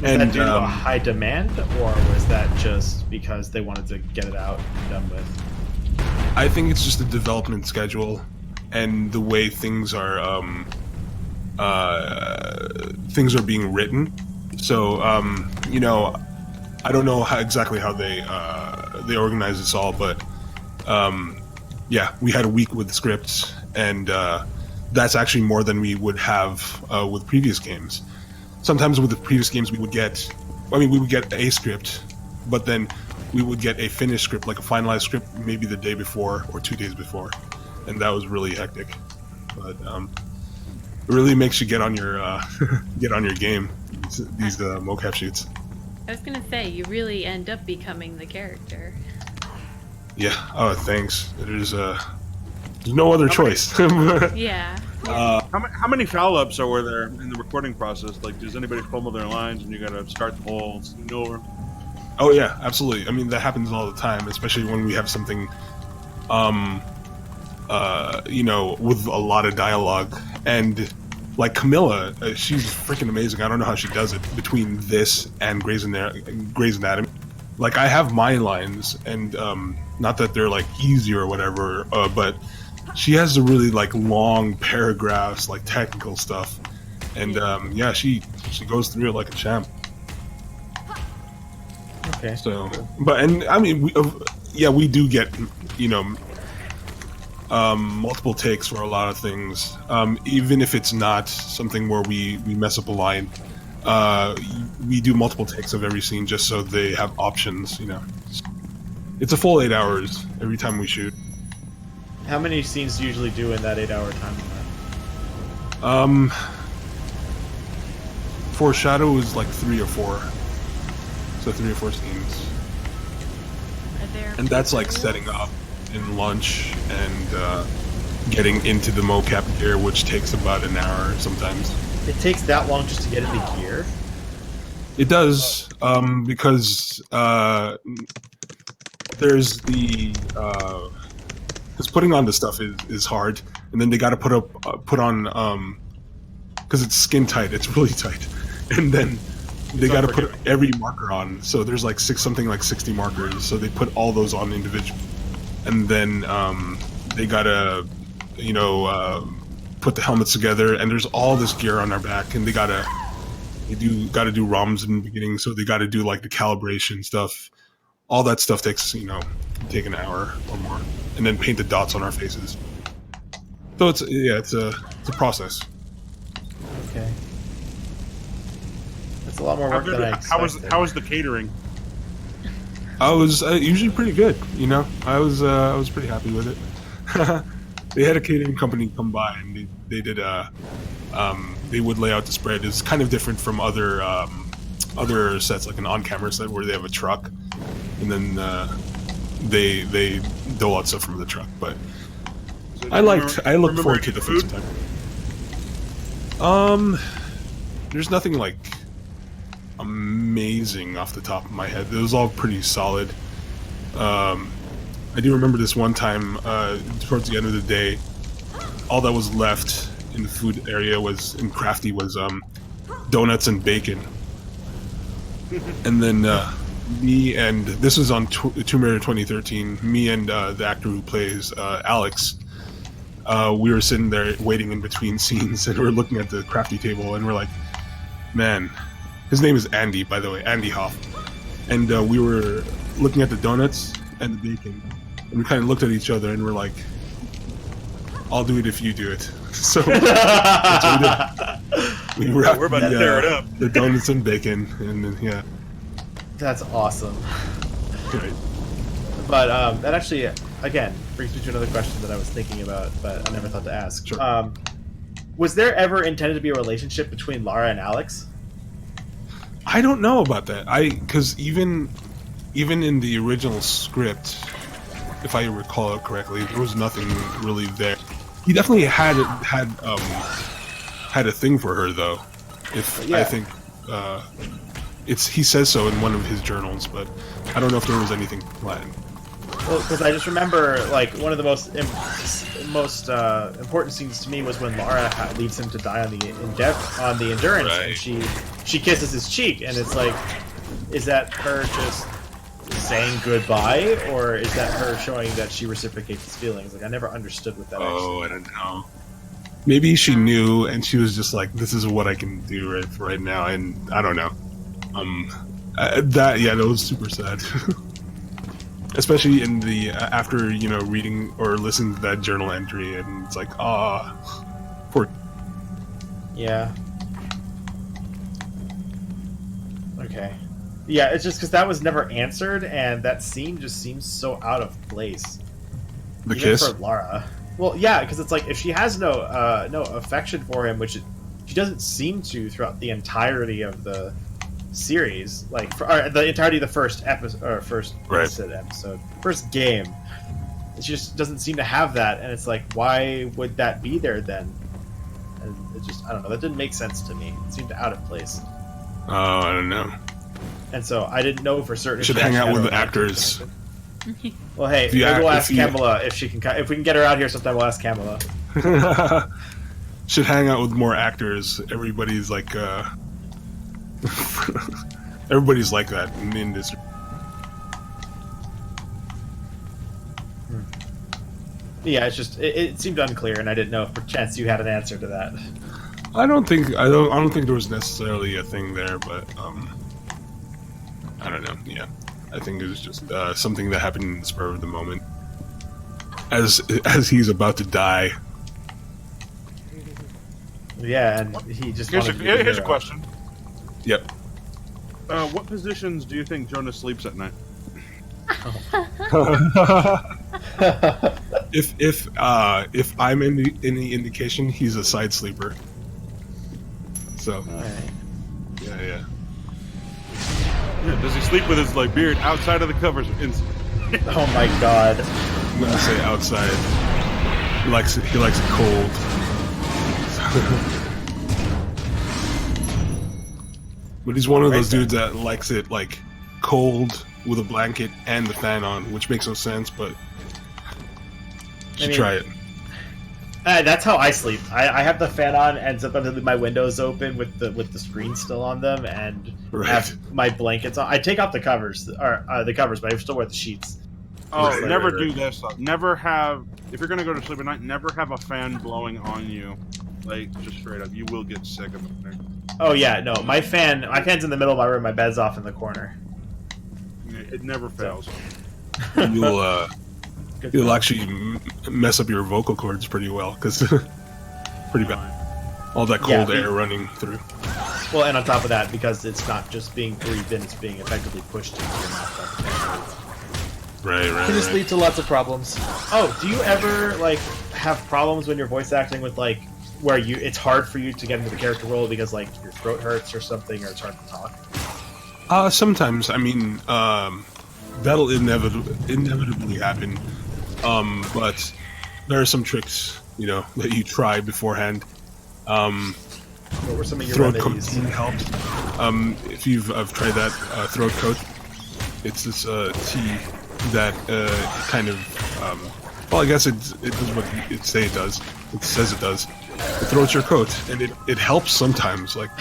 Was that due to a high demand, or was that just because they wanted to get it out and done with? I think it's just the development schedule and the way things are being written. So you know, I don't know exactly how they organize this all, but yeah, we had a week with the scripts, and that's actually more than we would have with previous games. Sometimes with the previous games we would get a script, but then we would get a finished script, like a finalized script, maybe the day before or 2 days before, and that was really hectic. But it really makes you get on your game. These mocap shoots. I was gonna say, you really end up becoming the character. Yeah. Oh, thanks. There's no other choice. Yeah. How many foul ups were there in the recording process? Like, does anybody fumble their lines and you got to start the whole scene over? Oh yeah, absolutely. I mean, that happens all the time, especially when we have something, you know, with a lot of dialogue. And like Camilla, she's freaking amazing. I don't know how she does it between this and Grey's Anatomy. Like, I have my lines, and not that they're like easy or whatever, but she has the really like long paragraphs, like technical stuff, and yeah, she goes through it like a champ. Okay. So, but and I mean, we do get, you know, multiple takes for a lot of things, even if it's not something where we mess up a line. We do multiple takes of every scene just so they have options. You know, it's a full 8 hours every time we shoot. How many scenes do you usually do in that 8-hour time limit? For Shadow is like 3 or 4. So 3 or 4 scenes. Are there And that's like tutorials? setting up in lunch and getting into the mocap gear, which takes about an hour sometimes. It takes that long just to get into gear. It does, because there's the because putting on the stuff is hard, and then they got to put on because it's skin tight, it's really tight, and then they got to put every marker on. So there's like something like 60 markers, so they put all those on individually, and then they gotta put the helmets together, and there's all this gear on their back, and they gotta do ROMs in the beginning, so they gotta do like the calibration stuff. All that stuff takes take an hour or more, and then paint the dots on our faces. So it's a process. Okay. That's a lot more work than I expected. How was the catering? I was usually pretty good, I was pretty happy with it. They had a catering company come by, and they did they would lay out the spread. It's kind of different from other sets, like an on-camera set where they have a truck, and then they dole out stuff from the truck. But So I look forward to the food food. sometime. There's nothing like amazing off the top of my head. It was all pretty solid. I do remember this one time, towards the end of the day, all that was left in the food area in Crafty was donuts and bacon. And then me and, this was on Tomb Raider 2013, me and the actor who plays Alex, we were sitting there waiting in between scenes, and we were looking at the Crafty table, and we're like, man, his name is Andy, by the way, Andy Hoff. And we were looking at the donuts and the bacon, and we kind of looked at each other, and we're like, I'll do it if you do it. So that's what we did. We wrapped We're about to tear it up. the donuts and bacon, and then, yeah. That's awesome. Right. But that actually, again, brings me to another question that I was thinking about, but I never thought to ask. Sure. Was there ever intended to be a relationship between Lara and Alex? I don't know about that. Because even in the original script, if I recall it correctly, there was nothing really there. He definitely had a thing for her, though. I think he says so in one of his journals, but I don't know if there was anything planned. Well, because I just remember, like, one of the most important scenes to me was when Lara leaves him to die on the Endurance, Right. and she kisses his cheek, and it's like, is that her just saying goodbye, or is that her showing that she reciprocates his feelings? Like, I never understood what that I don't know. Maybe she knew, and she was just like, "This is what I can do right now," and I don't know. That was super sad. Especially in the after reading or listening to that journal entry, and it's like, poor. Yeah. Okay. Yeah, it's just because that was never answered, and that scene just seems so out of place. The Even kiss. for Lara. Well, yeah, because it's like if she has no affection for him, which she doesn't seem to throughout the entirety of the series, like the entirety of the first episode or first game. She just doesn't seem to have that, and it's like, why would that be there then? And it just, I don't know, that didn't make sense to me. It seemed out of place, Oh, I don't know. and so I didn't know for certain. You should if hang she out had with a the actors. connection. Well, hey, If you maybe we'll act- ask if you- Kamala if she can. If we can get her out here sometime, we'll ask Kamala. Should hang out with more actors. Everybody's like, everybody's like that in the industry. Yeah, it's just it seemed unclear, and I didn't know if perchance you had an answer to that. I don't think there was necessarily a thing there, but I don't know. Yeah, I think it was just something that happened in the spur of the moment, as he's about to die. Yeah, and he just Here's wanted to be the a hero. question. Yep. What positions do you think Jonah sleeps at night? If I'm any indication, he's a side sleeper. So Alright. yeah. Does he sleep with his like beard outside of the covers or inside? Oh my god. I'm gonna say outside. He likes it cold. But he's one of those dudes that likes it like cold with a blanket and the fan on, which makes no sense, but you should try it. That's how I sleep. I have the fan on, and sometimes I leave my windows open with the screen still on them, and have my blankets on. I take off the covers, but I still wear the sheets. Oh, never do this. Never have. If you're gonna go to sleep at night, never have a fan blowing on you. Like just straight up, you will get sick of it. Oh yeah, no, my fan's in the middle of my room. My bed's off in the corner. It never fails. You'll actually mess up your vocal cords pretty well, because pretty bad. All that cold air running through. Well, and on top of that, because it's not just being breathed in, it's being effectively pushed into your mouth. Right. Can just lead to lots of problems. Oh, do you ever like have problems when you're voice acting with like where it's hard for you to get into the character role because like your throat hurts or something, or it's hard to talk? Sometimes. I mean, that'll inevitably happen. But there are some tricks, that you try beforehand. What were some of your throat remedies? coat helps. If I've tried that throat coat. It's this tea that kind of. Well, I guess it does what it says it does. It says it does. It throats your coat, and it helps sometimes. Like,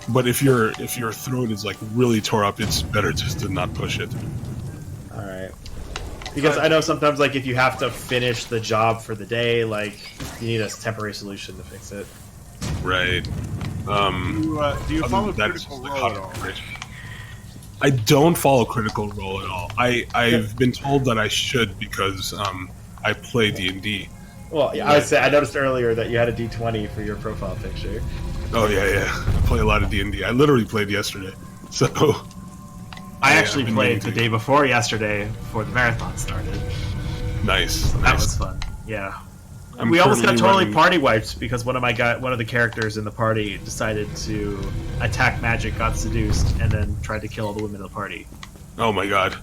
but if your throat is like really tore up, it's better just to not push it. All right. Because I know sometimes, like, if you have to finish the job for the day, like, you need a temporary solution to fix it. Right. Do you follow that, Critical like, Role at all? I don't follow Critical Role at all. I've been told that I should because I play D&D. Well, I would say I noticed earlier that you had a D20 for your profile picture. Oh yeah. I play a lot of D&D. I literally played yesterday. So I actually played the day before yesterday before the marathon started. Nice. So that was fun. Yeah. We almost got totally party wiped because one of the characters in the party decided to attack magic, got seduced, and then tried to kill all the women in the party. Oh my god.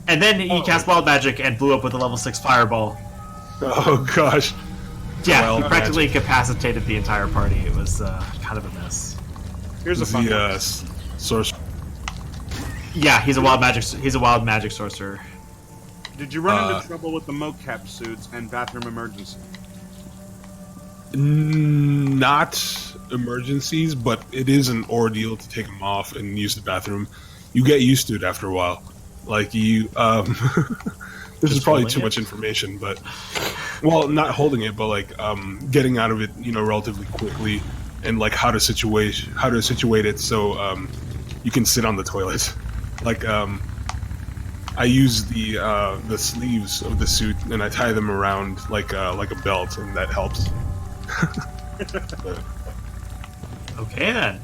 And then he cast wild magic and blew up with a level 6 fireball. Oh gosh. Yeah, Wild he practically magic. incapacitated the entire party. It was kind of a mess. Here's a fun one. Source. Yeah, he's a wild magic sorcerer. Did you run into trouble with the mocap suits and bathroom emergency? Not emergencies, but it is an ordeal to take them off and use the bathroom. You get used to it after a while. Like you, this is probably too much information, but well, not holding it, but like getting out of it, relatively quickly, and like how to situate it so you can sit on the toilet. Like I use the sleeves of the suit and I tie them around like a belt, and that helps. Okay then.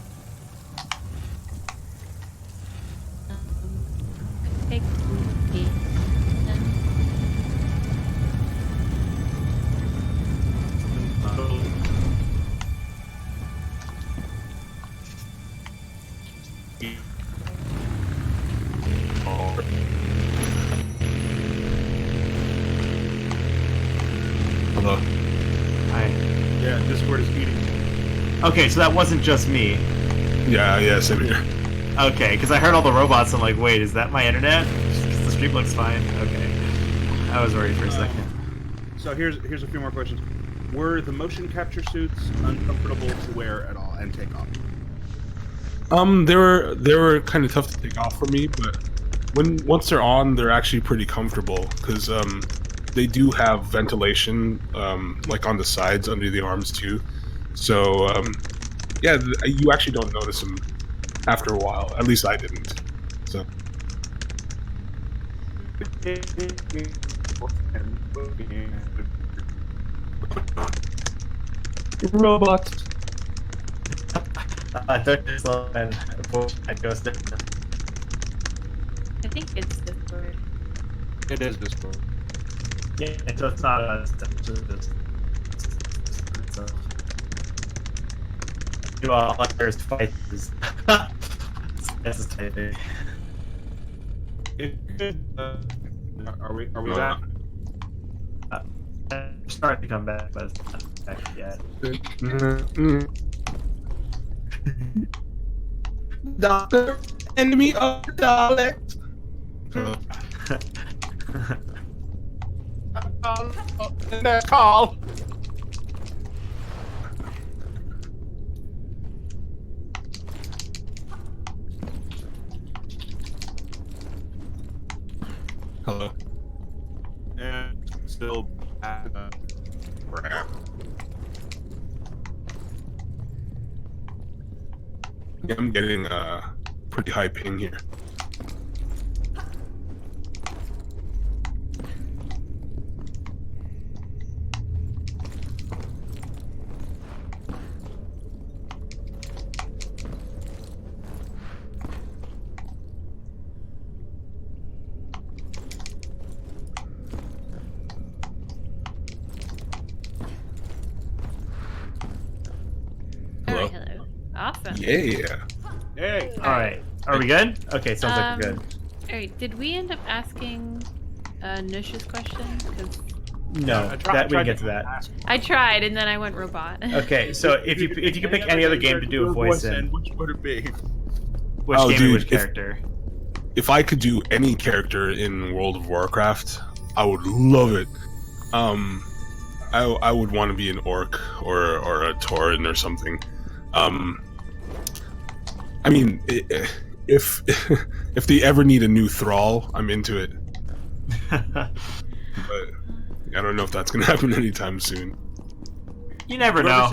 Hello. Hi. Yeah, Discord is eating. Okay, so that wasn't just me. Yeah, same here. Okay, because I heard all the robots. I'm like, wait, is that my internet? 'Cause the stream looks fine. Okay, I was worried for a second. So here's a few more questions. Were the motion capture suits uncomfortable to wear at all and take off? They were kind of tough to take off for me, but once they're on, they're actually pretty comfortable because they do have ventilation like on the sides under the arms too. So yeah, you actually don't notice them after a while. At least I didn't. So. Robot. I thought this line goes down. I think it's Discord. It is Discord. Yeah, so it's not us. You all there's fight is typing. Are we No, back? Starting to come back, but it's not back yet. Doctor, enemy of the Daleks. Call. Hello. And still. Yeah, I'm getting pretty high ping here. Hello. Hello. Awesome. Yeah. Hey. All right. Are we good? Okay, sounds like we're good. All right. Did we end up asking Nush's question? 'Cause No, that we can get to that. I tried, and then I went robot. Okay, so if you could pick any other game to do a voice in, which would it be? which Oh, game dude, and which character? If I could do any character in World of Warcraft, I would love it. I would want to be an orc or a tauren or something. I mean, if if they ever need a new thrall, I'm into it. But I don't know if that's gonna happen anytime soon. You never know.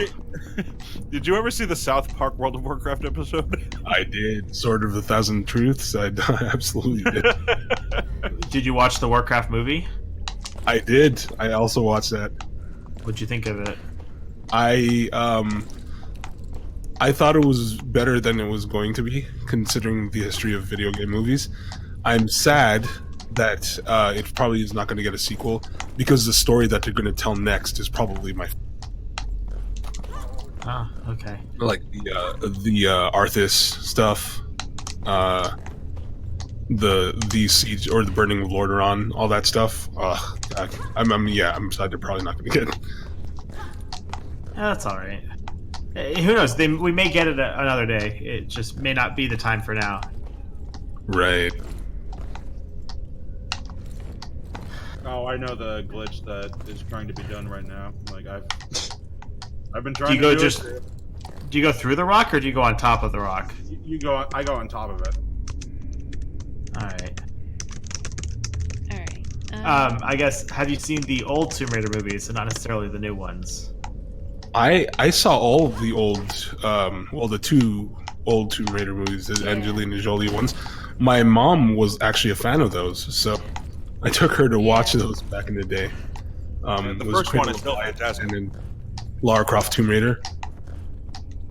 Did you ever see the South Park World of Warcraft episode? I did. Sword of the Thousand Truths. I absolutely did. Did you watch the Warcraft movie? I did. I also watched that. What'd you think of it? I thought it was better than it was going to be, considering the history of video game movies. I'm sad that it probably is not going to get a sequel, because the story that they're going to tell next is probably my Oh, okay. like the Arthas stuff, the siege or the burning of Lordaeron, all that stuff. I'm sad they're probably not going to get it. That's all right. Who knows? We may get it another day. It just may not be the time for now. Right. Oh, I know the glitch that is trying to be done right now. Like I've been trying. Do you go Do you go through the rock or do you go on top of the rock? You go. I go on top of it. All right. All right. I guess, have you seen the old Tomb Raider movies and not necessarily the new ones? I saw all of the old, the two old Tomb Raider movies, the Angelina Jolie ones. My mom was actually a fan of those, so I took her to watch those back in the day. The it was first one Cradle is of still Light fantastic. and then Lara Croft Tomb Raider.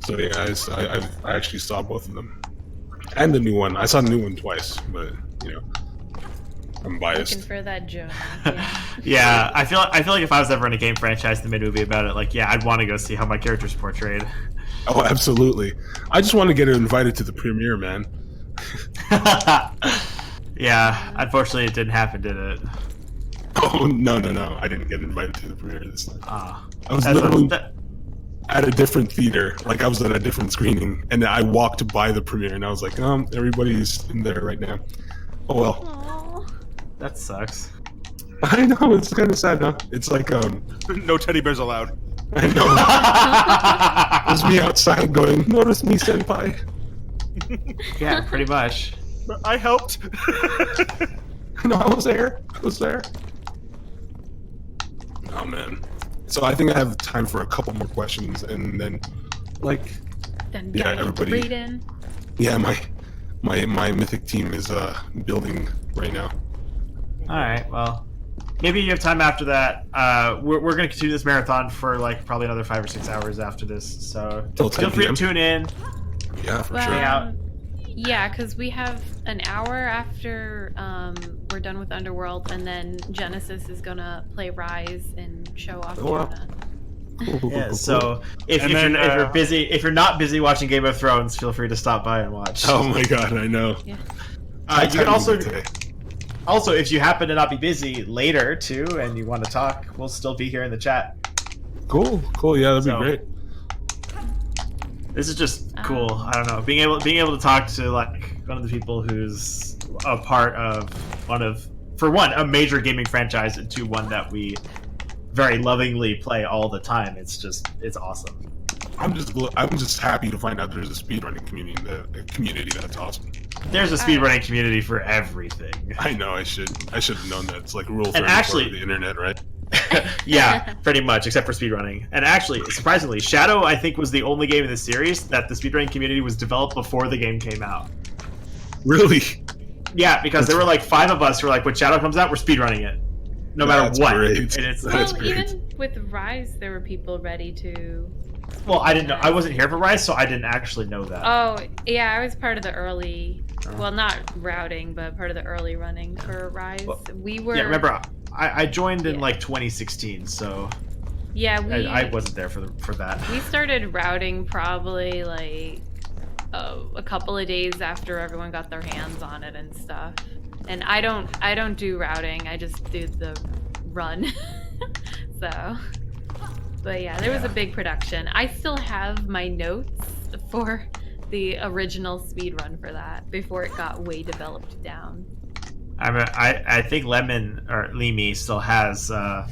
So yeah, I actually saw both of them, and the new one. I saw the new one twice, but I'm biased. Looking for that Jonah. Yeah, I feel like if I was ever in a game franchise that made a movie about it, like, yeah, I'd want to go see how my character's portrayed. Oh, absolutely. I just want to get invited to the premiere, man. Yeah, unfortunately, it didn't happen, did it? Oh no! I didn't get invited to the premiere this time. Ah, I was literally at a different theater, like I was at a different screening, and I walked by the premiere, and I was like, everybody's in there right now. Oh well. Aww. that sucks. I know, it's kind of sad, huh? It's like No teddy bears allowed. I know. It's me outside going, notice me, senpai. Yeah, pretty much. But I helped. No, I was there. Oh man. So I think I have time for a couple more questions, and then, Then yeah, gotta everybody. read in. Yeah, my mythic team is building right now. All right, well, maybe you have time after that. We're going to continue this marathon for probably another 5 or 6 hours after this, so Till feel 10 free to PM. tune in. Yeah, for Well, sure. out. Yeah, because we have an hour after we're done with Underworld, and then Genesis is gonna play Rise and show off Oh, wow. Jonah. Cool. Yeah, so if And you're then, busy, if you're not busy watching Game of Thrones, feel free to stop by and watch. Oh my god, I know. Yeah. You can also today. Also, if you happen to not be busy later too, and you want to talk, we'll still be here in the chat. Cool. Yeah, that'd So- be great. This is just cool. I don't know, being able to talk to like one of the people who's a part of for one, a major gaming franchise, and two, one that we very lovingly play all the time. It's awesome. I'm just happy to find out there's a speedrunning community. That's awesome. There's a speedrunning community for everything. I know. I should have known that. It's like rule 34 actually- of the internet, right? Yeah, pretty much, except for speedrunning. And actually, surprisingly, Shadow, I think, was the only game in the series that the speedrunning community was developed before the game came out. Really? Yeah, because there were like 5 of us who were like, when Shadow comes out, we're speedrunning it. No matter That's what. great. And it's That's Well, great. even with Rise, there were people ready to. well, I didn't know. I wasn't here for Rise, so I didn't actually know that. Oh, yeah, I was part of the early. Well, not routing, but part of the early running for Rise. Well, We were. Yeah, remember, I joined in Yeah. like 2016, so Yeah, I wasn't there for that. We started routing probably like a couple of days after everyone got their hands on it and stuff. And I don't do routing. I just do the run. So, but yeah, there was a big production. I still have my notes for the original speed run for that before it got way developed down. I think Lemon or Lemi still has our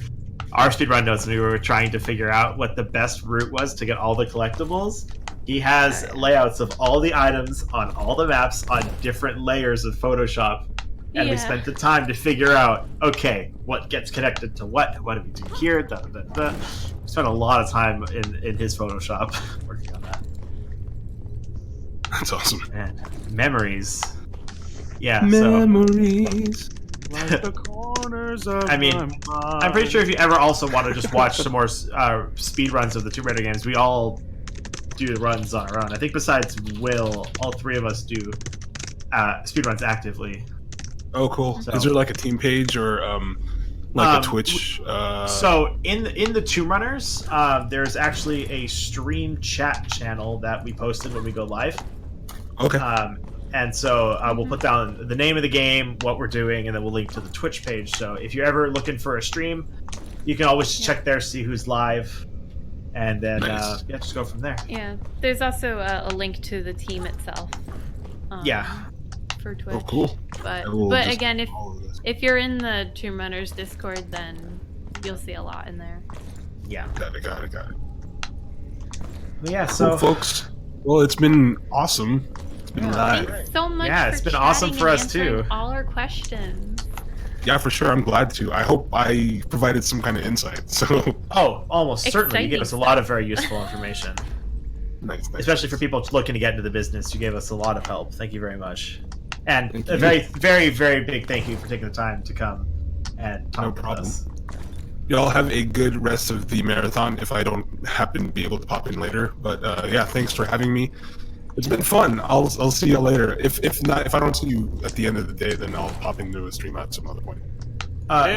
speedrun notes, and we were trying to figure out what the best route was to get all the collectibles. He has layouts of all the items on all the maps on different layers of Photoshop, and we Yeah. spent the time to figure out, okay, what gets connected to what do we do here, We spent a lot of time in his Photoshop working on that. That's awesome. And memories. Yeah, so... Memories. Like the corners of I mean, my mind. I'm pretty sure if you ever also want to just watch some more speed runs of the Tomb Raider games, we all do runs on our own. I think besides Will, all 3 of us do speed runs actively. Oh, cool. So- Is there like a team page or like a Twitch? So in the Tomb Runners, there's actually a stream chat channel that we posted when we go live. Okay. And so we'll put down the name of the game, what we're doing, and then we'll link to the Twitch page. So if you're ever looking for a stream, you can always check there, see who's live, and then Nice. just go from there. Yeah, there's also a link to the team itself. Yeah. For Twitch. Oh, cool. But I will but just again, follow this. if you're in the Tomb Runners Discord, then you'll see a lot in there. Yeah. Got it. But yeah, Cool, so folks. Well, it's been awesome. It's been rad. Thanks so much. Yeah, for it's been awesome chatting for and us, too. answering all our questions. Yeah, for sure. I'm glad to. I hope I provided some kind of insight. So almost certainly, you gave Exciting us a lot of very useful information, nice. especially for people looking to get into the business. You gave us a lot of help. Thank you very much, and Thank a you. very, very, very big thank you for taking the time to come and talk No with problem. us. Y'all have a good rest of the marathon. If I don't happen to be able to pop in later, but yeah, thanks for having me. It's been fun. I'll see y'all later. If I don't see you at the end of the day, then I'll pop into a stream at some other point.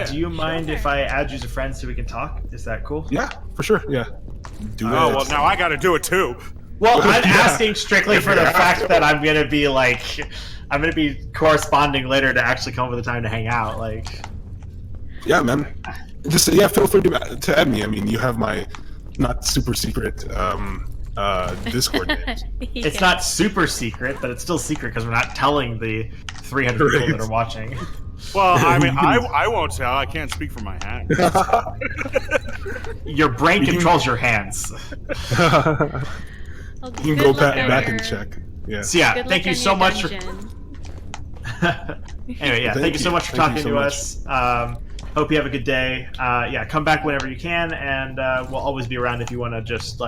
Do you mind if I add you as a friend so we can talk? Is that cool? Yeah, for sure. Yeah. Do Oh it. well, now I got to do it too. Well, I'm Yeah. asking strictly for the fact that I'm gonna be corresponding later to actually come up with the time to hang out. Like, Yeah, man. Just feel free to add me. I mean, you have my not super secret Discord names. it's not super secret, but it's still secret because we're not telling the 300 people that are watching. Well, I mean, I won't tell. I can't speak for my hand. Your brain controls your hands. Well, You can good go luck on back and your- check. Yeah. So yeah, good thank luck you on so your much for. dungeon. Anyway, yeah, thank you so much for Thank talking you so to much. us. Hope you have a good day. Yeah, come back whenever you can, and we'll always be around if you want to just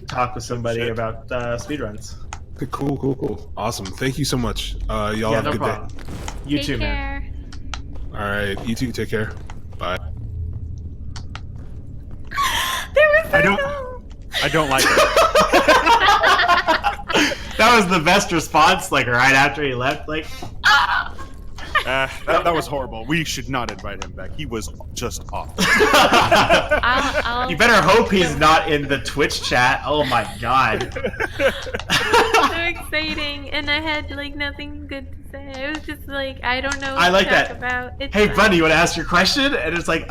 talk with somebody Shit. about speedruns. Cool. Awesome. Thank you so much. Y'all Yeah, have no a good problem. You Take too, man. care. day. All right. You too. Take care. Bye. I don't like it. That was the best response, right after he left. That was horrible. We should not invite him back. He was just awful. I'll You better hope he's not in the Twitch chat. Oh my god. so exciting, and I had nothing good to say. I was just like, I don't know what I like to talk that. about. It's Hey, fine. buddy, you want to ask your question? And it's like, because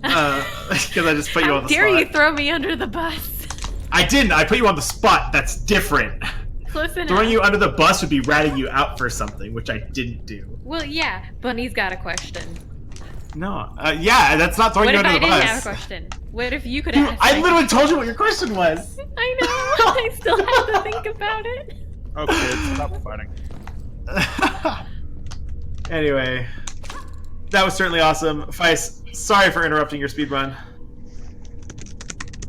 I just put you How on the dare spot. you throw me under the bus? I didn't. I put you on the spot. That's different. Close enough. Throwing you under the bus would be ratting you out for something, which I didn't do. Well, yeah, Bunny's got a question. No. Yeah, that's not throwing What you if under I the didn't bus. have a question? What if you could Dude, ask? I literally told you what your question was. I know. I still have to think about it. Oh, kids, stop fighting. Anyway, that was certainly awesome. Feist, sorry for interrupting your speed run.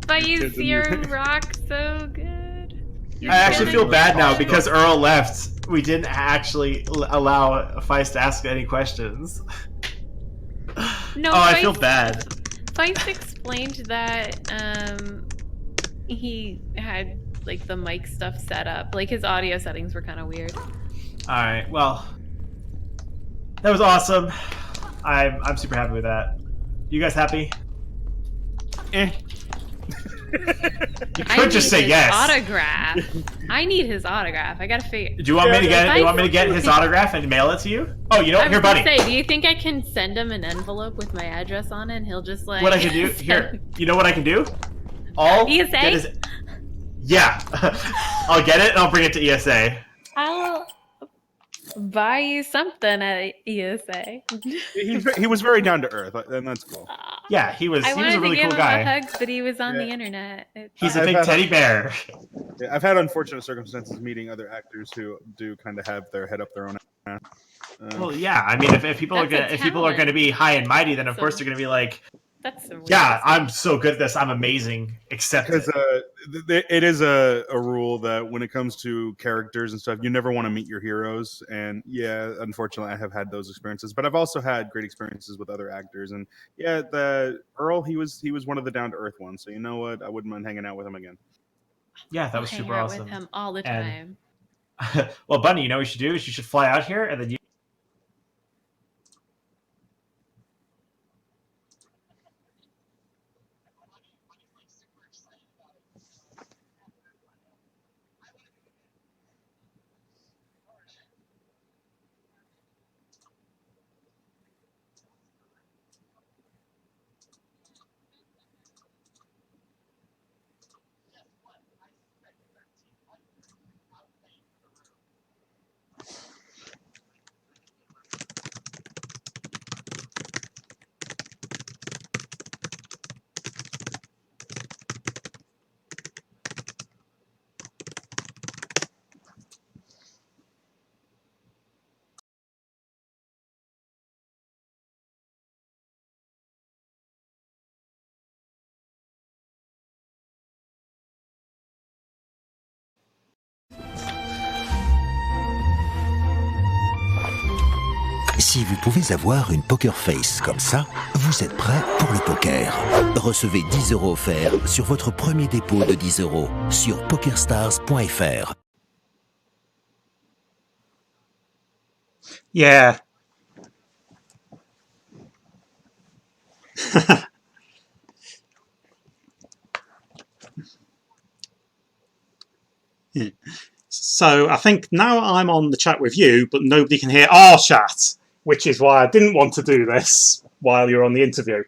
But you kids and your you. rock so good. You're I actually gonna feel bad now get it. because Earl left. We didn't actually allow Feist to ask any questions. No, I feel Feist- bad. Feist explained that he had like the mic stuff set up. Like his audio settings were kind of weird. Alright, well. That was awesome. I'm super happy with that. You guys happy? Eh. You I could just need say his yes. autograph. I need his autograph. I gotta figure. Do you want me to get If it? You I- want me to get his autograph and mail it to you? Oh, you know I what? was Here, gonna buddy. say, do you think I can send him an envelope with my address on it, and he'll just like What I can do? send- Here. You know what I can do? I'll ESA? get his. Yeah. I'll get it and I'll bring it to ESA. I'll buy you something at ESA. He was very down to earth, and that's cool. Yeah, he was I a wanted really to give cool him guy. a hug, but he was on the Yeah. internet. He's a I've big had- teddy bear. Yeah, I've had unfortunate circumstances meeting other actors who do kind of have their head up their own ass. Well, yeah. I mean, if people That's a if people are talent. going to be high and mighty, then of So- course they're going to be like, That's some weird yeah, stuff. I'm so good at this. I'm amazing. Accept Because it. it is a rule that when it comes to characters and stuff, you never want to meet your heroes. And yeah, unfortunately, I have had those experiences. But I've also had great experiences with other actors. And yeah, the Earl, he was one of the down to earth ones. So you know what? I wouldn't mind hanging out with him again. Yeah, that I'll was hang super out awesome. with him all the And- time. Well, Bunny, you know what you should do? Is you should fly out here and then you. Si vous pouvez avoir une poker face comme ça, vous êtes prêt pour le poker. Recevez 10 € offerts sur votre premier dépôt de 10 € sur pokerstars.fr. Yeah. So I think now I'm on the chat with you, but nobody can hear our chat, which is why I didn't want to do this while you're on the interview.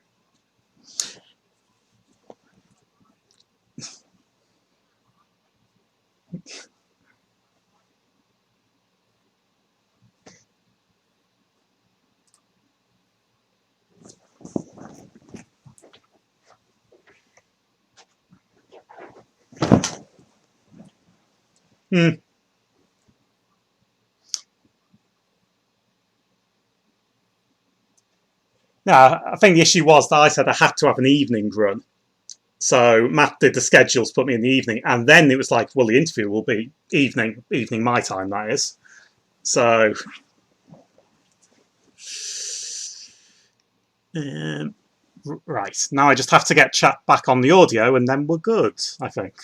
Hmm. No, I think the issue was that I said I had to have an evening run. So Matt did the schedules, put me in the evening, and then it was like, well, the interview will be evening my time, that is. So, right, now I just have to get chat back on the audio, and then we're good, I think.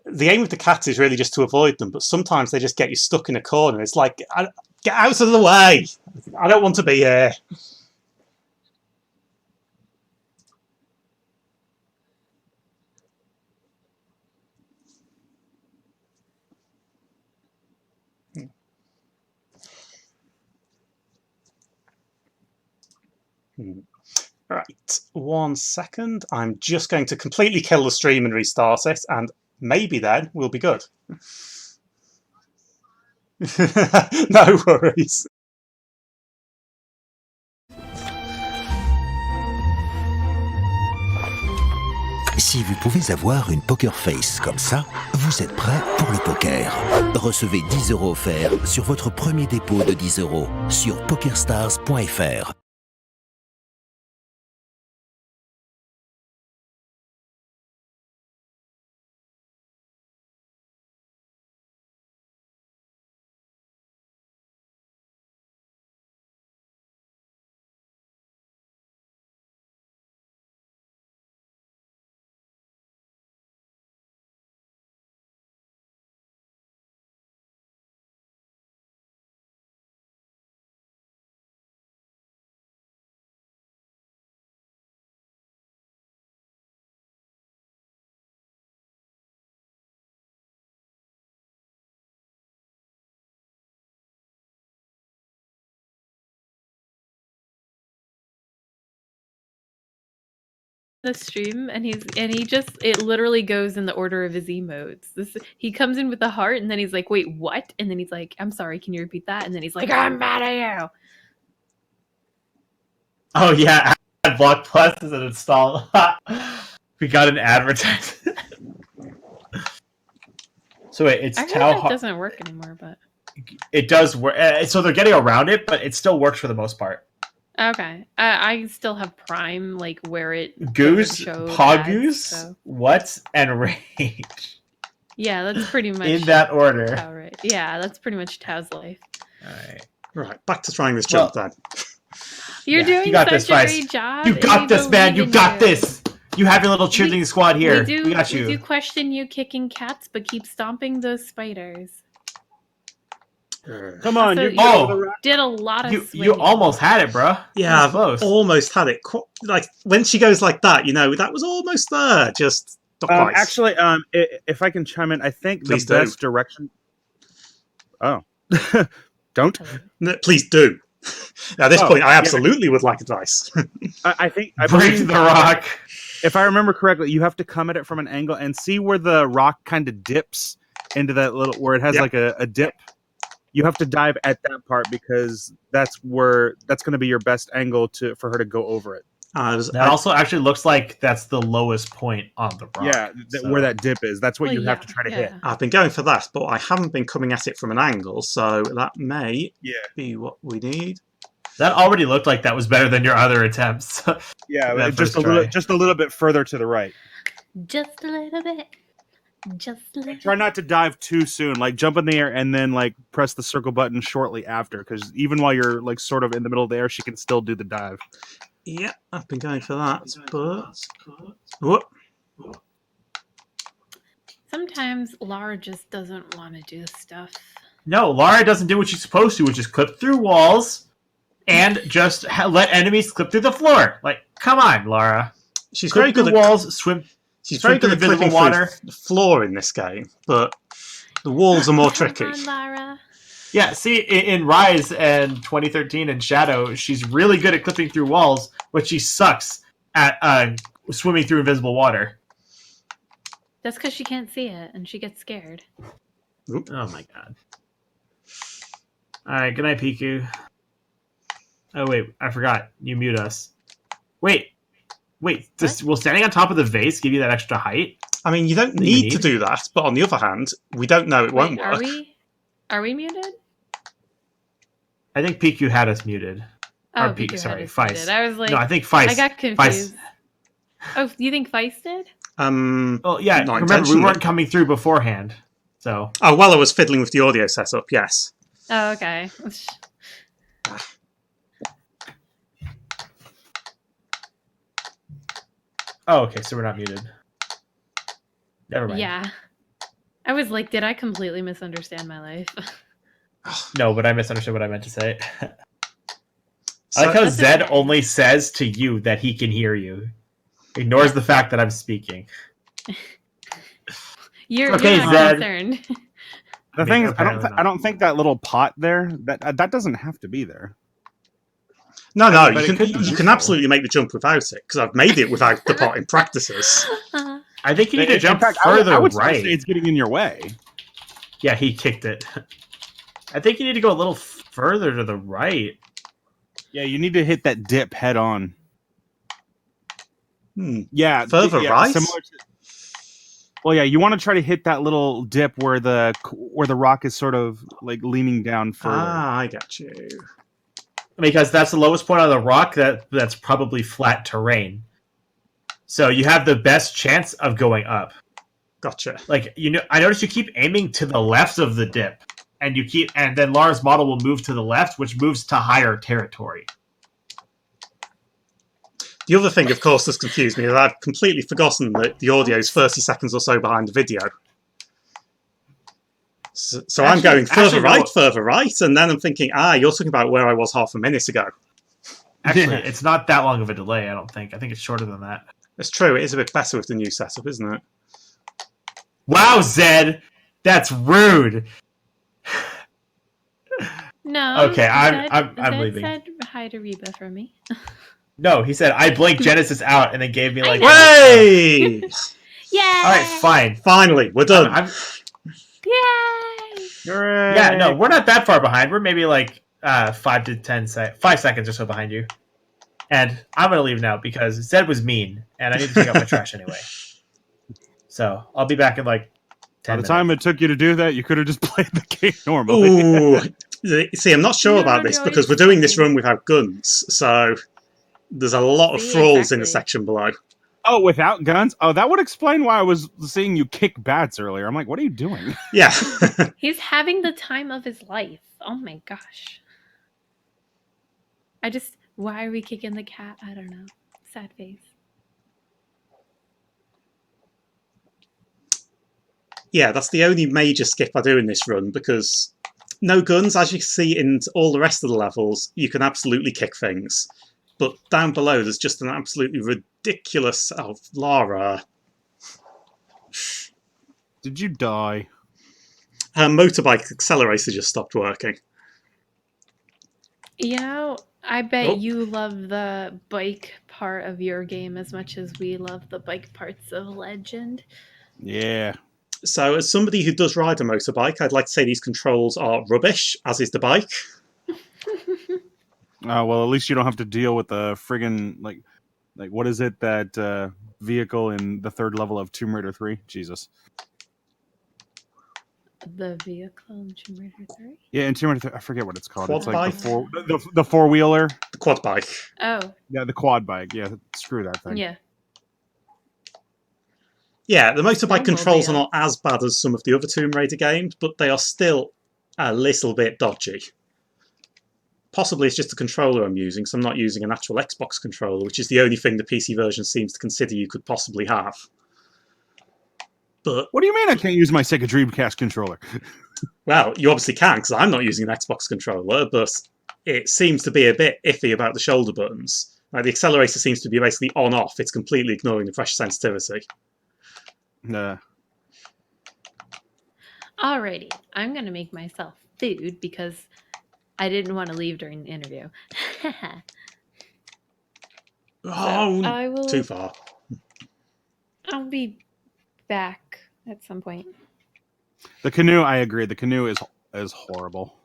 The aim of the cats is really just to avoid them, but sometimes they just get you stuck in a corner. It's like, get out of the way! I don't want to be here. Right, 1 second. I'm just going to completely kill the stream and restart it, and maybe then we'll be good. No worries. Si vous pouvez avoir une poker face comme ça, vous êtes prêt pour le poker. Recevez 10 € offerts sur votre premier dépôt de 10 € sur pokerstars.fr. The stream and it literally goes in the order of his emotes. He comes in with the heart and then he's like, wait, what? And then he's like, I'm sorry, can you repeat that? And then he's like, I'm mad at you. Oh yeah, Block Plus is an install. We got an advertisement. So wait, it's I heard Tau. that doesn't work anymore, but It does work. So they're getting around it, but it still works for the most part. okay. I still have Prime, like where it Goose, showed Pogoose, ads, so. what, and Rage. Yeah, that's pretty much In that order. Tau, right? Yeah, that's pretty much Tau's life. Alright. Right, back to trying this jump then. You're doing you got such this, a Vice. great job. You got this, man. You got this. You have your little cheerleading squad here. We got you. We do question you kicking cats, but keep stomping those spiders. Come on, Also, you did a lot of you swinging. almost had it, bro. Yeah, I've close. almost had it. Like when she goes like that, that was almost there. Just not quite. actually, if I can chime in, I think Please the do. best direction. Oh, don't. No, please do. At this point, I absolutely would like advice. I think Break the rock. If I remember correctly, you have to come at it from an angle and see where the rock kind of dips into that little where it has like a dip. You have to dive at that part because that's going to be your best angle for her to go over it. That also actually looks like that's the lowest point on the rock. Yeah, where that dip is. That's what you have to try to hit. I've been going for that, but I haven't been coming at it from an angle, so that may be what we need. That already looked like that was better than your other attempts. Yeah, just a little bit further to the right. Just a little bit. Just a little. Try not to dive too soon. Like jump in the air and then like press the circle button shortly after, because even while you're like sort of in the middle of the air, she can still do the dive. Yeah, I've been going for that, but whoop. Sometimes Lara just doesn't want to do stuff. No, Lara doesn't do what she's supposed to, which is clip through walls and just let enemies clip through the floor. Like, come on, Lara. She's clip very good through at walls, swim. She's very good at invisible clipping water. through the floor in this game, but the walls are more tricky. Come on, Lara. Yeah, see, in Rise and 2013 and Shadow, she's really good at clipping through walls, but she sucks at swimming through invisible water. That's because she can't see it, and she gets scared. Oop. Oh my god. Alright, good night, Piku. Oh wait, I forgot. You mute us. Wait, will standing on top of the vase give you that extra height? I mean, you don't need to do that, but on the other hand, we don't know it won't work. Are we muted? I think Piku had us muted. Oh, or Piku, sorry, Feist. Feist. I was like, no, I think Feist. I got confused. Feist. Oh, you think Feist did? Well, yeah. Not remember, we weren't coming through beforehand, so. Oh, while I was fiddling with the audio setup, yes. Oh, okay. Oh, okay. So we're not muted. Never mind. Yeah. I was like, did I completely misunderstand my life? No, but I misunderstood what I meant to say. So- I like how That's Zed okay. only says to you that he can hear you. Ignores the fact that I'm speaking. You're Okay, not Zed. concerned. The I mean, thing is, apparently I don't think that little pot there that doesn't have to be there. No, I no, mean, but it could be you can useful. absolutely make the jump without it, because I've made it without the pot in practices. I think you need to In jump fact, further I would right. say it's getting in your way. Yeah, he kicked it. I think you need to go a little further to the right. Yeah, you need to hit that dip head on. Yeah, Further right? Similar to, well, yeah, you want to try to hit that little dip where the rock is sort of like leaning down further. Ah, I got you. Because that's the lowest point on the rock that's probably flat terrain. So you have the best chance of going up. Gotcha. Like, I noticed you keep aiming to the left of the dip. And then Lara's model will move to the left, which moves to higher territory. The other thing, of course, that's confused me is I've completely forgotten that the audio is 30 seconds or so behind the video. So I'm going further right, and then I'm thinking, you're talking about where I was half a minute ago. Actually, it's not that long of a delay, I don't think. I think it's shorter than that. It's true, it is a bit better with the new setup, isn't it? Wow, Zed! That's rude! No. Okay, I'm Zed leaving. said hi to Reba for me. No, he said, I blinked Genesis out and then gave me like... Way! Yay! Alright, fine. Finally, we're done. Yay! Yeah, no, we're not that far behind. We're maybe like 5 seconds or so behind you. And I'm going to leave now because Zed was mean, and I need to take out my trash anyway. So, I'll be back in like 10 By the time it took you to do that, you could have just played the game normally. Ooh. See, I'm not sure about this because we're doing this run without guns, so there's a lot of thralls in the section below. Oh, without guns? Oh, that would explain why I was seeing you kick bats earlier. I'm like, what are you doing? Yeah. He's having the time of his life. Oh my gosh. Why are we kicking the cat? I don't know. Sad face. Yeah, that's the only major skip I do in this run because no guns, as you see in all the rest of the levels, you can absolutely kick things. But down below, there's just an absolutely ridiculous... Oh, Lara. Did you die? Her motorbike accelerator just stopped working. You know, I bet you love the bike part of your game as much as we love the bike parts of Legend. Yeah. So, as somebody who does ride a motorbike, I'd like to say these controls are rubbish, as is the bike. Well, at least you don't have to deal with the friggin' like what is it, that vehicle in the third level of Tomb Raider 3? Jesus. The vehicle in Tomb Raider 3? Yeah, in Tomb Raider 3, I forget what it's called. Quad it's like bike? the four-wheeler. The quad bike. Oh. Yeah, the quad bike. Yeah, screw that thing. Yeah. Yeah, the motorbike controls are not as bad as some of the other Tomb Raider games, but they are still a little bit dodgy. Possibly it's just the controller I'm using, so I'm not using an actual Xbox controller, which is the only thing the PC version seems to consider you could possibly have. But what do you mean I can't use my Sega Dreamcast controller? Well, you obviously can, because I'm not using an Xbox controller, but it seems to be a bit iffy about the shoulder buttons. Like, the accelerator seems to be basically on-off. It's completely ignoring the pressure sensitivity. Alrighty, I'm gonna make myself food because I didn't want to leave during the interview. Too far. I'll be back at some point. The canoe, I agree. The canoe is horrible.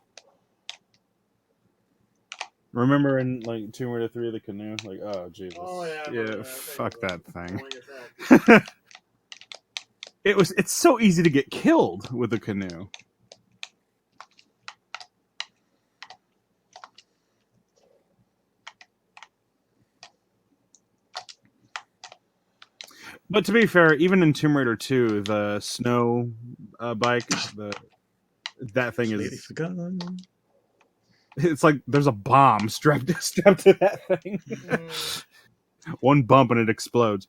Remember in like Tomb Raider 3, the canoe? Like, oh Jesus. Oh, yeah, fuck that thing. It's so easy to get killed with a canoe. But to be fair, even in Tomb Raider 2, the snow bike, that thing is... It's like there's a bomb strapped to that thing. One bump and it explodes.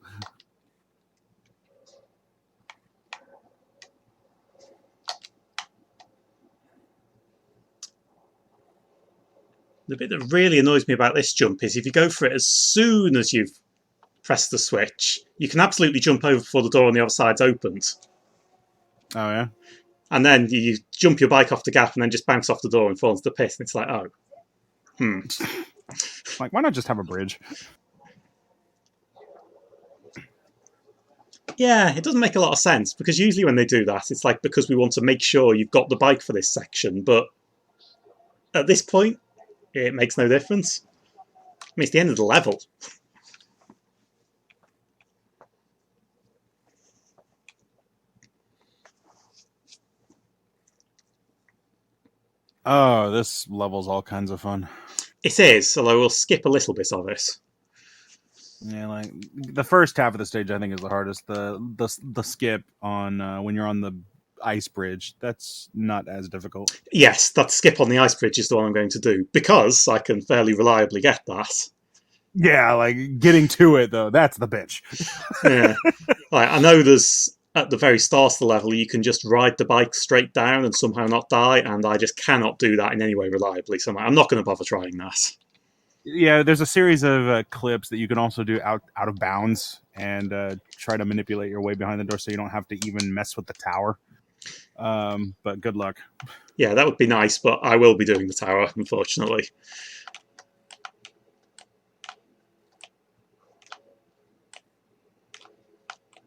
The bit that really annoys me about this jump is if you go for it as soon as you've pressed the switch, you can absolutely jump over before the door on the other side's opened. Oh, yeah? And then you jump your bike off the gap and then just bounce off the door and fall into the pit. And it's like, oh. Like, why not just have a bridge? Yeah, it doesn't make a lot of sense, because usually when they do that, it's like because we want to make sure you've got the bike for this section. But at this point, it makes no difference. I mean, it's the end of the level. Oh, this level's all kinds of fun. It is, although we'll skip a little bit of it. Yeah, like the first half of the stage, I think is the hardest. The skip on when you're on the ice bridge, that's not as difficult. Yes, that skip on the ice bridge is the one I'm going to do, because I can fairly reliably get that. Yeah, like getting to it though, that's the bitch. Yeah, like, I know there's at the very start of the level you can just ride the bike straight down and somehow not die, and I just cannot do that in any way reliably. So I'm not going to bother trying that. Yeah, there's a series of clips that you can also do out of bounds and try to manipulate your way behind the door so you don't have to even mess with the tower. But good luck. Yeah, that would be nice, but I will be doing the tower, unfortunately.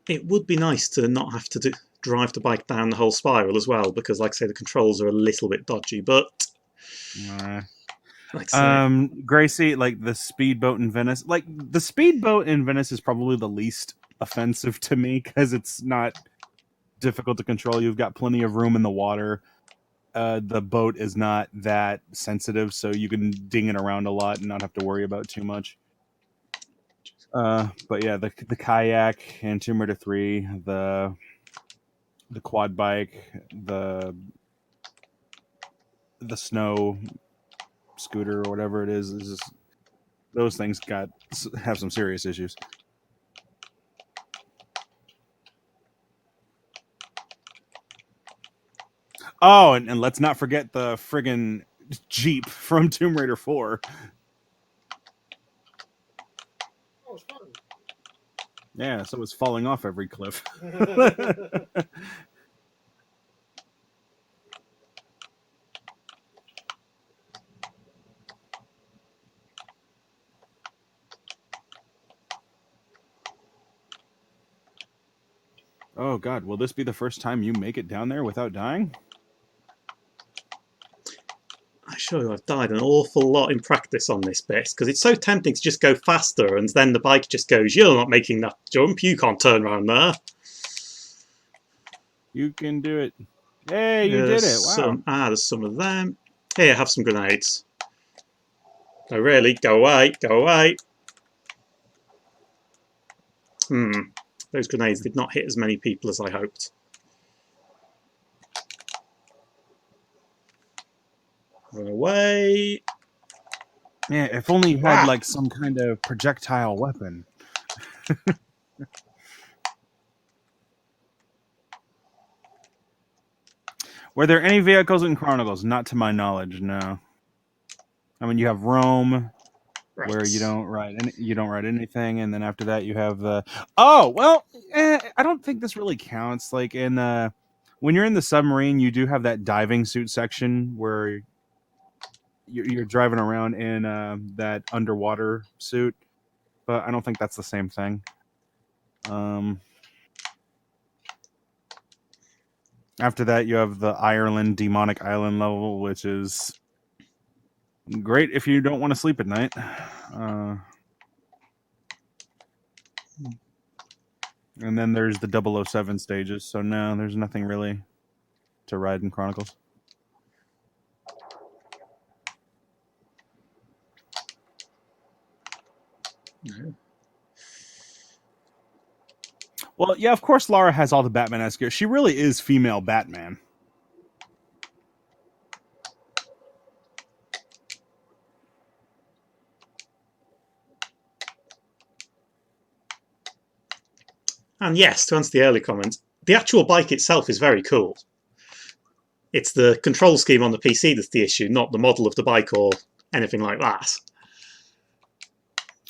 It would be nice to not have to drive the bike down the whole spiral as well, because, like I say, the controls are a little bit dodgy, but... Gracie, like the speedboat in Venice, like the speedboat in Venice is probably the least offensive to me because it's not difficult to control. You've got plenty of room in the water. The boat is not that sensitive, so you can ding it around a lot and not have to worry about too much. But yeah, the kayak and Tomb Raider 3, the quad bike, the snow scooter or whatever it is just, those things have some serious issues. Oh, and let's not forget the friggin' Jeep from Tomb Raider 4. Oh, it's fun. Yeah, so it's falling off every cliff. Oh God, will this be the first time you make it down there without dying? I assure you I've died an awful lot in practice on this bit, because it's so tempting to just go faster, and then the bike just goes, you're not making that jump, you can't turn around there. You can do it. Hey, you did it, wow. There's some of them. Here, have some grenades. No, really, go away, go away. Those grenades did not hit as many people as I hoped. Run away. Yeah, if only you had like some kind of projectile weapon. Were there any vehicles in Chronicles? Not to my knowledge, no. I mean, you have Rome, where you don't ride anything, and then after that you have the. Oh well, I don't think this really counts. Like in when you're in the submarine, you do have that diving suit section where you're driving around in that underwater suit, but I don't think that's the same thing. After that, you have the Ireland Demonic Island level, which is great if you don't want to sleep at night. And then there's the 007 stages, so no, there's nothing really to ride in Chronicles. No. Well, yeah, of course Lara has all the Batman-esque gear. She really is female Batman. And yes, to answer the early comment, the actual bike itself is very cool. It's the control scheme on the PC that's the issue, not the model of the bike or anything like that.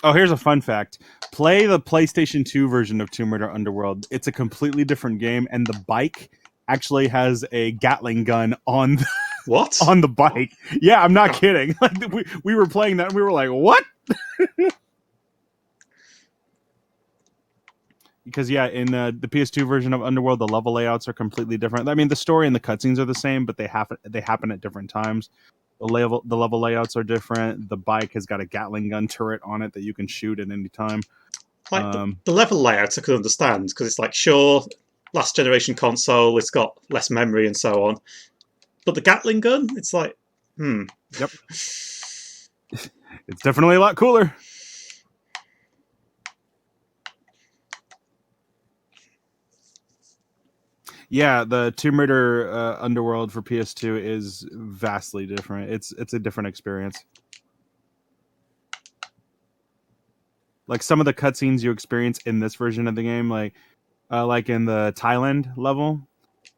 Oh, here's a fun fact. Play the PlayStation 2 version of Tomb Raider Underworld. It's a completely different game, and the bike actually has a Gatling gun on the, What? on the bike. Yeah, I'm not kidding. Like we were playing that, and we were like, what? Because yeah, in the PS2 version of Underworld, the level layouts are completely different. I mean, the story and the cutscenes are the same, but they happen at different times. The level layouts are different. The bike has got a Gatling gun turret on it that you can shoot at any time. Like the level layouts I could understand, because it's like, sure, last generation console, it's got less memory and so on. But the Gatling gun, it's like, Yep. It's definitely a lot cooler. Yeah, the Tomb Raider Underworld for PS2 is vastly different. It's a different experience. Like some of the cutscenes you experience in this version of the game, like in the Thailand level,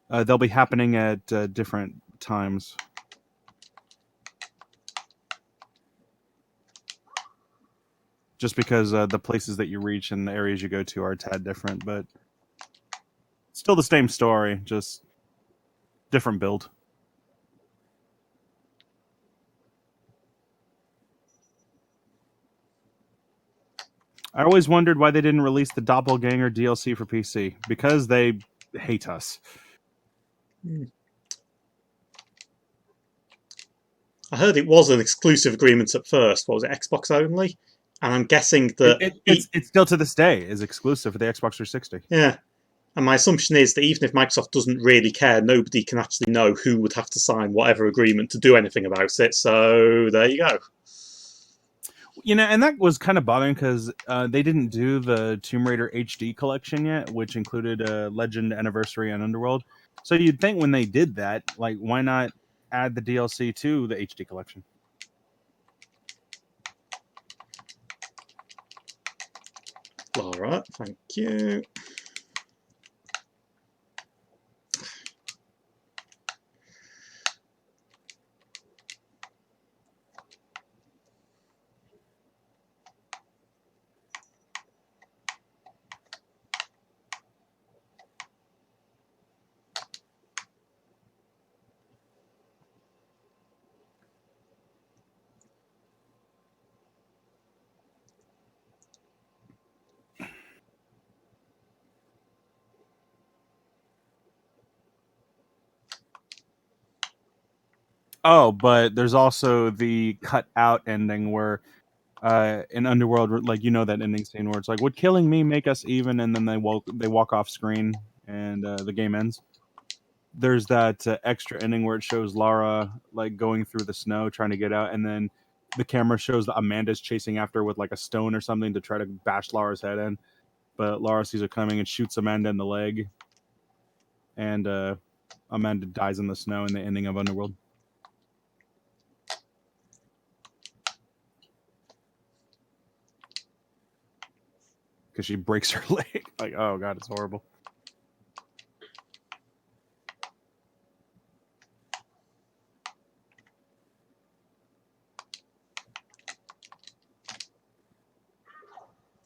they'll be happening at different times. Just because the places that you reach and the areas you go to are a tad different, but still the same story, just different build. I always wondered why they didn't release the Doppelganger DLC for PC. Because they hate us. I heard it was an exclusive agreement at first. What was it, Xbox only? And I'm guessing that it's still to this day is exclusive for the Xbox 360. Yeah. And my assumption is that even if Microsoft doesn't really care, nobody can actually know who would have to sign whatever agreement to do anything about it. So there you go. You know, and that was kind of bothering because they didn't do the Tomb Raider HD collection yet, which included Legend, Anniversary, and Underworld. So you'd think when they did that, like, why not add the DLC to the HD collection? Laura, thank you. Oh, but there's also the cut out ending where in Underworld, like, you know, that ending scene where it's like, would killing me make us even? And then they walk off screen and the game ends. There's that extra ending where it shows Lara like going through the snow trying to get out, and then the camera shows that Amanda's chasing after her with like a stone or something to try to bash Lara's head in. But Lara sees her coming and shoots Amanda in the leg, and Amanda dies in the snow in the ending of Underworld. Because she breaks her leg. Like, oh god, it's horrible.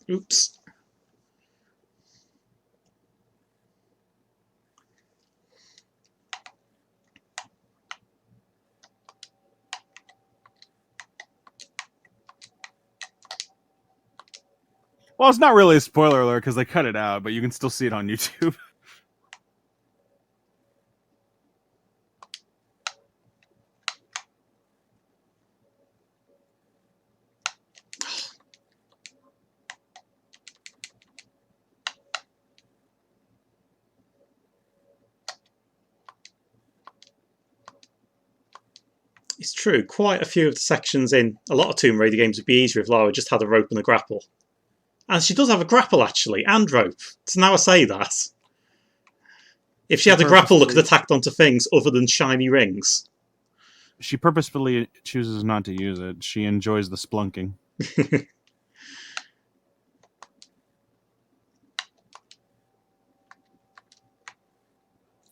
Oops. Well, it's not really a spoiler alert because they cut it out, but you can still see it on YouTube. It's true. Quite a few of the sections in a lot of Tomb Raider games would be easier if Lara just had a rope and a grapple. And she does have a grapple, actually, and rope. So now I say that. If she had a grapple that could attack onto things other than shiny rings. She purposefully chooses not to use it. She enjoys the splunking.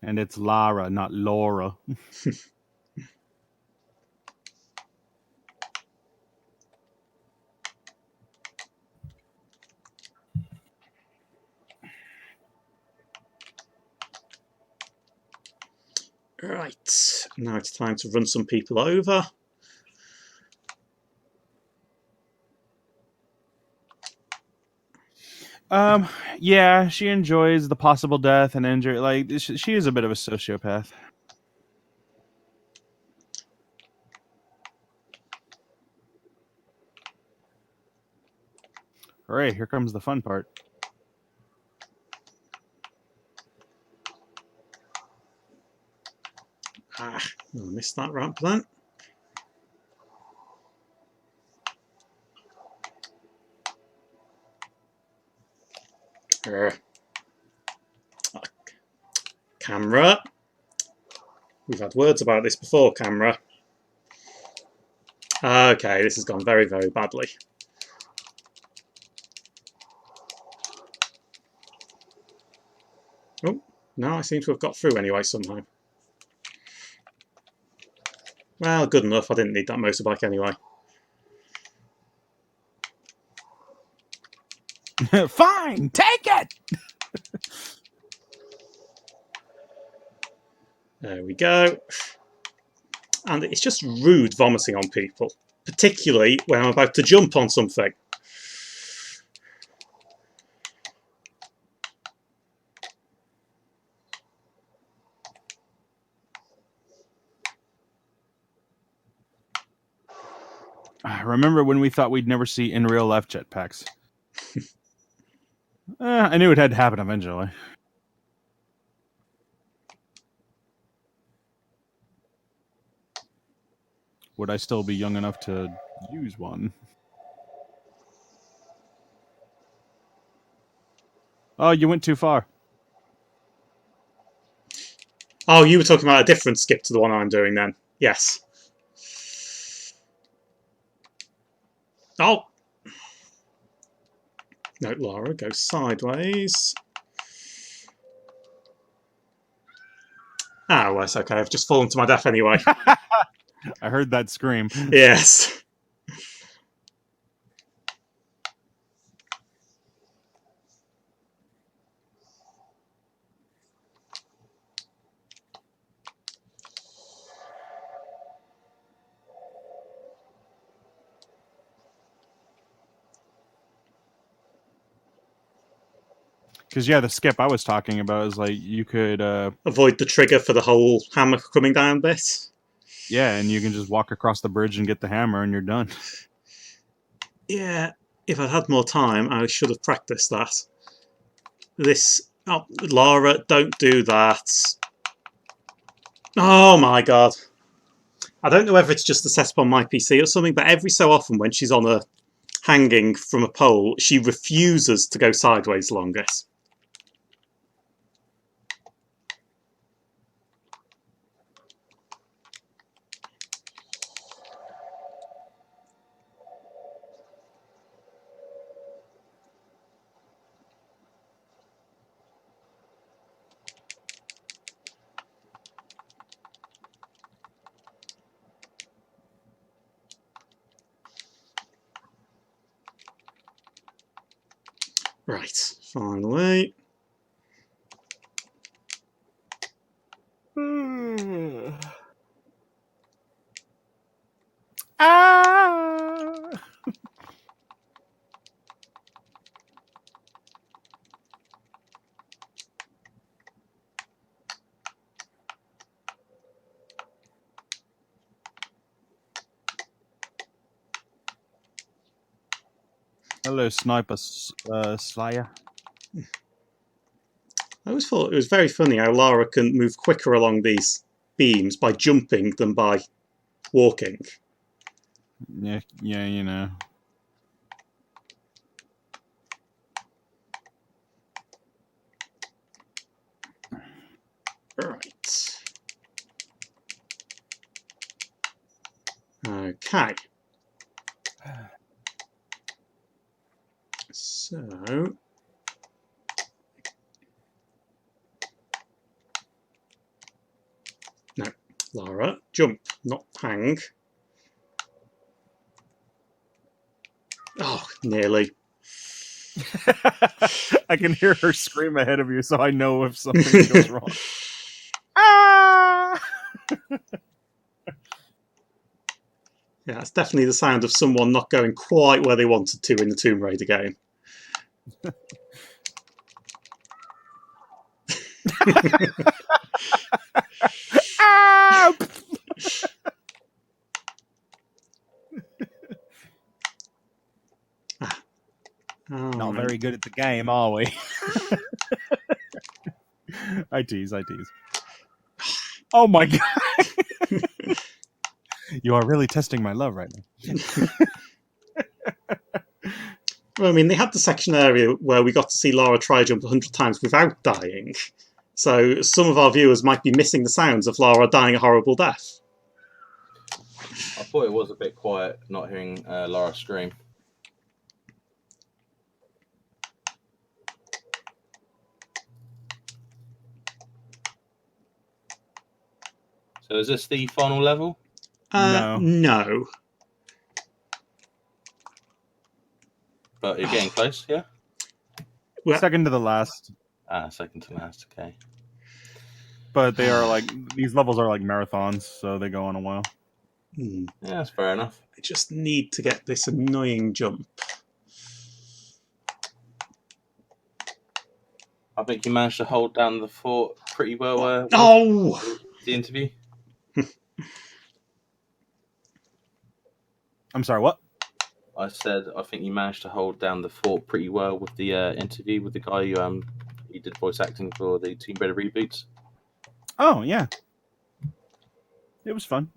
And it's Lara, not Laura. Right, now it's time to run some people over. Yeah, she enjoys the possible death and injury. Like, she is a bit of a sociopath. All right, here comes the fun part. I missed that ramp then. Camera. We've had words about this before, camera. Okay, this has gone very, very badly. Oh, no, I seem to have got through anyway somehow. Well, good enough. I didn't need that motorbike anyway. Fine, take it! There we go. And it's just rude vomiting on people, particularly when I'm about to jump on something. Remember when we thought we'd never see in real life jetpacks? I knew it had to happen eventually. Would I still be young enough to use one? Oh, you went too far. Oh, you were talking about a different skip to the one I'm doing then. Yes. Oh! No, Laura, go sideways. Ah, well, it's okay. I've just fallen to my death anyway. I heard that scream. Yes. Because, yeah, the skip I was talking about is like you could... avoid the trigger for the whole hammer coming down bit. Yeah, and you can just walk across the bridge and get the hammer and you're done. Yeah, if I'd had more time, I should have practiced that. This... Oh, Laura, don't do that. Oh my god. I don't know whether it's just the setup on my PC or something, but every so often when she's on a hanging from a pole, she refuses to go sideways along it. Right, finally. Hello, Sniper Slayer. I always thought it was very funny how Lara can move quicker along these beams by jumping than by walking. Yeah, you know. Right. Okay. So... No, Lara, jump, not hang. Oh, nearly. I can hear her scream ahead of you, so I know if something goes wrong. Ah! Yeah, it's definitely the sound of someone not going quite where they wanted to in the Tomb Raider game. Not very good at the game, are we? I tease. Oh my god! You are really testing my love right now. Well, I mean, they had the section area where we got to see Lara try jump 100 times without dying. So some of our viewers might be missing the sounds of Lara dying a horrible death. I thought it was a bit quiet not hearing Lara scream. So is this the final level? No. But you're getting close, yeah? Well, second to the last. Second to last, okay. But they are like, these levels are like marathons, so they go on a while. Yeah, that's fair enough. I just need to get this annoying jump. I think you managed to hold down the fort pretty well. The interview. I'm sorry, what? I said I think you managed to hold down the fort pretty well with the interview with the guy you did voice acting for the Tomb Raider reboots. Oh yeah, it was fun.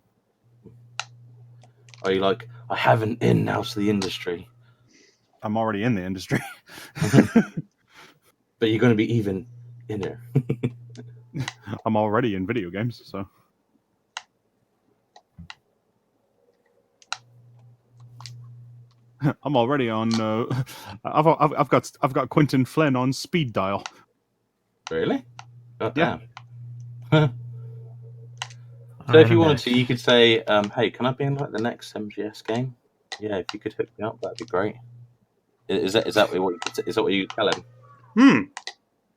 Are you like, I have an in now to the industry? I'm already in the industry. But you're going to be even in there. I'm already in video games, so. I'm already on. I've got Quentin Flynn on speed dial. Really? God Yeah. damn. So if you wanted to, you could say, "Hey, can I be in like the next MGS game? Yeah, if you could hook me up, that'd be great." Is that what you tell him?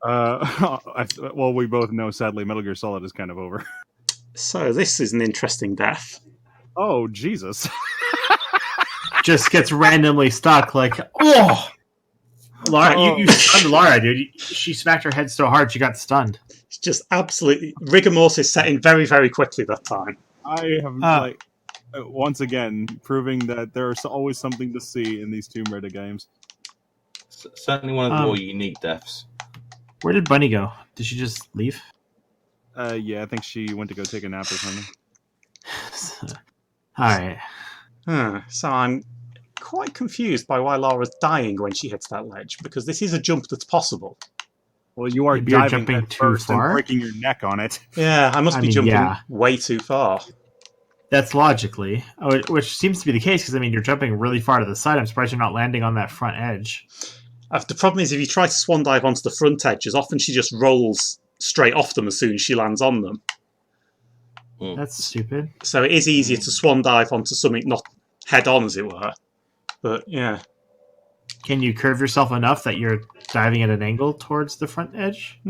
Well, we both know, sadly, Metal Gear Solid is kind of over. So this is an interesting death. Oh Jesus! Just gets randomly stuck. Like, oh, Lara, you stunned Lara, dude. She smacked her head so hard she got stunned. It's just absolutely rigor mortis set in very, very quickly that time. I have once again proving that there's always something to see in these Tomb Raider games. Certainly one of the more unique deaths. Where did Bunny go? Did she just leave? Yeah, I think she went to go take a nap or something. All right. So I'm quite confused by why Lara's dying when she hits that ledge, because this is a jump that's possible. Well, you are Maybe you're diving jumping too far and breaking your neck on it. Yeah, I must be jumping way too far. That's logically, which seems to be the case, because, I mean, you're jumping really far to the side. I'm surprised you're not landing on that front edge. The problem is if you try to swan dive onto the front edges, often she just rolls straight off them as soon as she lands on them. That's stupid. So it is easier to swan dive onto something not head on, as it were. But, yeah. Can you curve yourself enough that you're diving at an angle towards the front edge?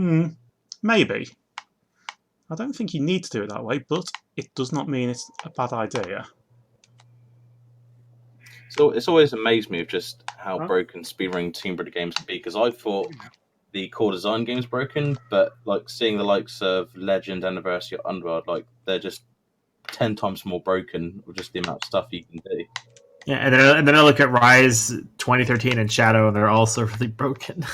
Maybe. I don't think you need to do it that way, but it does not mean it's a bad idea. So it's always amazed me of just how broken speedrunning Tomb Raider games can be, because I thought the core design game's broken, but like seeing the likes of Legend, Anniversary, or Underworld, like they're just 10 times more broken with just the amount of stuff you can do. Yeah, and then I look at Rise 2013 and Shadow, and they're also really broken.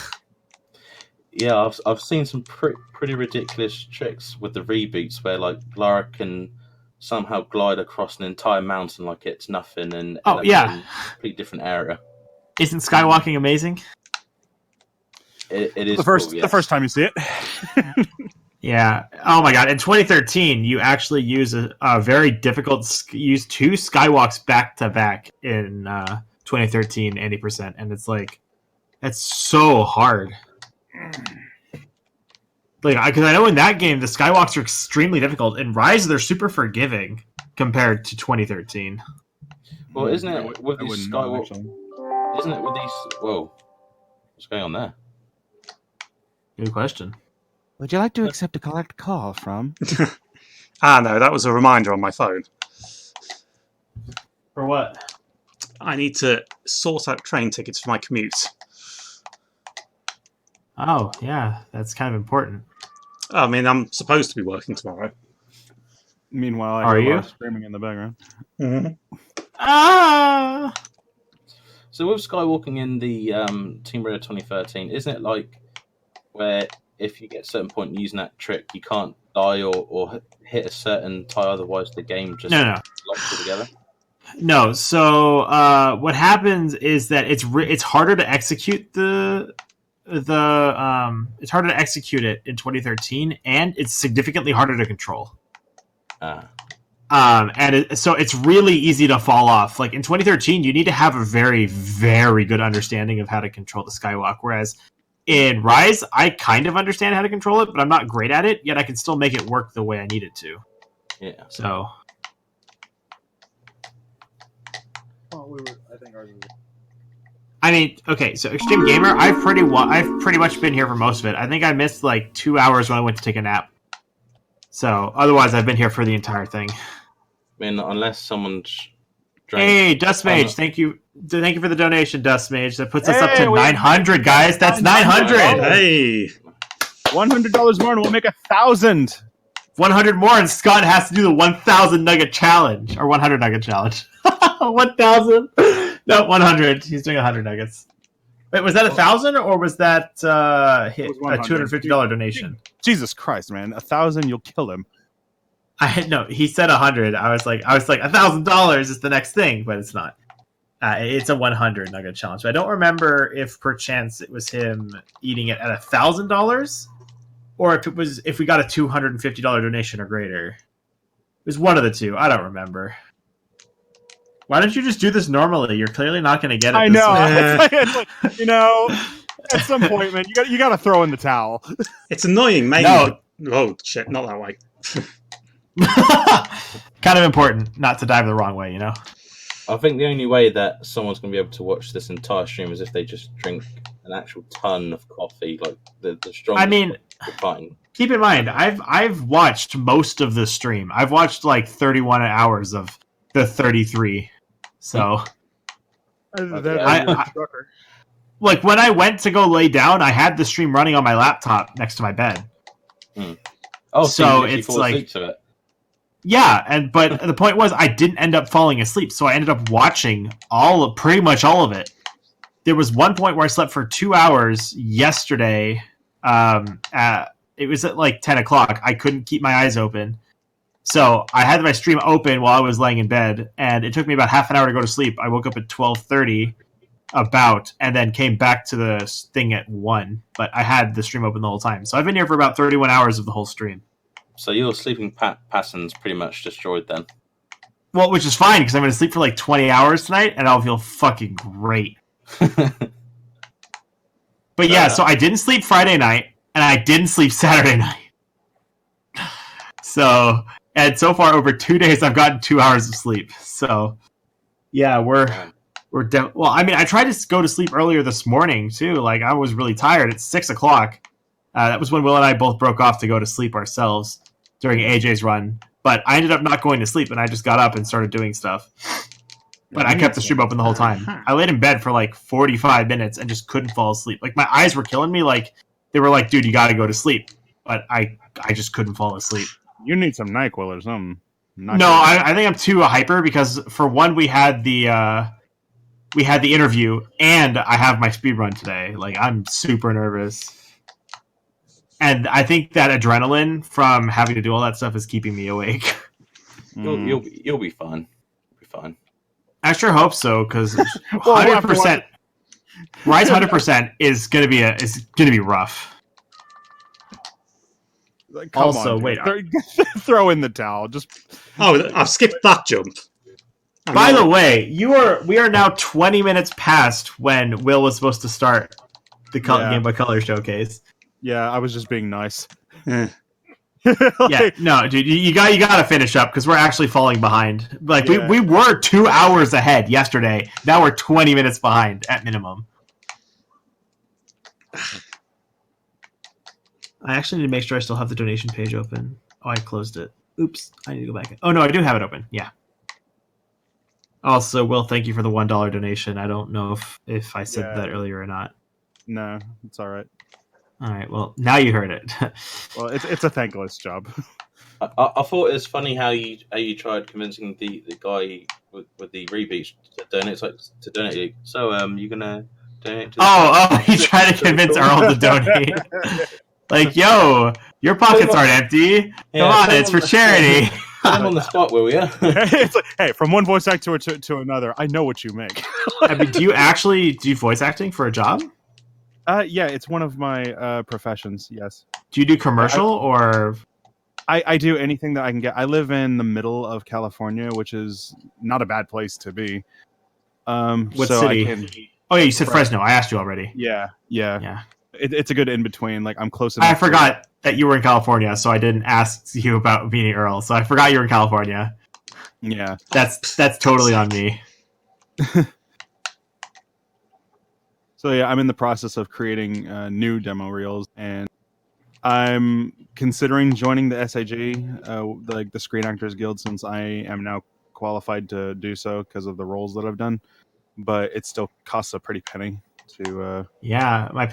Yeah, I've seen some pretty ridiculous tricks with the reboots where like Lara can somehow glide across an entire mountain like it's nothing, and in a completely different area. Isn't skywalking amazing? It is the first time you see it. Yeah. Oh my god! In 2013, you actually use a very difficult use 2 skywalks back to back in 2013 80%, and it's like that's so hard. Like, because I know in that game the skywalks are extremely difficult. In Rise, they're super forgiving compared to 2013. Well, isn't it with these skywalks? Isn't it with these? Whoa, what's going on there? Good question. Would you like to accept a collect call from? No, that was a reminder on my phone. For what? I need to sort out train tickets for my commute. Oh, yeah, that's kind of important. I mean, I'm supposed to be working tomorrow. Meanwhile, I Are hear a you? lot of screaming in the background. Mm-hmm. Ah! So with Skywalking in the Tomb Raider 2013, isn't it like where if you get a certain point using that trick, you can't die or hit a certain tile, otherwise the game just No. locks all together? No. So what happens is that it's harder to execute it's harder to execute it in 2013, and it's significantly harder to control. So it's really easy to fall off. Like in 2013, you need to have a very, very good understanding of how to control the Skywalk. Whereas in Rise, I kind of understand how to control it, but I'm not great at it. Yet I can still make it work the way I need it to. Yeah. So. I mean, okay. So Extreme Gamer, I've pretty much been here for most of it. I think I missed like 2 hours when I went to take a nap. So otherwise, I've been here for the entire thing. I mean, unless someone's drank. Hey, Dust Mage, thank you for the donation, Dust Mage. That puts us up to 900, guys. That's 900. Hey, $100 more, and we'll make 1,000. 100 more, and Scott has to do the 1,000 nugget challenge or 100 nugget challenge. 1,000? No, 100. He's doing 100 nuggets. Wait, was that 1,000 or was that a $250 donation? Jesus Christ, man! 1,000, you'll kill him. No, he said 100. I was like $1,000 is the next thing, but it's not. It's a 100 nugget challenge. But I don't remember if perchance it was him eating it at $1,000, or if we got a $250 donation or greater. It was one of the two. I don't remember. Why don't you just do this normally? You're clearly not going to get it. I know. It's like, you know, at some point, man, you got to throw in the towel. it's annoying, mate. No. Oh shit, not that way. Kind of important not to dive the wrong way, you know? I think the only way that someone's going to be able to watch this entire stream is if they just drink an actual ton of coffee, like the strongest. I mean, keep in mind, I've watched most of the stream. I've watched like 31 hours of the 33. So, like when I went to go lay down, I had the stream running on my laptop next to my bed. Oh, so it's like, yeah, but the point was I didn't end up falling asleep, so I ended up watching pretty much all of it. There was one point where I slept for 2 hours yesterday. It was at like 10 o'clock. I couldn't keep my eyes open. So I had my stream open while I was laying in bed, and it took me about half an hour to go to sleep. I woke up at 12:30 and then came back to the thing at 1. But I had the stream open the whole time. So I've been here for about 31 hours of the whole stream. So your sleeping pattern's pretty much destroyed then. Well, which is fine, because I'm going to sleep for like 20 hours tonight, and I'll feel fucking great. But yeah, so I didn't sleep Friday night, and I didn't sleep Saturday night. So... And so far, over 2 days, I've gotten 2 hours of sleep. So, yeah, well, I mean, I tried to go to sleep earlier this morning, too. Like, I was really tired. It's 6 o'clock. That was when Will and I both broke off to go to sleep ourselves during AJ's run. But I ended up not going to sleep, and I just got up and started doing stuff. But I kept the stream open the whole time. I laid in bed for, like, 45 minutes and just couldn't fall asleep. Like, my eyes were killing me. Like, they were like, dude, you got to go to sleep. But I just couldn't fall asleep. You need some NyQuil or something. No, I think I'm too hyper because for one, we had the interview and I have my speed run today. Like I'm super nervous, and I think that adrenaline from having to do all that stuff is keeping me awake. You'll be fine. You'll be fine. I sure hope so because 100%, Rise 100% is gonna be rough. Like, also, wait. Throw in the towel. I've skipped that jump. By the way, we are now 20 minutes past when Will was supposed to start the Game by Color showcase. Yeah, I was just being nice. Yeah, no, dude, you got to finish up because we're actually falling behind. Like we were 2 hours ahead yesterday. Now we're 20 minutes behind at minimum. I actually need to make sure I still have the donation page open. Oh, I closed it. Oops, I need to go back. Oh no, I do have it open. Yeah. Also, Will, thank you for the $1 donation. I don't know if I said that earlier or not. No, it's all right. All right. Well, now you heard it. Well, it's a thankless job. I thought it was funny how you tried convincing the guy with the rebeats to donate. So you gonna donate to? He tried to convince Earl to donate. Like, yo, your pockets aren't empty. Come on, it's for charity. Put him on the spot, will you? It's like, hey, from one voice actor to another, I know what you make. I mean, do you voice acting for a job? Yeah, it's one of my professions. Yes. Do you do commercial or? I do anything that I can get. I live in the middle of California, which is not a bad place to be. What so city? Oh yeah, you said Fresno. I asked you already. Yeah. Yeah. It's a good in between. Like I'm close enough. I forgot that you were in California, so I didn't ask you about meeting Earl. So I forgot you were in California. Yeah. That's totally on me. So yeah, I'm in the process of creating new demo reels, and I'm considering joining the SAG, like the Screen Actors Guild, since I am now qualified to do so because of the roles that I've done. But it still costs a pretty penny to. Yeah, my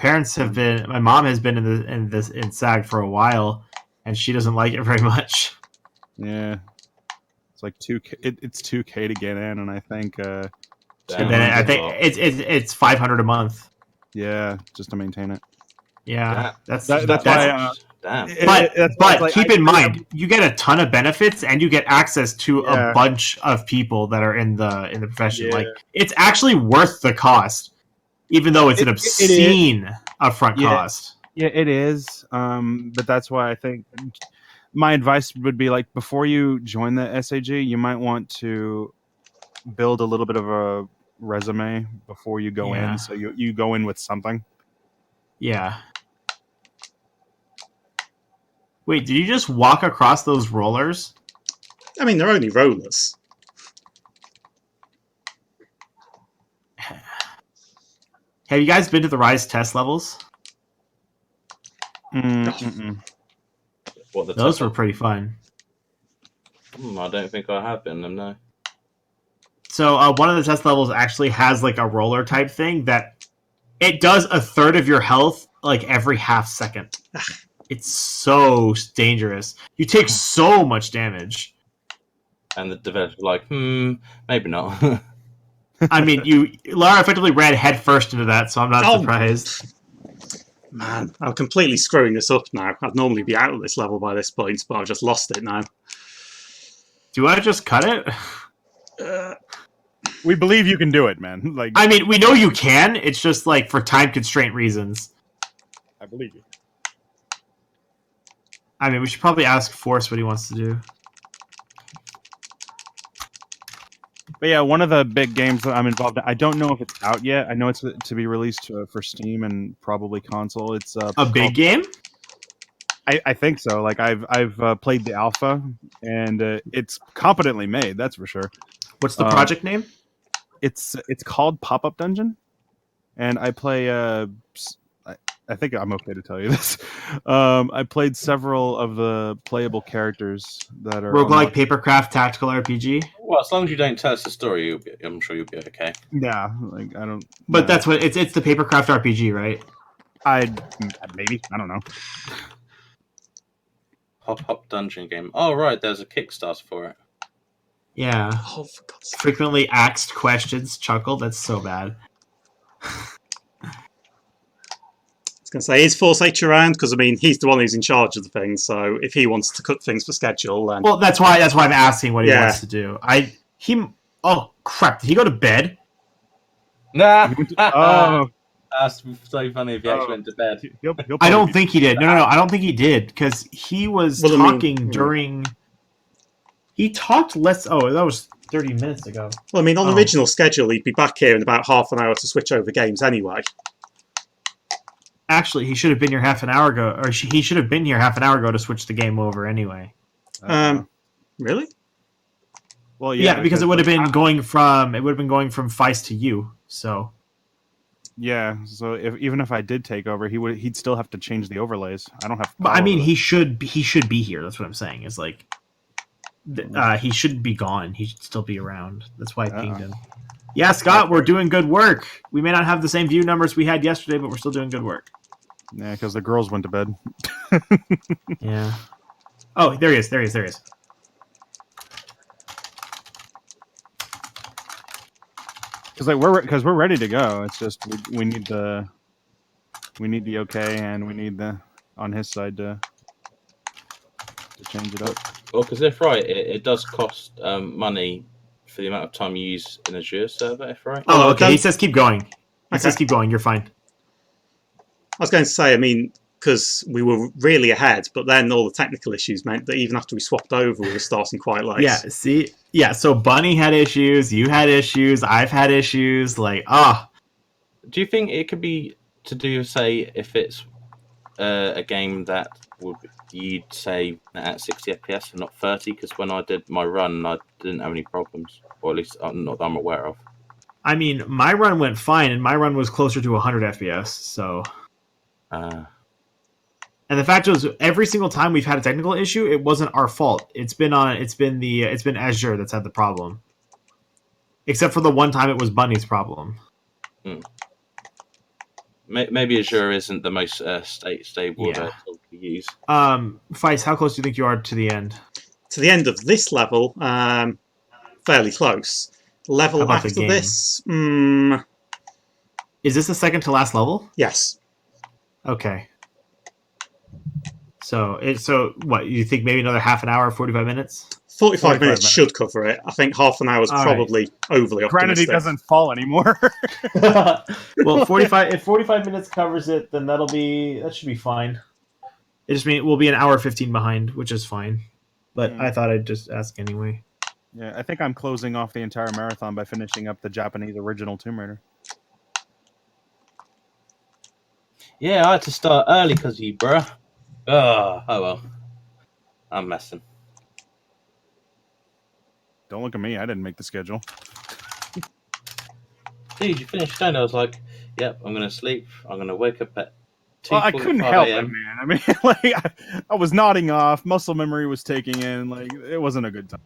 mom has been in SAG for a while, and she doesn't like it very much. Yeah, it's like $2K. It's $2K to get in, and I think. And then I think it's $500 a month. Yeah, just to maintain it. Yeah, that's why. But keep in mind, you get a ton of benefits, and you get access to a bunch of people that are in the profession. Yeah. Like, it's actually worth the cost, even though it's an obscene upfront cost. Yeah, it is. But that's why I think my advice would be, like, before you join the SAG, you might want to build a little bit of a resume before you go in, so you go in with something. Yeah. Wait, did you just walk across those rollers? I mean, they're only rollers. Have you guys been to the Rise test levels? Those were pretty fun. I don't think I have been them, no. So one of the test levels actually has like a roller type thing that it does a third of your health like every half second. It's so dangerous. You take so much damage. And the developers were like, maybe not. I mean, Lara effectively ran head first into that, so I'm not surprised. Man, I'm completely screwing this up now. I'd normally be out of this level by this point, but I've just lost it now. Do I just cut it? We believe you can do it, man. Like, I mean, we know you can. It's just like for time constraint reasons. I believe you. I mean, we should probably ask Force what he wants to do. But yeah, one of the big games that I'm involved in, I don't know if it's out yet. I know it's to be released for Steam and probably console. It's a big game? I think so. Like I've played the alpha, and it's competently made. That's for sure. What's the project name? It's called Pop-Up Dungeon, and I play. I think I'm okay to tell you this. I played several of the playable characters that are roguelike papercraft tactical RPG. Well, as long as you don't tell us the story, I'm sure you'll be okay. Yeah, like I don't. But that's what it's the papercraft RPG, right? I don't know. Pop-up dungeon game. Oh right, there's a Kickstarter for it. Yeah. Oh, for God's sake. Frequently asked questions. Chuckle. That's so bad. I was going to say, is Forsyth around? Because, I mean, he's the one who's in charge of the thing, so if he wants to cut things for schedule, then... Well, that's why I'm asking what he wants to do. Oh, crap. Did he go to bed? Nah! Oh. That's so funny if he actually went to bed. I don't think he did. No, I don't think he did, because he was talking during... He talked less... Oh, that was 30 minutes ago. Well, I mean, on the original schedule, he'd be back here in about half an hour to switch over games anyway. Actually, he should have been here half an hour ago, or he should have been here half an hour ago to switch the game over anyway. Really? Well, yeah, because it would have been going from Feist to you. So. Yeah, so even if I did take over, he'd still have to change the overlays. I don't have. But I mean, he should be here. That's what I'm saying. Is like. He shouldn't be gone. He should still be around. That's why I pinged him. Yeah, Scott, we're doing good work. We may not have the same view numbers we had yesterday, but we're still doing good work. Yeah, because the girls went to bed. Yeah. Oh, there he is. Because we're ready to go. It's just we need the okay, and we need the on his side to change it up. Well, because if right, it does cost money for the amount of time you use an Azure server. If right. Oh, okay. He says keep going. He says keep going. You're fine. I was going to say, I mean, because we were really ahead, but then all the technical issues meant that even after we swapped over, we were starting quite late. Yeah. See. Yeah. So Bunny had issues. You had issues. I've had issues. Like Do you think it could be to do, say, if it's a game that you'd say at 60 FPS and not 30? Because when I did my run, I didn't have any problems, or at least not that I'm aware of. I mean, my run went fine, and my run was closer to 100 FPS. So, and the fact is, every single time we've had a technical issue, it wasn't our fault. It's been Azure that's had the problem, except for the one time it was Bunny's problem. Maybe Azure isn't the most stable to use. Feist, how close do you think you are to the end? To the end of this level, fairly close. Level after this, is this the second to last level? Yes. Okay. So what, you think maybe another half an hour, 45 minutes? 45 minutes should cover it. I think half an hour is probably overly optimistic. Granted, he doesn't fall anymore. Well, if 45 minutes covers it, then that should be fine. It just means we'll be an hour 15 behind, which is fine. But I thought I'd just ask anyway. Yeah, I think I'm closing off the entire marathon by finishing up the Japanese original Tomb Raider. Yeah, I had to start early because of you, bruh. Oh well. I'm messing. Don't look at me. I didn't make the schedule. Dude, you finished then. I was like, yep, I'm going to sleep. I'm going to wake up at 2:45 I couldn't help it, man. I mean, I was nodding off. Muscle memory was taking in. It wasn't a good time.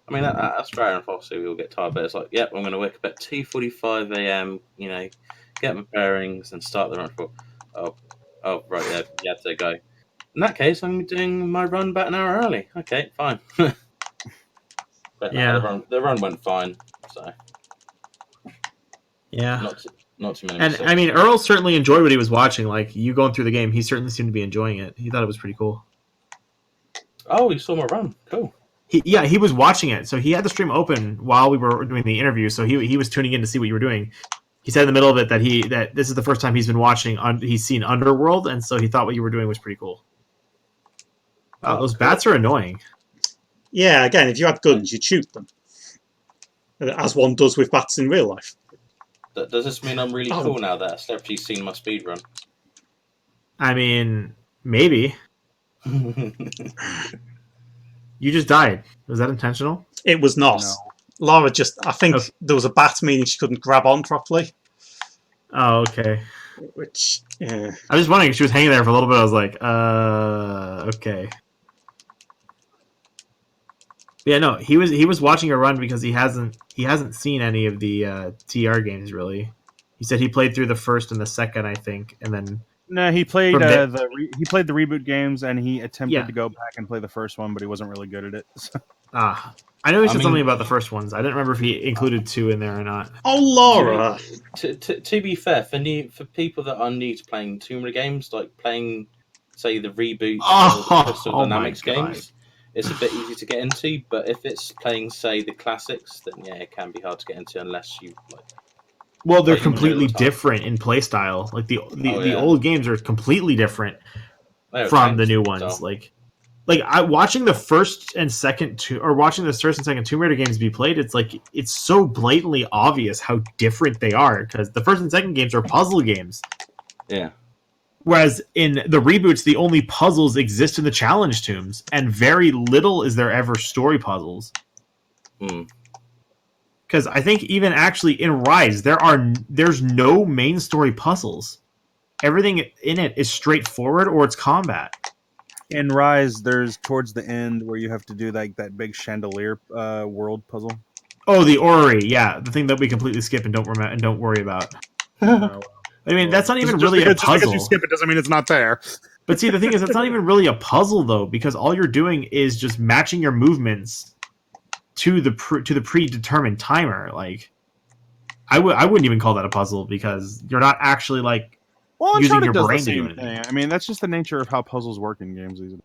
I mean, that's fair enough. Obviously, we all get tired, but it's like, yep, I'm going to wake up at 2:45 a.m., get my bearings and start the run for... Oh, right, yeah, you had to go. In that case, I'm doing my run about an hour early. Okay, fine. But yeah. The run went fine, so... Yeah. Not too many And, mistakes. I mean, Earl certainly enjoyed what he was watching. Like, you going through the game, he certainly seemed to be enjoying it. He thought it was pretty cool. Oh, you saw my run. Cool. He was watching it. So he had the stream open while we were doing the interview. So he was tuning in to see what you were doing. He said in the middle of it that this is the first time he's been watching. He's seen Underworld, and so he thought what you were doing was pretty cool. Those bats are annoying. Yeah, again, if you had guns, you'd shoot them, as one does with bats in real life. Does this mean I'm really cool now that a celebrity's seen my speed run? I mean, maybe. You just died. Was that intentional? It was not. No. Laura I think there was a bat, meaning she couldn't grab on properly. Oh, okay. Which, yeah. I was just wondering if she was hanging there for a little bit. I was like, okay. Yeah, no, he was watching her run because he hasn't seen any of the TR games really. He said he played through the first and the second, I think, and then. No, he played he played the reboot games, and he attempted to go back and play the first one, but he wasn't really good at it. So. I know he said something about the first ones. I didn't remember if he included 2 in there or not. Oh, Laura! To be fair, for people that are new to playing Tomb Raider games, like playing, say, the reboot or the Crystal Dynamics games, it's a bit easy to get into. But if it's playing, say, the classics, then yeah, it can be hard to get into unless you like. Well, they're completely different in playstyle. Like the old games are completely different from the new ones. So. Watching the first and second Tomb Raider games be played, it's so blatantly obvious how different they are because the first and second games are puzzle games. Yeah. Whereas in the reboots, the only puzzles exist in the challenge tombs, and very little is there ever story puzzles. Because I think even actually in Rise, there's no main story puzzles. Everything in it is straightforward or it's combat. In Rise, there's towards the end where you have to do like that big chandelier world puzzle. Oh, the orrery, yeah, the thing that we completely skip and don't worry about. No. I mean, that's not even Just really a because, just because you puzzle. skip it doesn't mean it's not there. But see, the thing is, it's not even really a puzzle though, because all you're doing is just matching your movements to the predetermined timer. Like, I wouldn't even call that a puzzle because you're not actually like Well, using Uncharted your does the brain to do same anything. thing. I mean, that's just the nature of how puzzles work in games these days.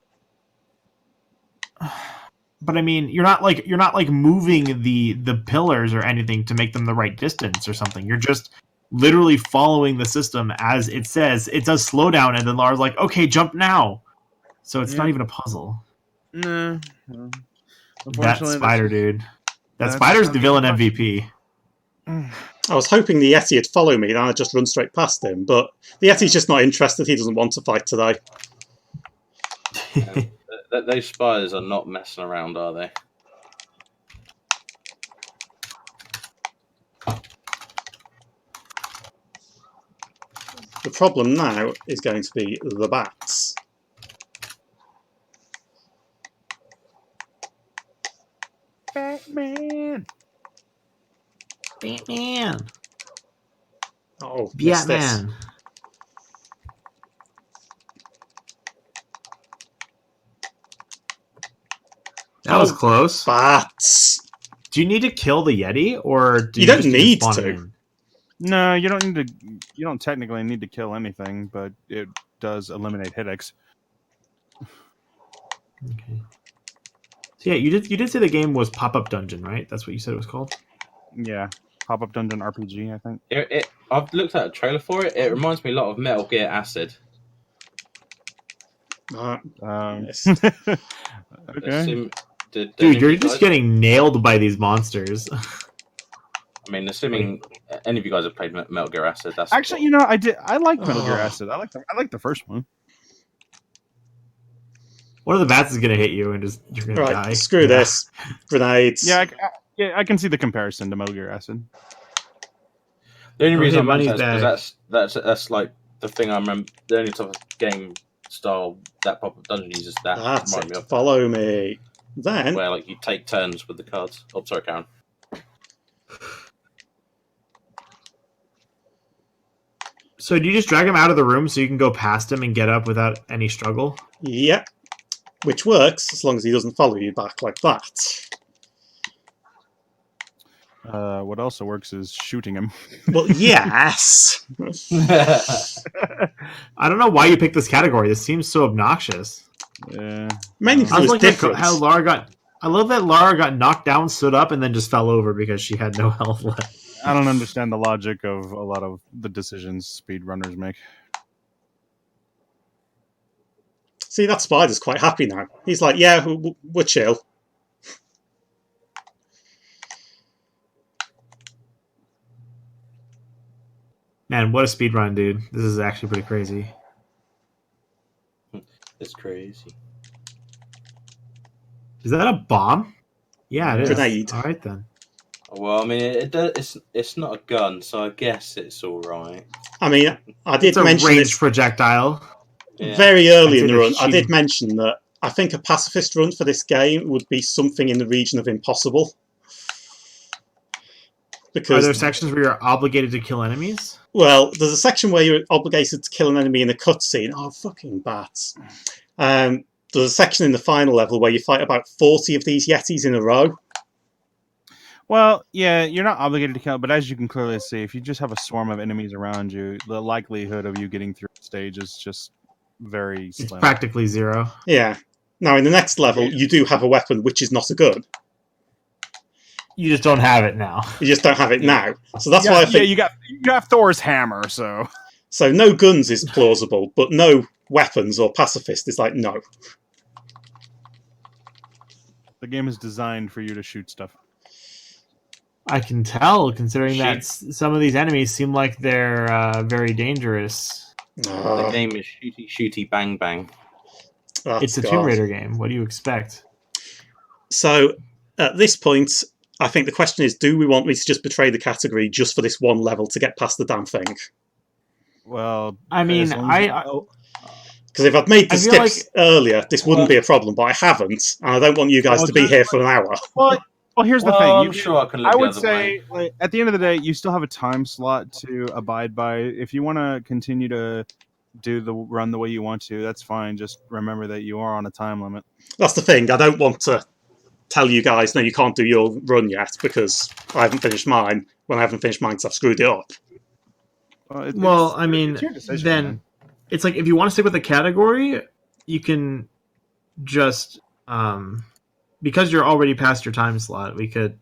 But I mean, you're not like moving the pillars or anything to make them the right distance or something. You're just literally following the system as it says. It does slow down, and then Lara's like, "Okay, jump now." So it's not even a puzzle. No. That spider, dude. That spider's the villain MVP. I was hoping the Yeti would follow me, then I'd just run straight past him. But the Yeti's just not interested. He doesn't want to fight today. Those spiders are not messing around, are they? The problem now is going to be the bats. Batman. Oh, missed this. Batman. That was close. Bats. Do you need to kill the Yeti, or do You don't just need spawn to. it in? No, you don't need to. You don't technically need to kill anything, but it does eliminate headaches. Okay. So yeah, you did say the game was Pop-Up Dungeon, right? That's what you said it was called? Yeah, pop-up dungeon RPG, I think. I've looked at a trailer for it. It reminds me a lot of Metal Gear Acid. Yes. Okay. Dude, you're just getting nailed by these monsters. I mean, assuming any of you guys have played Metal Gear Acid, that's Actually, you know, I did. I like Metal Gear Acid. I like the first one. One of the bats is gonna hit you, and just you're gonna die. Screw this. Grenades. Yeah, I can see the comparison to Metal Gear Acid. The only reason I Okay, mention that is that's like the thing I remember. The only type of game style that pop-up dungeon uses that That's remind me it. of. Follow me. Then Where like you take turns with the cards. Oh, sorry, Karen. So do you just drag him out of the room so you can go past him and get up without any struggle? Yep. Which works as long as he doesn't follow you back like that. What also works is shooting him. Well, yes. I don't know why you picked this category. This seems so obnoxious. Yeah. Mainly I because was it's like different. how Lara got. I love that Lara got knocked down, stood up, and then just fell over because she had no health left. I don't understand the logic of a lot of the decisions speedrunners make. See, that spider's quite happy now. He's like, yeah, we're chill. Man, what a speedrun, dude. This is actually pretty crazy. It's crazy. Is that a bomb? Yeah, it is. Grenade. All right, then. Well, I mean, it's not a gun, so I guess it's all right. I mean, I did It's a mention ranged this projectile. Yeah. very early in the Consider run. I did cheating. mention that I think a pacifist run for this game would be something in the region of impossible. Are Because, there sections where you're obligated to kill enemies? well, there's a section where you're obligated to kill an enemy in a cutscene. Oh, fucking bats. There's a section in the final level where you fight about 40 of these Yetis in a row. Well, yeah, you're not obligated to kill, but as you can clearly see, if you just have a swarm of enemies around you, the likelihood of you getting through the stage is just very It's slim. practically zero. Yeah. Now, in the next level, you do have a weapon which is not a gun. You just don't have it now. You just don't have it now. So that's why I think... you got Thor's hammer, so... So no guns is plausible, but no weapons or pacifist is like, no. The game is designed for you to shoot stuff. I can tell, considering that some of these enemies seem like they're very dangerous. The game is shooty, shooty, bang, bang. Oh, It's a God. Tomb Raider game. What do you expect? So at this point, I think the question is, do we want me to just betray the category just for this one level to get past the damn thing? Well, I mean, Because if I'd made the I feel skips earlier, this wouldn't be a problem, but I haven't, and I don't want you guys to be here for an hour. Well, here's the Well, thing. I'm sure I can look I the would other say, way. like, at the end of the day, you still have a time slot to abide by. If you want to continue to do the run the way you want to, that's fine. Just remember that you are on a time limit. That's the thing. I don't want to tell you guys, no, you can't do your run yet because I haven't finished mine. When I haven't finished mine, because I've screwed it up. Well, I mean, it's your decision, then man. it's like if you want to stick with the category, you can just because you're already past your time slot, we could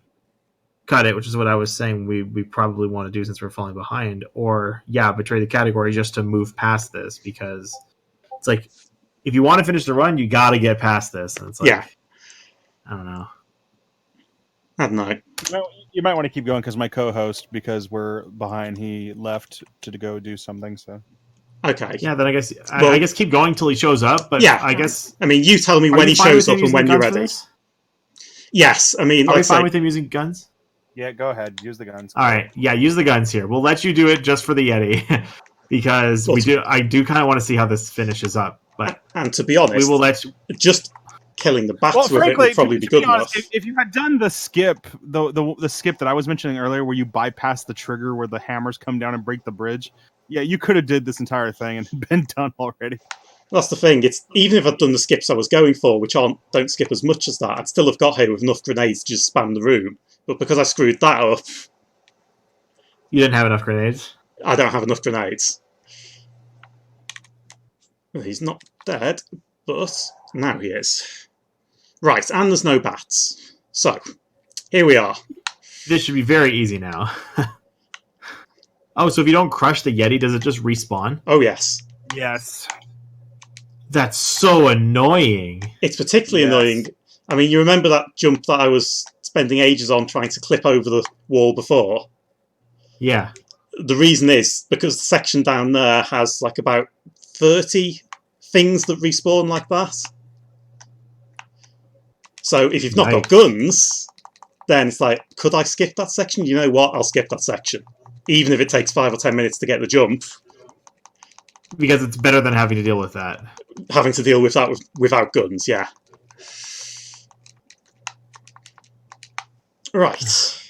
cut it, which is what I was saying we probably want to do since we're falling behind, or betray the category just to move past this, because it's like if you want to finish the run, you got to get past this, and it's like I don't know. I don't know. You might want to keep going because my co-host, because we're behind, he left to go do something. So Okay. Yeah, then I guess keep going till he shows up. But Yeah. I guess I mean, you tell me are when you he fine shows with him up and using when the you're guns for ready. this? Yes, I mean, Are we like I fine say, with him using guns? yeah, go ahead, use the guns. All right, use the guns here. We'll let you do it just for the Yeti, because I do kind of want to see how this finishes up. But and to be honest, we will let you. Just killing the bats Well, with it frankly, would probably be good honest, enough. if you had done the skip, the skip that I was mentioning earlier, where you bypass the trigger where the hammers come down and break the bridge, yeah, you could have did this entire thing and been done already. That's the thing. It's even if I'd done the skips I was going for, which don't skip as much as that, I'd still have got here with enough grenades to just spam the room. But because I screwed that up, You didn't have enough grenades. I don't have enough grenades. Well, he's not dead, but now he is. Right, and there's no bats. So, here we are. This should be very easy now. Oh, so if you don't crush the Yeti, does it just respawn? Oh, yes. Yes. That's so annoying. It's particularly annoying. I mean, you remember that jump that I was spending ages on trying to clip over the wall before? Yeah. The reason is because the section down there has like about 30 things that respawn like that. So if you've not got guns, then it's like, could I skip that section? You know what? I'll skip that section. Even if it takes 5 or 10 minutes to get the jump. Because it's better than having to deal with that. Having to deal with that without guns, yeah. Right.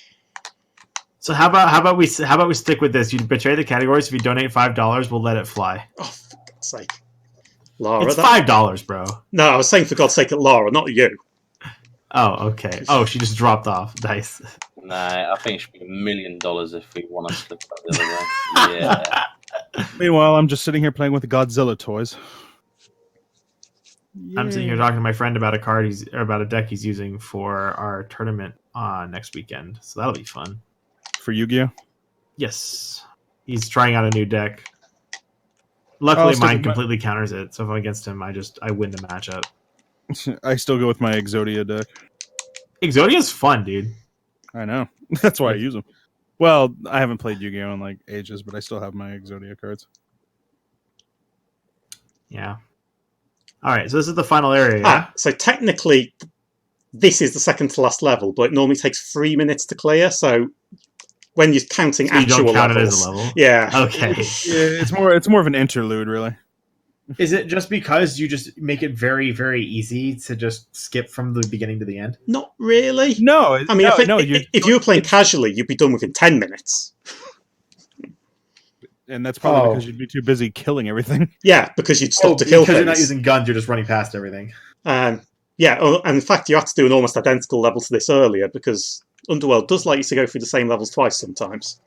So how about we stick with this? You betray the categories. If you donate $5, we'll let it fly. Oh, for God's sake, Laura! It's $5, bro. No, I was saying for God's sake, at Laura, not you. Oh, okay. Oh, she just dropped off. Nice. Nah, I think it should be $1 million if we want to split that the other way. Yeah. Meanwhile, I'm just sitting here playing with the Godzilla toys. I'm sitting here talking to my friend about a deck he's using for our tournament next weekend. So that'll be fun. For Yu-Gi-Oh? Yes. He's trying out a new deck. Luckily, mine completely counters it. So if I'm against him, I win the matchup. I still go with my Exodia deck. Exodia's fun, dude. I know. That's why I use them. Well, I haven't played Yu-Gi-Oh in like ages, but I still have my Exodia cards. Yeah. All right, so this is the final area. Yeah? So technically, this is the second to last level, but it normally takes 3 minutes to clear. So when you're counting so you actual don't count levels, it as a level? Yeah. Okay. Yeah, it's more of an interlude, really. Is it just because you just make it very, very easy to just skip from the beginning to the end? Not really. No. I mean, if you were playing casually, you'd be done within 10 minutes. And that's probably because you'd be too busy killing everything. Yeah, because you'd stop to kill because things. you're not using guns, you're just running past everything. And in fact, you have to do an almost identical level to this earlier because Underworld does like you to go through the same levels twice sometimes.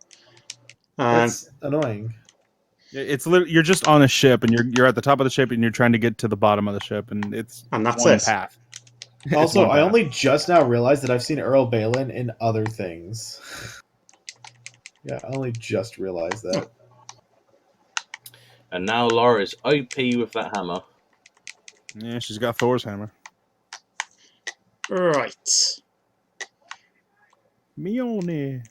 That's annoying. It's literally, you're just on a ship and you're at the top of the ship and you're trying to get to the bottom of the ship and that's one it. path. Also, I only just now realized that I've seen Earl Balin in other things. Yeah, I only just realized that. And now Laura's OP with that hammer. Yeah, she's got Thor's hammer. Right. Mione.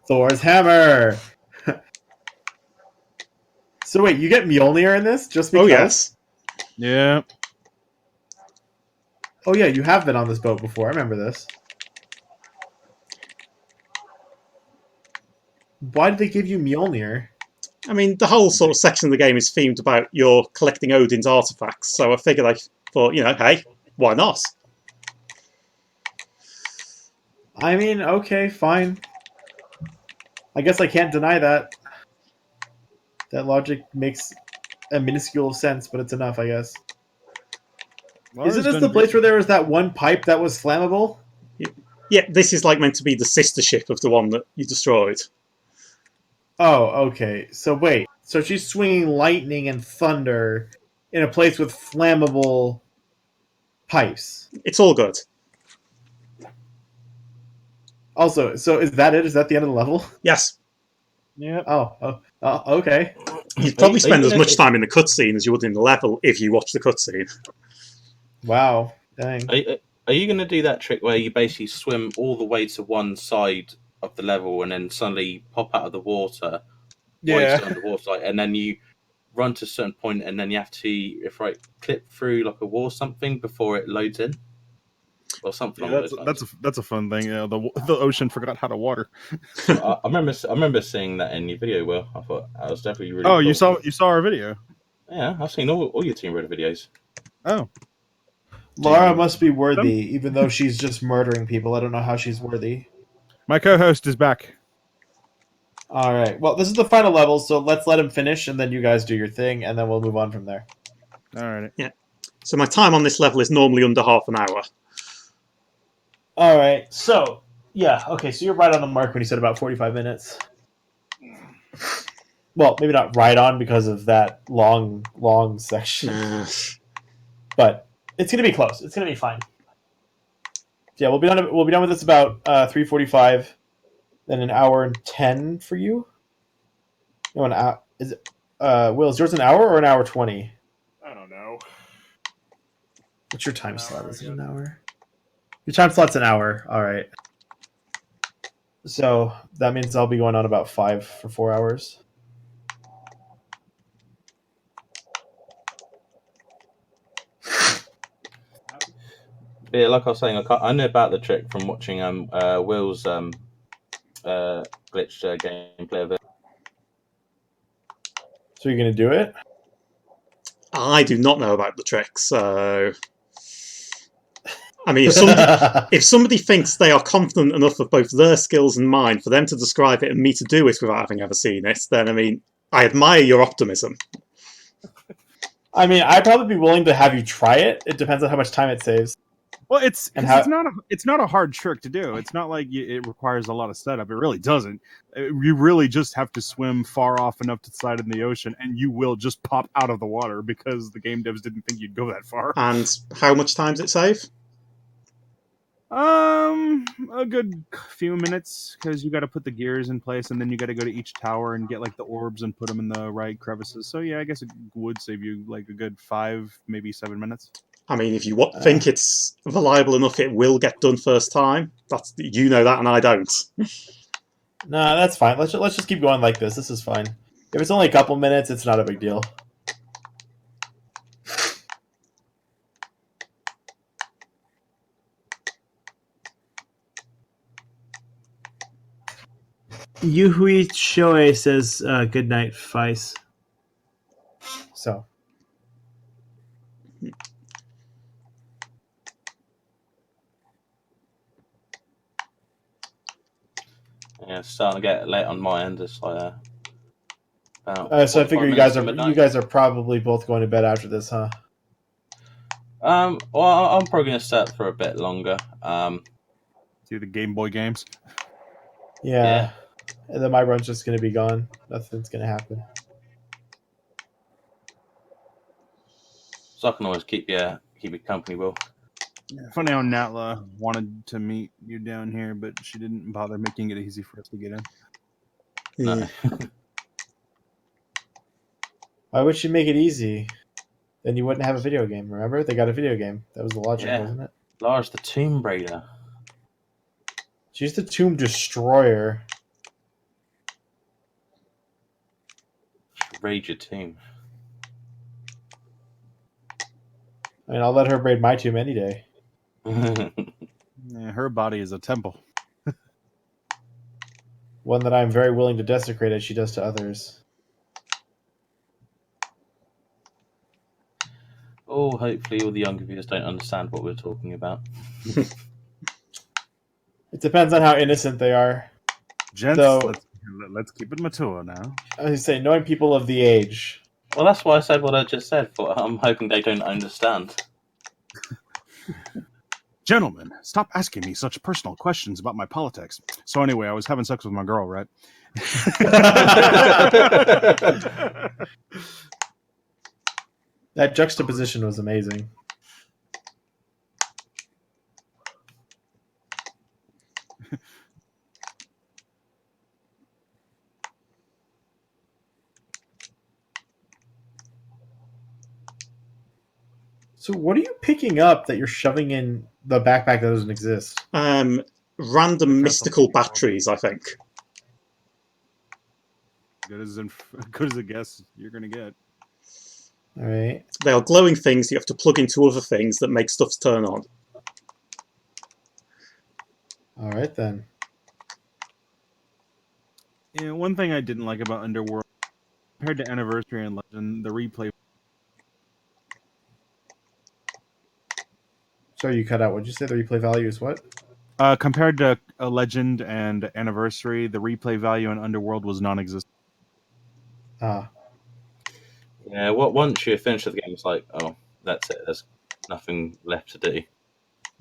Thor's hammer! So wait, you get Mjolnir in this just because? Oh, yes. Yeah. Oh yeah, you have been on this boat before. I remember this. Why did they give you Mjolnir? I mean, the whole sort of section of the game is themed about you're collecting Odin's artifacts, so I figured I thought, hey, why not? I mean, okay, fine. I guess I can't deny that. That logic makes a minuscule sense, but it's enough, I guess. Isn't this the place where there was that one pipe that was flammable? Yeah, this is like meant to be the sister ship of the one that you destroyed. Oh, okay. So wait. So she's swinging lightning and thunder in a place with flammable pipes. It's all good. Also, so is that it? Is that the end of the level? Yes. Yeah. Oh, okay. You'd probably spend as much time in the cutscene as you would in the level if you watch the cutscene. Wow. Dang. Are you going to do that trick where you basically swim all the way to one side of the level and then suddenly pop out of the water? Yeah. Underwater, and then you run to a certain point, and then you have to, clip through like a wall or something before it loads in, or something. Yeah, that's a fun thing. The ocean forgot how to water. I remember seeing that in your video. Will, I thought that was definitely really. Oh, cool. you saw our video. Yeah, I've seen all your Team Raider videos. Oh, Laura must be worthy, even though she's just murdering people. I don't know how she's worthy. my co-host is back. All right. Well, this is the final level, so let's let him finish, and then you guys do your thing, and then we'll move on from there. All right. Yeah. So my time on this level is normally under half an hour. All right. So, yeah. Okay, so you're right on the mark when you said about 45 minutes. Well, maybe not right on because of that long section. But it's going to be close. It's going to be fine. Yeah, we'll be done with this about 3:45. Then an hour and 10 for you. No, an hour. Is it? Will, is yours an hour or an hour 20? I don't know. What's your time slot? Is it an hour? Your time slot's an hour. All right. So that means I'll be going on about 5 for 4 hours. Yeah, like I was saying, I know about the trick from watching Will's glitch gameplay of it. So you're gonna do it? I do not know about the trick, so I mean, if somebody thinks they are confident enough of both their skills and mine for them to describe it and me to do it without having ever seen it, then I mean, I admire your optimism. I mean, I'd probably be willing to have you try it. It depends on how much time it saves. Well, it's not a hard trick to do. It's not like it requires a lot of setup. It really doesn't. You really just have to swim far off enough to the side of the ocean, and you will just pop out of the water because the game devs didn't think you'd go that far. And how much time does it save? A good few minutes because you got to put the gears in place, and then you got to go to each tower and get like the orbs and put them in the right crevices. So yeah, I guess it would save you like a good 5, maybe 7 minutes. I mean, if you think it's reliable enough, it will get done first time. That and I don't. No, that's fine. Let's just keep going like this. This is fine. If it's only a couple minutes, it's not a big deal. Yuhui Shoei says, good night, Feis. So. Yeah, it's starting to get late on my end. It's like so I figure you guys are probably both going to bed after this, huh? Well, I'm probably going to set for a bit longer. Do the Game Boy games. Yeah. And then my run's just going to be gone. Nothing's going to happen. So I can always keep you company, Will. Funny how Natla wanted to meet you down here, but she didn't bother making it easy for us to get in. No. Why would she make it easy? Then you wouldn't have a video game, remember? They got a video game. That was the logic, wasn't it? Lars the Tomb Raider. She's the Tomb Destroyer. Raid your tomb. I mean, I'll let her raid my tomb any day. Yeah, her body is a temple. One that I'm very willing to desecrate as she does to others. Oh, hopefully all the younger viewers don't understand what we're talking about. It depends on how innocent they are. Gents, So- let's keep it mature now. I say, knowing people of the age. Well, that's why I said what I just said, but I'm hoping they don't understand. Gentlemen, stop asking me such personal questions about my politics. So anyway, I was having sex with my girl, right? That juxtaposition was amazing. So what are you picking up that you're shoving in the backpack that doesn't exist? Random mystical batteries, I think. Good as a guess you're gonna get. All right. They are glowing things you have to plug into other things that make stuff turn on. All right then. Yeah, one thing I didn't like about Underworld, compared to Anniversary and Legend, the replay. Sorry, you cut out. What'd you say? The replay value is what? Compared to a Legend and Anniversary, the replay value in Underworld was non-existent. Ah. Yeah, once you finish the game, it's like, oh, that's it. There's nothing left to do.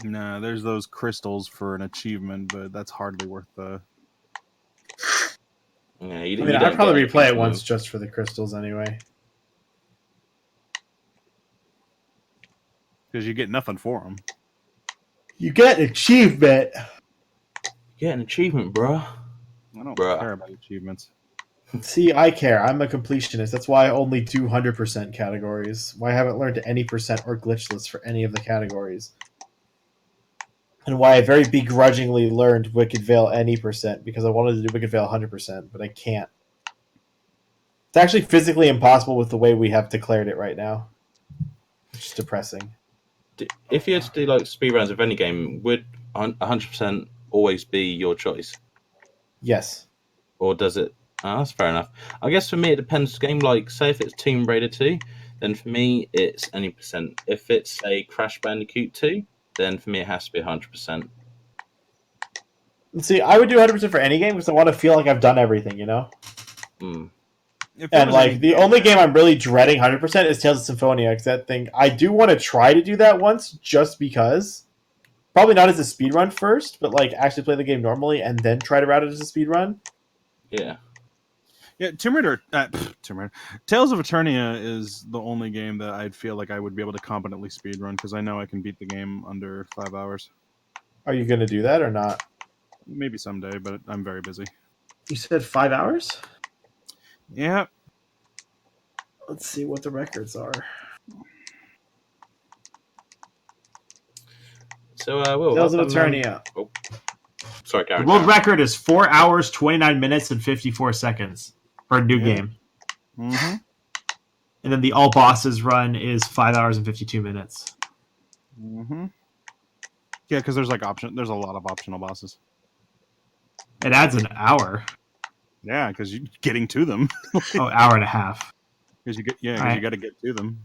Nah, there's those crystals for an achievement, but that's hardly worth the... Yeah, I'd probably replay it once just for the crystals anyway. Because you get nothing for them. You get an achievement. Get an achievement, bro. I don't care about achievements. See, I care. I'm a completionist. That's why I only do 100% categories. Why I haven't learned any percent or glitchless for any of the categories. And why I very begrudgingly learned Wicked Veil any percent, because I wanted to do Wicked Veil 100%, but I can't. It's actually physically impossible with the way we have declared it right now. Which is depressing. If you had to do like speedruns of any game, would 100% always be your choice? Yes. Or does it? That's fair enough. I guess for me, it depends. Game like, say, if it's Tomb Raider 2, then for me, it's any percent. If it's a Crash Bandicoot 2, then for me, it has to be 100%. See, I would do 100% for any game because I want to feel like I've done everything, you know? Mm. And, like, the only game I'm really dreading 100% is Tales of Symphonia, because that thing, I do want to try to do that once, just because. Probably not as a speedrun first, but, like, actually play the game normally and then try to route it as a speedrun. Yeah. Yeah, Tomb Raider. Tales of Eternia is the only game that I'd feel like I would be able to competently speedrun, because I know I can beat the game under 5 hours. Are you going to do that or not? Maybe someday, but I'm very busy. You said 5 hours? Yeah. Let's see what the records are. So, Will, Tales of Eternia. Oh. Sorry, Garen. The world record is 4 hours, 29 minutes, and 54 seconds for a new game. Mm-hmm. And then the all bosses run is 5 hours and 52 minutes. Mm-hmm. Yeah, because there's there's a lot of optional bosses. It adds an hour. Yeah, because you're getting to them. Hour and a half. Because you got to get to them.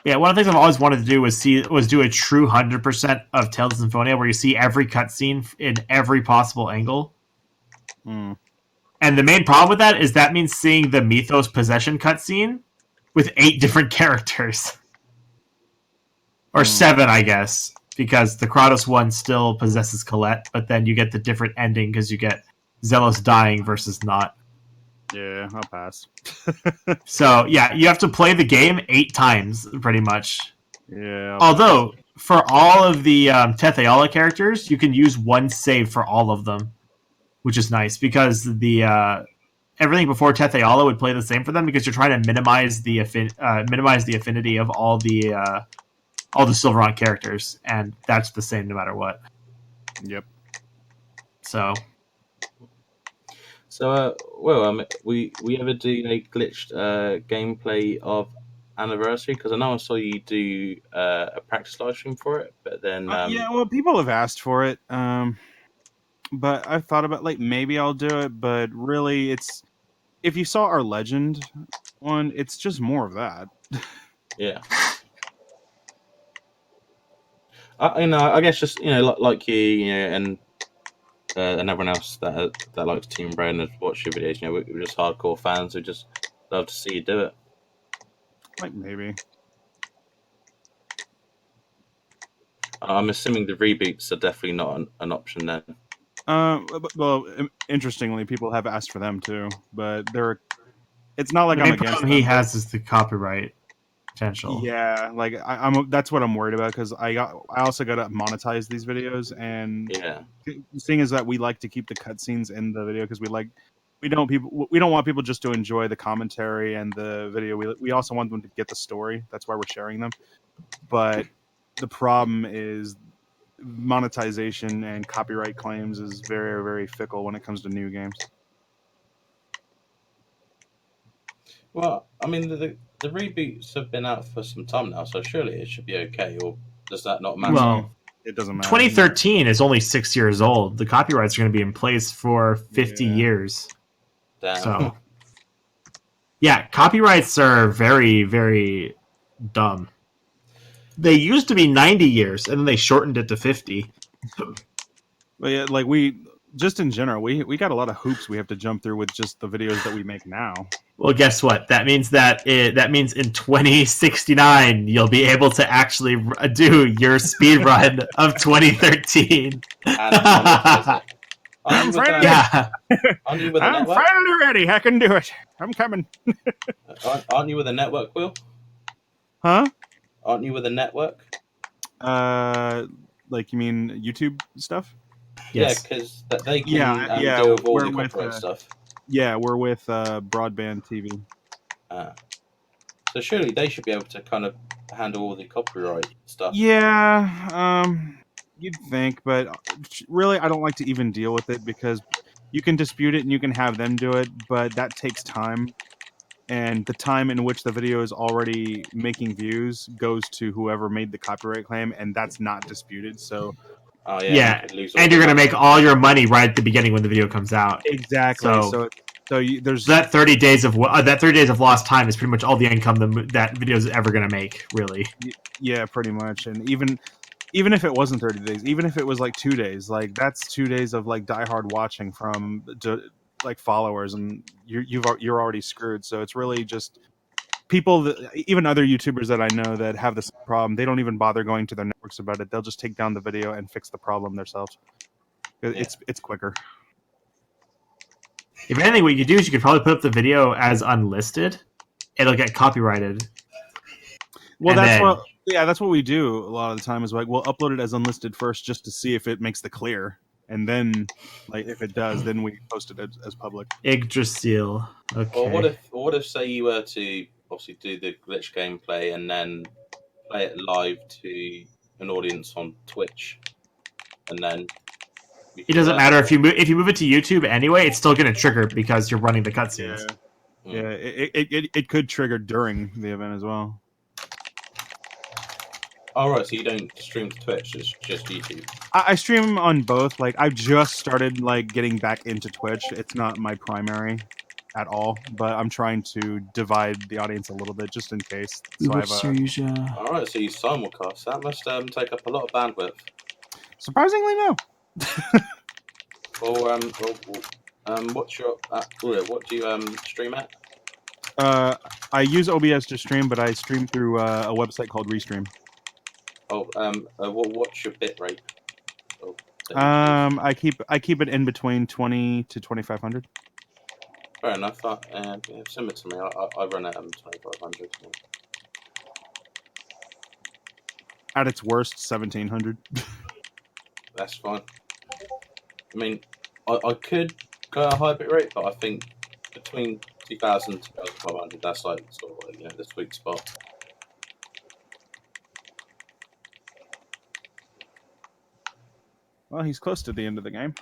Yeah, one of the things I've always wanted to do was do a true 100% of Tales of Symphonia, where you see every cutscene in every possible angle. Mm. And the main problem with that is that means seeing the Mythos possession cutscene with 8 different characters. Or 7, I guess, because the Kratos one still possesses Colette, but then you get the different ending because you get Zelos dying versus not. Yeah, I'll pass. So, yeah, you have to play the game 8 times, pretty much. Yeah. Although, for all of the Tetheala characters, you can use one save for all of them, which is nice, because the everything before Tetheala would play the same for them, because you're trying to minimize the affinity of all the Silverhawk characters, and that's the same no matter what. Yep. So, we ever do a glitched gameplay of anniversary? Because I know I saw you do a practice live stream for it, but then yeah, well, people have asked for it, but I've thought about like maybe I'll do it, but really, it's if you saw our Legend one, it's just more of that. yeah. I guess just like you, and everyone else that likes Team Red and has watched your videos. We're just hardcore fans who just love to see you do it. Like maybe. I'm assuming the reboots are definitely not an option then. Well, interestingly, people have asked for them too, but it's not like the I'm main against problem them. he has is the copyright potential. Yeah, like I'm. That's what I'm worried about because I also got to monetize these videos, and Yeah. the thing is that we like to keep the cutscenes in the video because we don't want people just to enjoy the commentary and the video. We also want them to get the story. That's why we're sharing them. But the problem is monetization and copyright claims is very, very fickle when it comes to new games. Well, I mean, the reboots have been out for some time now, so surely it should be okay. Or does that not matter? Well, it doesn't matter. 2013 is only 6 years old. The copyrights are going to be in place for 50 years. Damn. So, yeah, copyrights are very, very dumb. They used to be 90 years, and then they shortened it to 50. But yeah, like just in general, we got a lot of hoops we have to jump through with just the videos that we make now. Well, guess what? That means that means in 2069 you'll be able to actually do your speed run of 2013. I'm finally, I'm finally ready. I can do it. I'm coming. Aren't you with a network, Will? Huh? Aren't you with a network? Like you mean YouTube stuff? Yes. Yeah, because they can deal with all the copyright stuff. Yeah, we're with Broadband TV. So surely they should be able to kind of handle all the copyright stuff. Yeah, you'd think, but really, I don't like to even deal with it because you can dispute it and you can have them do it, but that takes time. And the time in which the video is already making views goes to whoever made the copyright claim, and that's not disputed. So, yeah, and you're going to make all your money right at the beginning when the video comes out. Exactly. So there's that 30 days of lost time is pretty much all the income that video is ever going to make, really. Yeah, pretty much. And even if it wasn't 30 days, even if it was like 2 days, like that's 2 days of like diehard watching from like followers, and you're already screwed. So it's really just people that, even other YouTubers that I know that have this problem, they don't even bother going to their networks about it. They'll just take down the video and fix the problem themselves. It's quicker. If anything, what you could do is you could probably put up the video as unlisted. It'll get copyrighted. Well, that's what we do a lot of the time is like we'll upload it as unlisted first just to see if it makes the clear. And then, like, if it does, then we post it as public. Yggdrasil. Okay. Or what if say you were to obviously do the glitch gameplay and then play it live to an audience on Twitch, and then it doesn't matter if you move it to YouTube anyway. It's still going to trigger because you're running the cutscenes. Yeah, it could trigger during the event as well. All right, so you don't stream to Twitch; it's just YouTube. I stream on both. Like I've just started like getting back into Twitch. It's not my primary at all, but I'm trying to divide the audience a little bit just in case. So All right, so you simulcast. That must take up a lot of bandwidth. Surprisingly, no. What's your what do you stream at? I use OBS to stream, but I stream through a website called Restream. What's your bit rate? I keep it in between 20 to 2500. Fair enough. Similar to me. I run at 2500. At its worst, 1700. That's fine. I mean, I could go at a high bit rate, but I think between 2000 and 2500, that's like sort of like, the sweet spot. Well, he's close to the end of the game.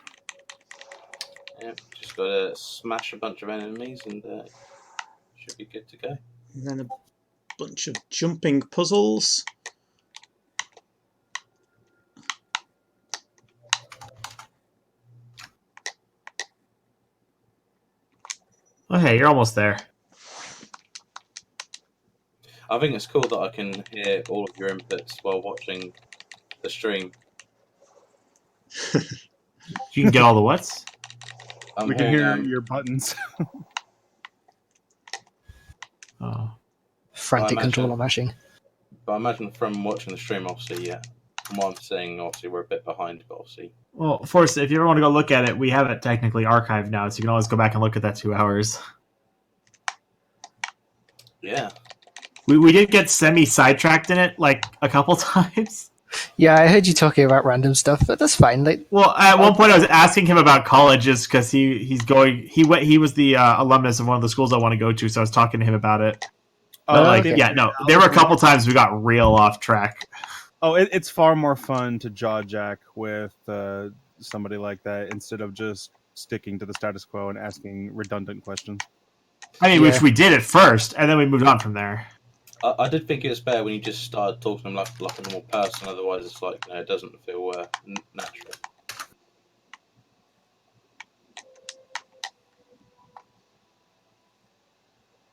Yeah, just gotta smash a bunch of enemies and should be good to go. bunch of jumping puzzles. Okay, you're almost there. I think it's cool that I can hear all of your inputs while watching the stream. You can get all the whats? We can hear your buttons. Oh. Frantic controller mashing. But I imagine from watching the stream, obviously, yeah. From what I'm saying, obviously, we're a bit behind, but obviously. Well, Forrest, if you ever want to go look at it, we have it technically archived now, so you can always go back and look at that 2 hours. Yeah. We did get semi-sidetracked in it, like, a couple times. Yeah, I heard you talking about random stuff, but that's fine. Like, well, at one point I was asking him about colleges because he was the alumnus of one of the schools I want to go to, so I was talking to him about it. But there were a couple times we got real off track. Oh, it's far more fun to jaw jack with somebody like that instead of just sticking to the status quo and asking redundant questions. I mean, which we did at first, and then we moved on from there. I did think it was better when you just started talking to them like a normal person. Otherwise, it's like it doesn't feel natural.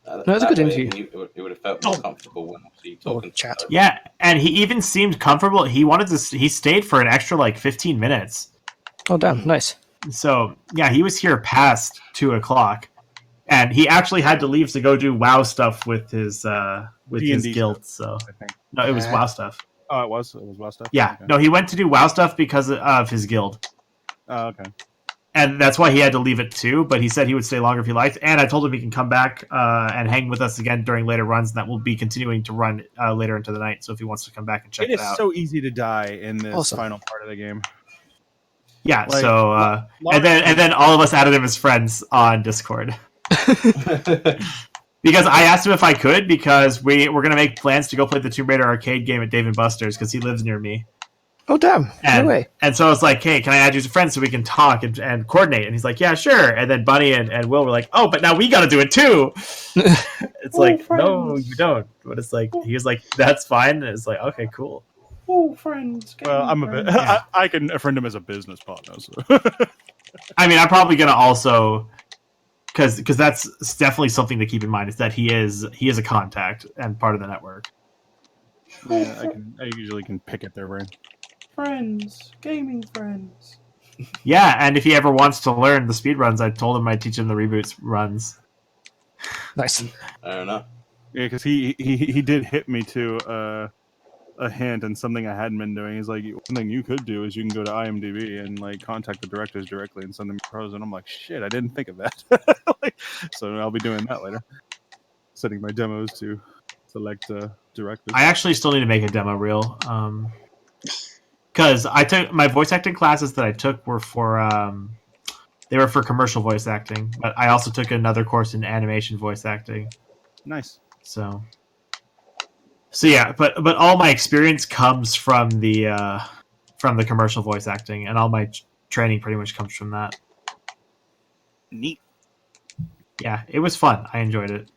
No, it was a good interview. It would have felt more comfortable when you talking chat. Yeah, and he even seemed comfortable. He wanted to. He stayed for an extra 15 minutes. Oh, damn! Nice. So yeah, he was here past 2:00, and he actually had to leave to go do WoW stuff with his guild. So no, it was WoW stuff. Oh, it was WoW stuff. Yeah, okay. No, he went to do WoW stuff because of his guild. Oh, okay. And that's why he had to leave it too, but he said he would stay longer if he liked. And I told him he can come back and hang with us again during later runs, and that will be continuing to run later into the night. So if he wants to come back and check it out. It is so easy to die in this final part of the game. Yeah, and then all of us added him as friends on Discord. Because I asked him if I could, because we're going to make plans to go play the Tomb Raider arcade game at Dave & Buster's, because he lives near me. Oh, damn. No way. And so I was like, hey, can I add you as a friend so we can talk and coordinate? And he's like, yeah, sure. And then Bunny and Will were like, oh, but now we got to do it too. It's like, friends. No, you don't. But it's like, he was like, that's fine. And it's like, okay, cool. Oh, friends. Well, I'm a bit. Yeah. I can friend him as a business partner. So. I mean, I'm probably going to also, because that's definitely something to keep in mind, is that he is a contact and part of the network. Yeah, I usually can pick at their brain. Friends, gaming friends. Yeah, and if he ever wants to learn the speed runs, I told him I'd teach him the reboots runs. Nice. I don't know. Yeah, because he did hit me to a hint and something I hadn't been doing. He's like, one thing you could do is you can go to IMDb and contact the directors directly and send them pros. And I'm like, shit, I didn't think of that. So I'll be doing that later. Sending my demos to select directors. I actually still need to make a demo reel. Because I took my voice acting classes that I took were for they were for commercial voice acting, but I also took another course in animation voice acting. Nice. So yeah, but all my experience comes from the commercial voice acting, and all my training pretty much comes from that. Neat. Yeah, it was fun. I enjoyed it.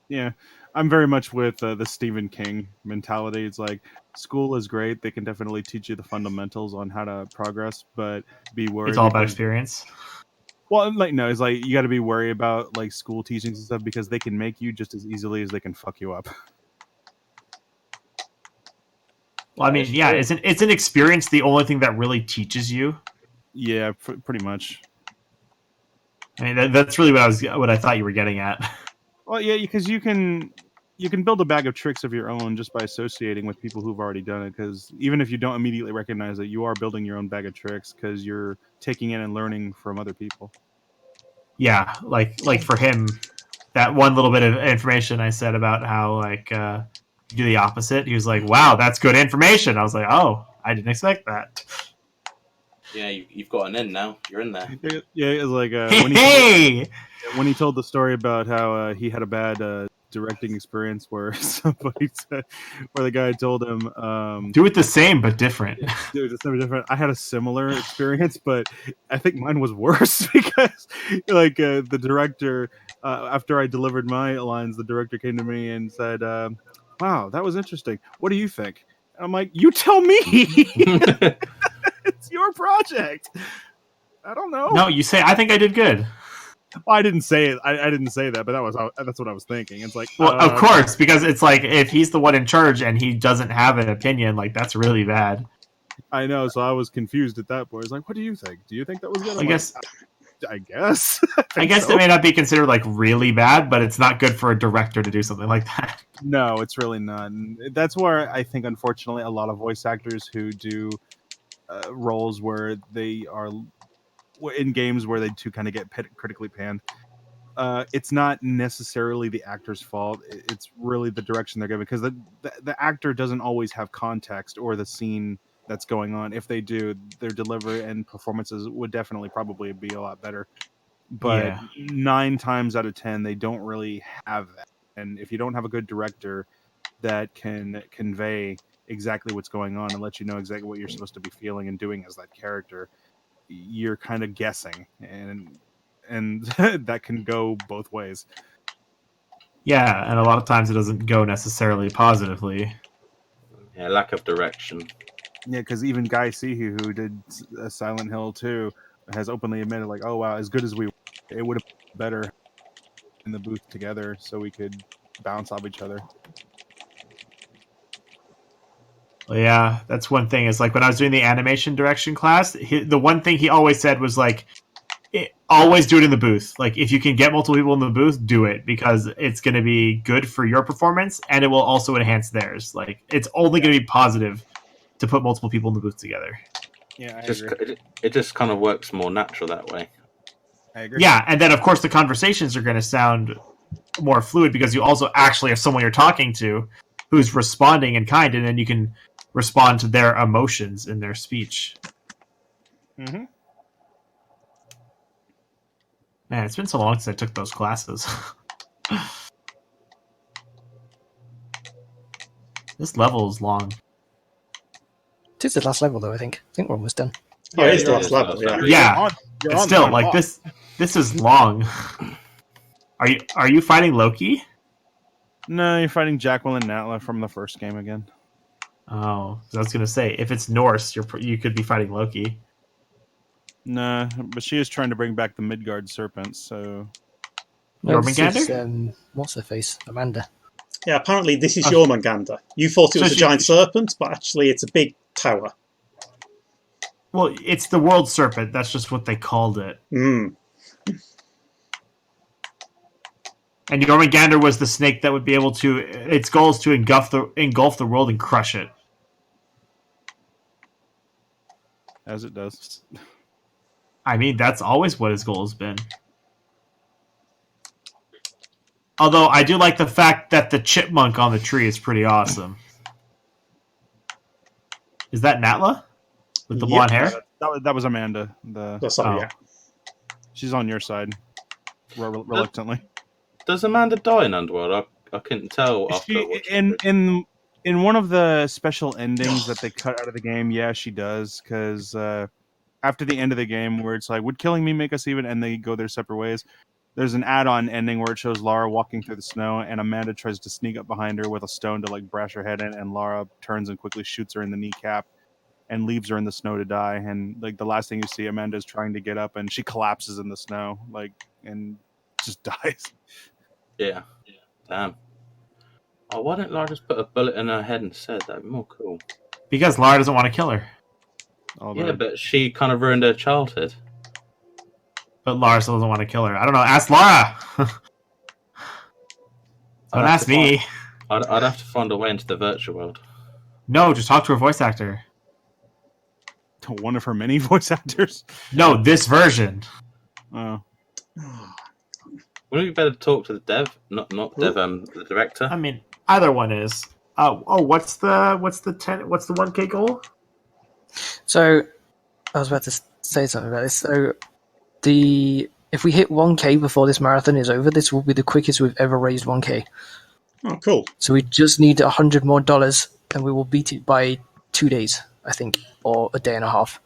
Yeah, I'm very much with the Stephen King mentality. It's like, school is great. They can definitely teach you the fundamentals on how to progress, but be worried. It's all about experience. Well, no, it's like you got to be worried about school teachings and stuff, because they can make you just as easily as they can fuck you up. Well, I mean, yeah, it's an experience the only thing that really teaches you? Yeah, pretty much. I mean, that's really what I thought you were getting at. Well, yeah, because you can build a bag of tricks of your own just by associating with people who've already done it. Because even if you don't immediately recognize it, you are building your own bag of tricks because you're taking in and learning from other people. Yeah, like for him, that one little bit of information I said about how you do the opposite. He was like, "Wow, that's good information." I was like, "Oh, I didn't expect that." Yeah, you've got an in now. You're in there. Yeah, it's like when he told the story about how he had a bad directing experience where somebody said, where the guy told him, do it the same but different. Dude, it's never different. I had a similar experience, but I think mine was worse because, like, the director, after I delivered my lines, the director came to me and said, "Wow, that was interesting. What do you think?" And I'm like, "You tell me. It's your project. I don't know." No, you say, "I think I did good." Well, I didn't say it. I didn't say that, but that's what I was thinking. It's like, well, of course, because it's like if he's the one in charge and he doesn't have an opinion, like that's really bad. I know, so I was confused at that point. I was like, "What do you think? Do you think that was good?" I guess. I guess. I guess so. It may not be considered like really bad, but it's not good for a director to do something like that. No, it's really not. And that's where I think, unfortunately, a lot of voice actors who do roles where they are in games where they do kind of get critically panned. It's not necessarily the actor's fault. It's really the direction they're given, because the actor doesn't always have context or the scene that's going on. If they do, their delivery and performances would definitely probably be a lot better. But 9 times out of 10, they don't really have that. And if you don't have a good director that can convey exactly what's going on and let you know exactly what you're supposed to be feeling and doing as that character, you're kind of guessing, and that can go both ways. Yeah, and a lot of times it doesn't go necessarily positively. Yeah, lack of direction. Yeah, because even Guy Sihu, who did Silent Hill 2, has openly admitted, like, "Oh wow, as good as we were, it would have been better in the booth together, so we could bounce off each other." Well, yeah, that's one thing. Is like when I was doing the animation direction class, the one thing he always said was like, always do it in the booth. Like if you can get multiple people in the booth, do it, because it's going to be good for your performance and it will also enhance theirs. Like it's only going to be positive to put multiple people in the booth together. Yeah, I agree. It just kind of works more natural that way. I agree. Yeah, and then of course the conversations are going to sound more fluid because you also actually have someone you're talking to who's responding in kind, and then you can respond to their emotions in their speech. Mm-hmm. Man, it's been so long since I took those classes. This level is long. It's the last level, though. I think we're almost done. Oh, it is the last level. Yeah. Yeah, it's still like this. This is long. Are you fighting Loki? No, you're fighting Jacqueline Natla from the first game again. Oh, I was gonna say, if it's Norse, you could be fighting Loki. Nah, but she is trying to bring back the Midgard serpents, so... Jormungandr? What's her face? Amanda. Yeah, apparently this is Jormungandr. You thought it was a giant serpent, but actually it's a big tower. Well, it's the world serpent. That's just what they called it. Mm. And Jormungandr was the snake that would be able to... Its goal is to engulf the world and crush it. As it does. I mean, that's always what his goal has been. Although, I do like the fact that the chipmunk on the tree is pretty awesome. Is that Natla? With the blonde hair? That was Amanda. Yeah. She's on your side. Reluctantly. Does Amanda die in Underworld? I couldn't tell. In one of the special endings that they cut out of the game, yeah, she does. Because after the end of the game, where it's like, would killing me make us even? And they go their separate ways. There's an add-on ending where it shows Lara walking through the snow, and Amanda tries to sneak up behind her with a stone to like brash her head in, and Lara turns and quickly shoots her in the kneecap and leaves her in the snow to die. And like the last thing you see, Amanda's trying to get up, and she collapses in the snow, like, and just dies. Yeah. Damn. Oh, why didn't Lara just put a bullet in her head instead? That'd be more cool. Because Lara doesn't want to kill her. Yeah, but she kind of ruined her childhood. But Lara still doesn't want to kill her. I don't know. Ask Lara! Don't ask me. I'd have to find a way into the virtual world. No, just talk to her voice actor. One of her many voice actors? No, this version. Oh. Wouldn't it be better to talk to the dev, not dev, the director? I mean, either one is. What's the 1K goal? So, I was about to say something about this. So, the If we hit 1K before this marathon is over, this will be the quickest we've ever raised 1K. Oh, cool. So we just need $100 more, and we will beat it by 2 days, I think, or a day and a half.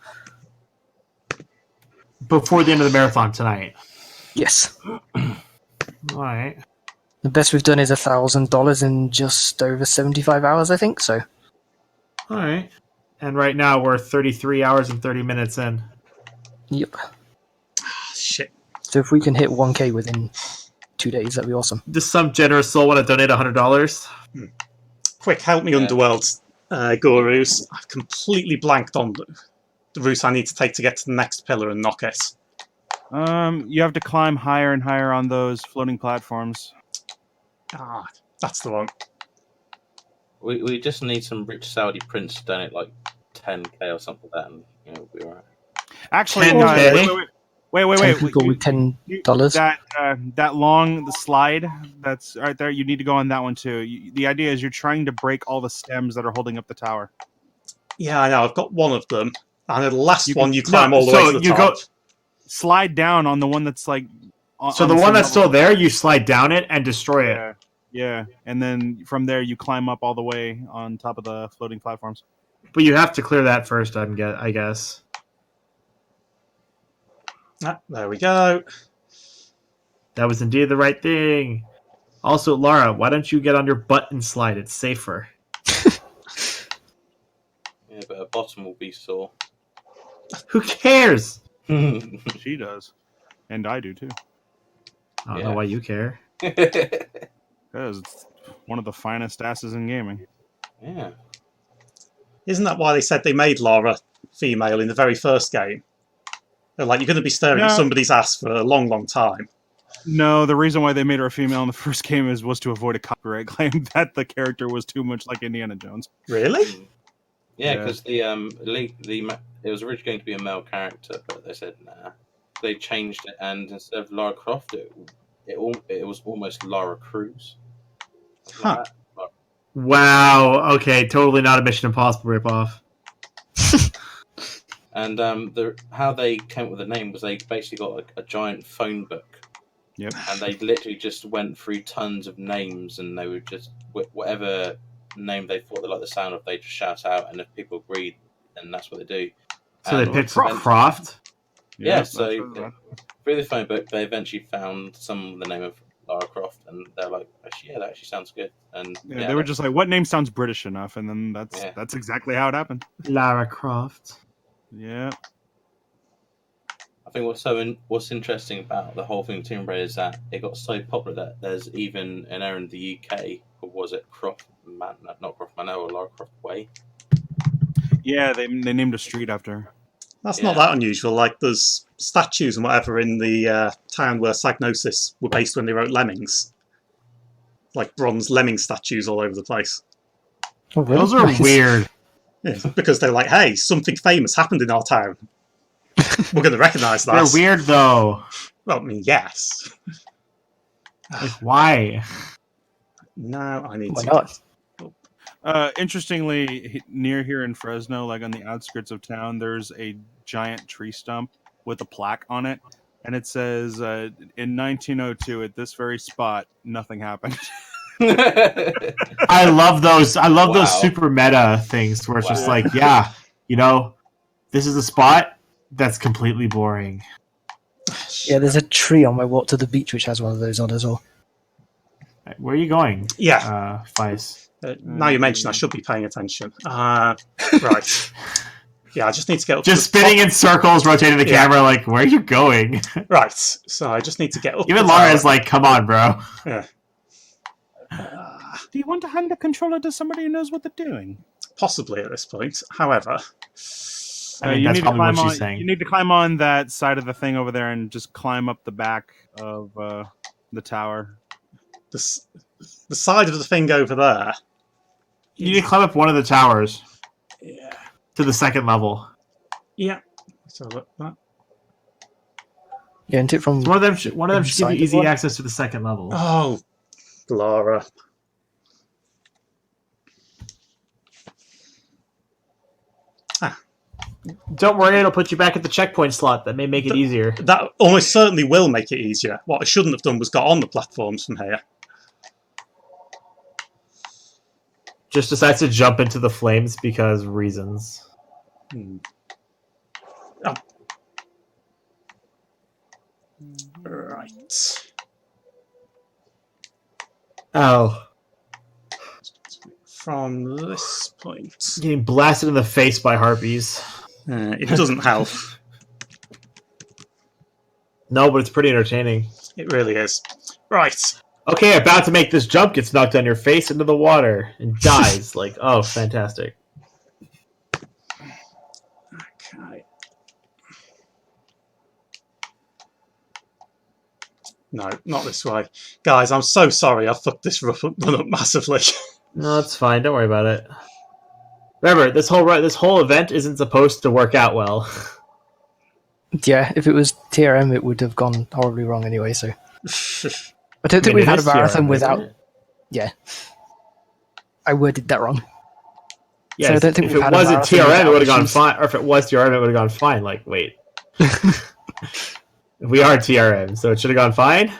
Before the end of the marathon tonight. Yes. All right. The best we've done is $1,000 in just over 75 hours, I think. So. All right. And right now we're 33 hours and 30 minutes in. Yep. Shit. So if we can hit 1K within 2 days, that'd be awesome. Does some generous soul want to donate $100? Quick, help me, Underworld gurus. I've completely blanked on the route I need to take to get to the next pillar and knock it. You have to climb higher and higher on those floating platforms. Ah, that's the one. We just need some rich Saudi prince to donate like 10k or something like that, and we'll be alright. Actually, 10K? wait. 10 people with $10. That long slide that's right there. You need to go on that one too. The idea is you're trying to break all the stems that are holding up the tower. Yeah, I know. I've got one of them, and the last one you climb all the way to the top. Slide down on the one that's like. So the one that's still there, you slide down it and destroy it. Yeah, and then from there you climb up all the way on top of the floating platforms. But you have to clear that first, I guess. Ah, there we go. That was indeed the right thing. Also, Laura, why don't you get on your butt and slide? It's safer. Yeah, but her bottom will be sore. Who cares? She does. And I do too. I don't know why you care. Because it's one of the finest asses in gaming. Yeah. Isn't that why they said they made Lara female in the very first game? They're like, you're going to be staring at somebody's ass for a long, long time. No, the reason why they made her a female in the first game was to avoid a copyright claim that the character was too much like Indiana Jones. Really? Yeah, because it was originally going to be a male character, but they said nah. They changed it, and instead of Lara Croft, it was almost Lara Cruz. Huh. Wow. Okay, totally not a Mission Impossible ripoff. And how they came up with the name was they basically got a giant phone book. Yep. And they literally just went through tons of names, and they would just whatever name they thought they liked the sound of, they just shout out, and if people agreed, then that's what they do. So they picked Croft. Yeah. So through the phone book, they eventually found the name of Lara Croft, and they're like, that actually sounds good. And they were just like, what name sounds British enough? And then that's exactly how it happened. Lara Croft. Yeah. I think what's interesting about the whole thing of Tomb Raider is that it got so popular that there's even an area in the UK, or was it not Croft Manor or Lara Croft Way? Yeah, they named a street after her. That's not that unusual. Like, there's statues and whatever in the town where Psygnosis were based when they wrote Lemmings. Like bronze lemming statues all over the place. Oh, really? Those are weird. Yeah, because they're like, hey, something famous happened in our town. We're going to recognise that. They're weird, though. Well, I mean, yes. Like, why? Now I need Why to... not? Interestingly, near here in Fresno, like on the outskirts of town, there's a giant tree stump with a plaque on it. And it says, in 1902, at this very spot, nothing happened. I love those. I love those super meta things where it's just like, this is a spot that's completely boring. Yeah, there's a tree on my walk to the beach which has one of those on as well. Where are you going? Yeah. Feist? Now you mention I should be paying attention. Right. Yeah, I just need to get up just spinning in circles, rotating the camera, like, where are you going? Right. So I just need to get up. Even Laura's like, come on, bro. Yeah. Do you want to hand the controller to somebody who knows what they're doing? Possibly at this point. However, that's probably what she's saying. You need to climb on that side of the thing over there and just climb up the back of the tower. The side of the thing over there. You need to climb up one of the towers. Yeah. To the second level. Yeah. So look that. Yeah, and it from one of them should give you easy access to the second level. Oh, Laura. Don't worry, it'll put you back at the checkpoint slot. That may make it easier. That almost certainly will make it easier. What I shouldn't have done was got on the platforms from here. Just decides to jump into the flames because reasons. Oh. Right. Oh. From this point. Getting blasted in the face by harpies. It doesn't help. No, but it's pretty entertaining. It really is. Right. Okay, about to make this jump, gets knocked on your face into the water and dies. Like, oh, fantastic. Okay. No, not this way. Guys, I'm so sorry I fucked this run up massively. No, it's fine. Don't worry about it. Remember, this whole event isn't supposed to work out well. Yeah, if it was TRM, it would have gone horribly wrong anyway, so... I don't think we've had a marathon without... Yeah. I worded that wrong. Yeah, so I don't think if it wasn't TRM, it would have gone fine. Or if it was TRM, it would have gone fine. Like, wait. We are TRM, so it should have gone fine?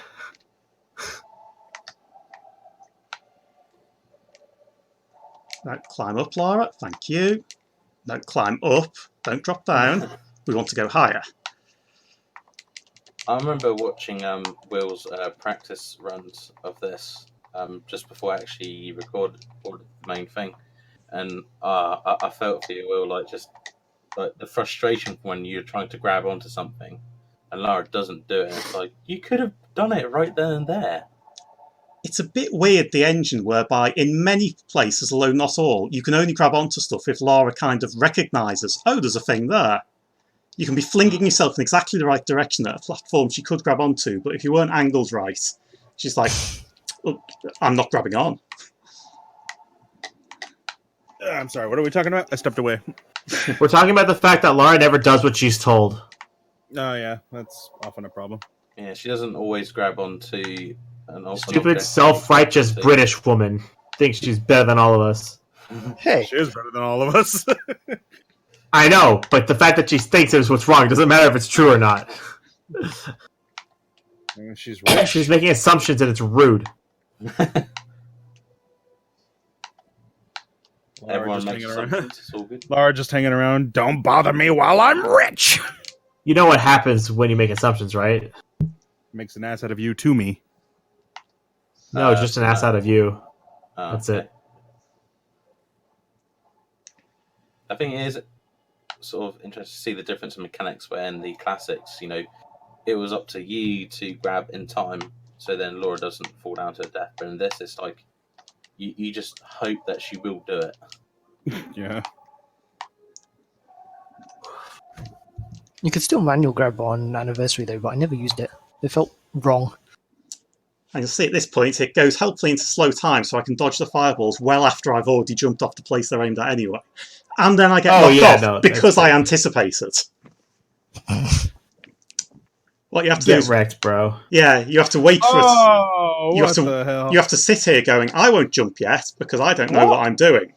Don't climb up, Laura. Thank you. Don't climb up. Don't drop down. We want to go higher. I remember watching Will's practice runs of this just before actually you recorded the main thing, and I felt for you, Will, like just like the frustration when you're trying to grab onto something and Lara doesn't do it. And it's like you could have done it right then and there. It's a bit weird, the engine, whereby in many places, although not all, you can only grab onto stuff if Lara kind of recognises, oh, there's a thing there. You can be flinging yourself in exactly the right direction at a platform she could grab onto, but if you weren't angled right, she's like, oh, I'm not grabbing on. I'm sorry, what are we talking about? I stepped away. We're talking about the fact that Lara never does what she's told. Oh, yeah, that's often a problem. Yeah, she doesn't always grab onto an stupid, self-righteous British woman thinks she's better than all of us. Hey. She is better than all of us. I know, but the fact that she thinks it's what's wrong doesn't matter if it's true or not. She's rich. She's making assumptions and it's rude. Everyone makes assumptions. It's all good. Laura just hanging around. Don't bother me while I'm rich. You know what happens when you make assumptions, right? Makes an ass out of you to me. No, just an ass out of you. That's it. I think it is sort of interesting to see the difference in mechanics where in the classics, you know, it was up to you to grab in time, so then Laura doesn't fall down to her death. But in this, it's like you just hope that she will do it. Yeah. You could still manual grab on Anniversary though, but I never used it. It felt wrong. And you'll see at this point, it goes helpfully into slow time, so I can dodge the fireballs well after I've already jumped off the place they're aimed at anyway. And then I get knocked off because I anticipated. What you have to do is wrecked, bro. Yeah, you have to wait for it. You have to sit here going, I won't jump yet because I don't know what I'm doing.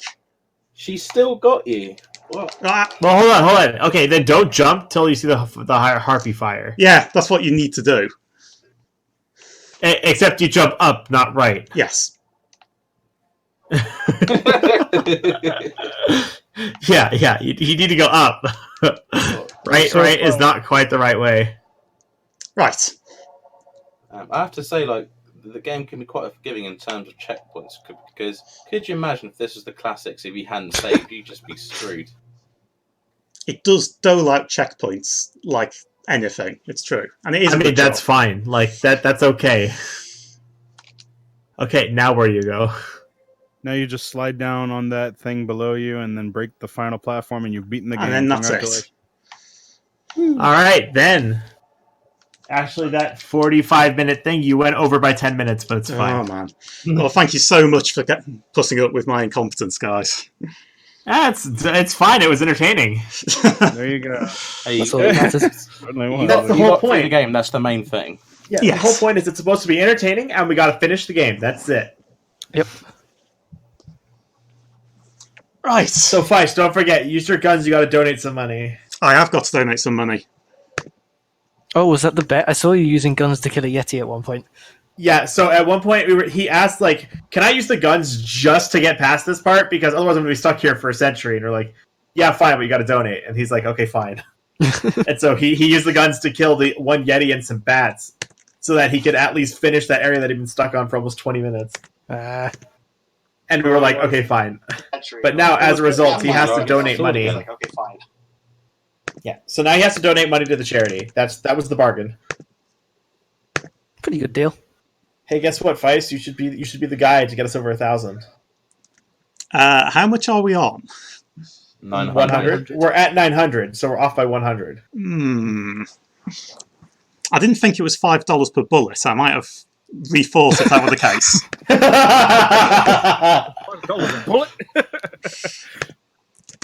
She still got you. What? Well, hold on. Okay, then don't jump till you see the harpy fire. Yeah, that's what you need to do. Except you jump up, not right. Yes. Yeah. You need to go up. Right is not quite the right way. Right. I have to say, like, the game can be quite forgiving in terms of checkpoints, because could you imagine if this was the classics, if you hadn't saved, you'd just be screwed. It does dole out checkpoints like anything. It's true. And it is that's fine. Like, that's okay. Okay, now where do you go? Now you just slide down on that thing below you and then break the final platform and you've beaten the game. And then that's it. All right, then. Actually, that 45-minute thing, you went over by 10 minutes, but it's fine. Oh, man. Well, thank you so much for putting up with my incompetence, guys. It's fine. It was entertaining. There you go. Hey, That's all that matters. That's the whole point. The game, that's the main thing. Yeah, yes. The whole point is it's supposed to be entertaining, and we got to finish the game. That's it. Yep. Right. So, Feist, don't forget, use your guns, you gotta donate some money. I have got to donate some money. Oh, was that the bet? I saw you using guns to kill a Yeti at one point. Yeah, so at one point he asked, like, can I use the guns just to get past this part? Because otherwise I'm going to be stuck here for a century. And we're like, yeah, fine, but you got to donate. And he's like, okay, fine. And so he used the guns to kill the one Yeti and some bats so that he could at least finish that area that he'd been stuck on for almost 20 minutes. And we were like, okay, fine. But now, as a result, he has to donate money. Like, okay, fine. Yeah, so now he has to donate money to the charity. That was the bargain. Pretty good deal. Hey, guess what, Feist? You should be the guy to get us over 1,000. How much are we on? 100. We're at 900, so we're off by 100. I didn't think it was $5 per bullet. I might have rethought if that were the case. $5 a bullet.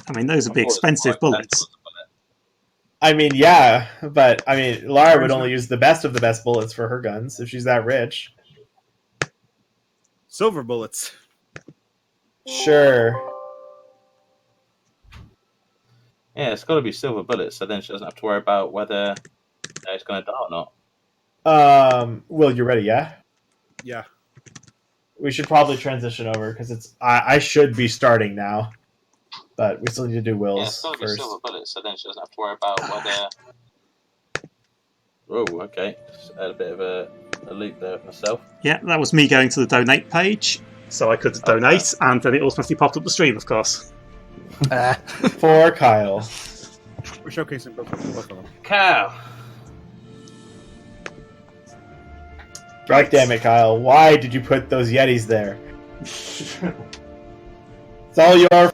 I mean, those would be expensive bullets. I mean, yeah, but I mean, Lara would only use the best of the best bullets for her guns if she's that rich. Silver bullets. Sure. Yeah, it's got to be silver bullets, so then she doesn't have to worry about whether it's going to die or not. Will, you ready? Yeah. Yeah. We should probably transition over because I should be starting now, but we still need to do Will's Yeah, it's got to be first. silver bullets, so then she doesn't have to worry about whether. Oh, okay. Just had a bit of a loop there with myself. Yeah, that was me going to the donate page, so I could donate, and then it automatically popped up the stream, of course. For Kyle. We're showcasing both of them. Cow. God damn it, Kyle! Why did you put those Yetis there? It's all your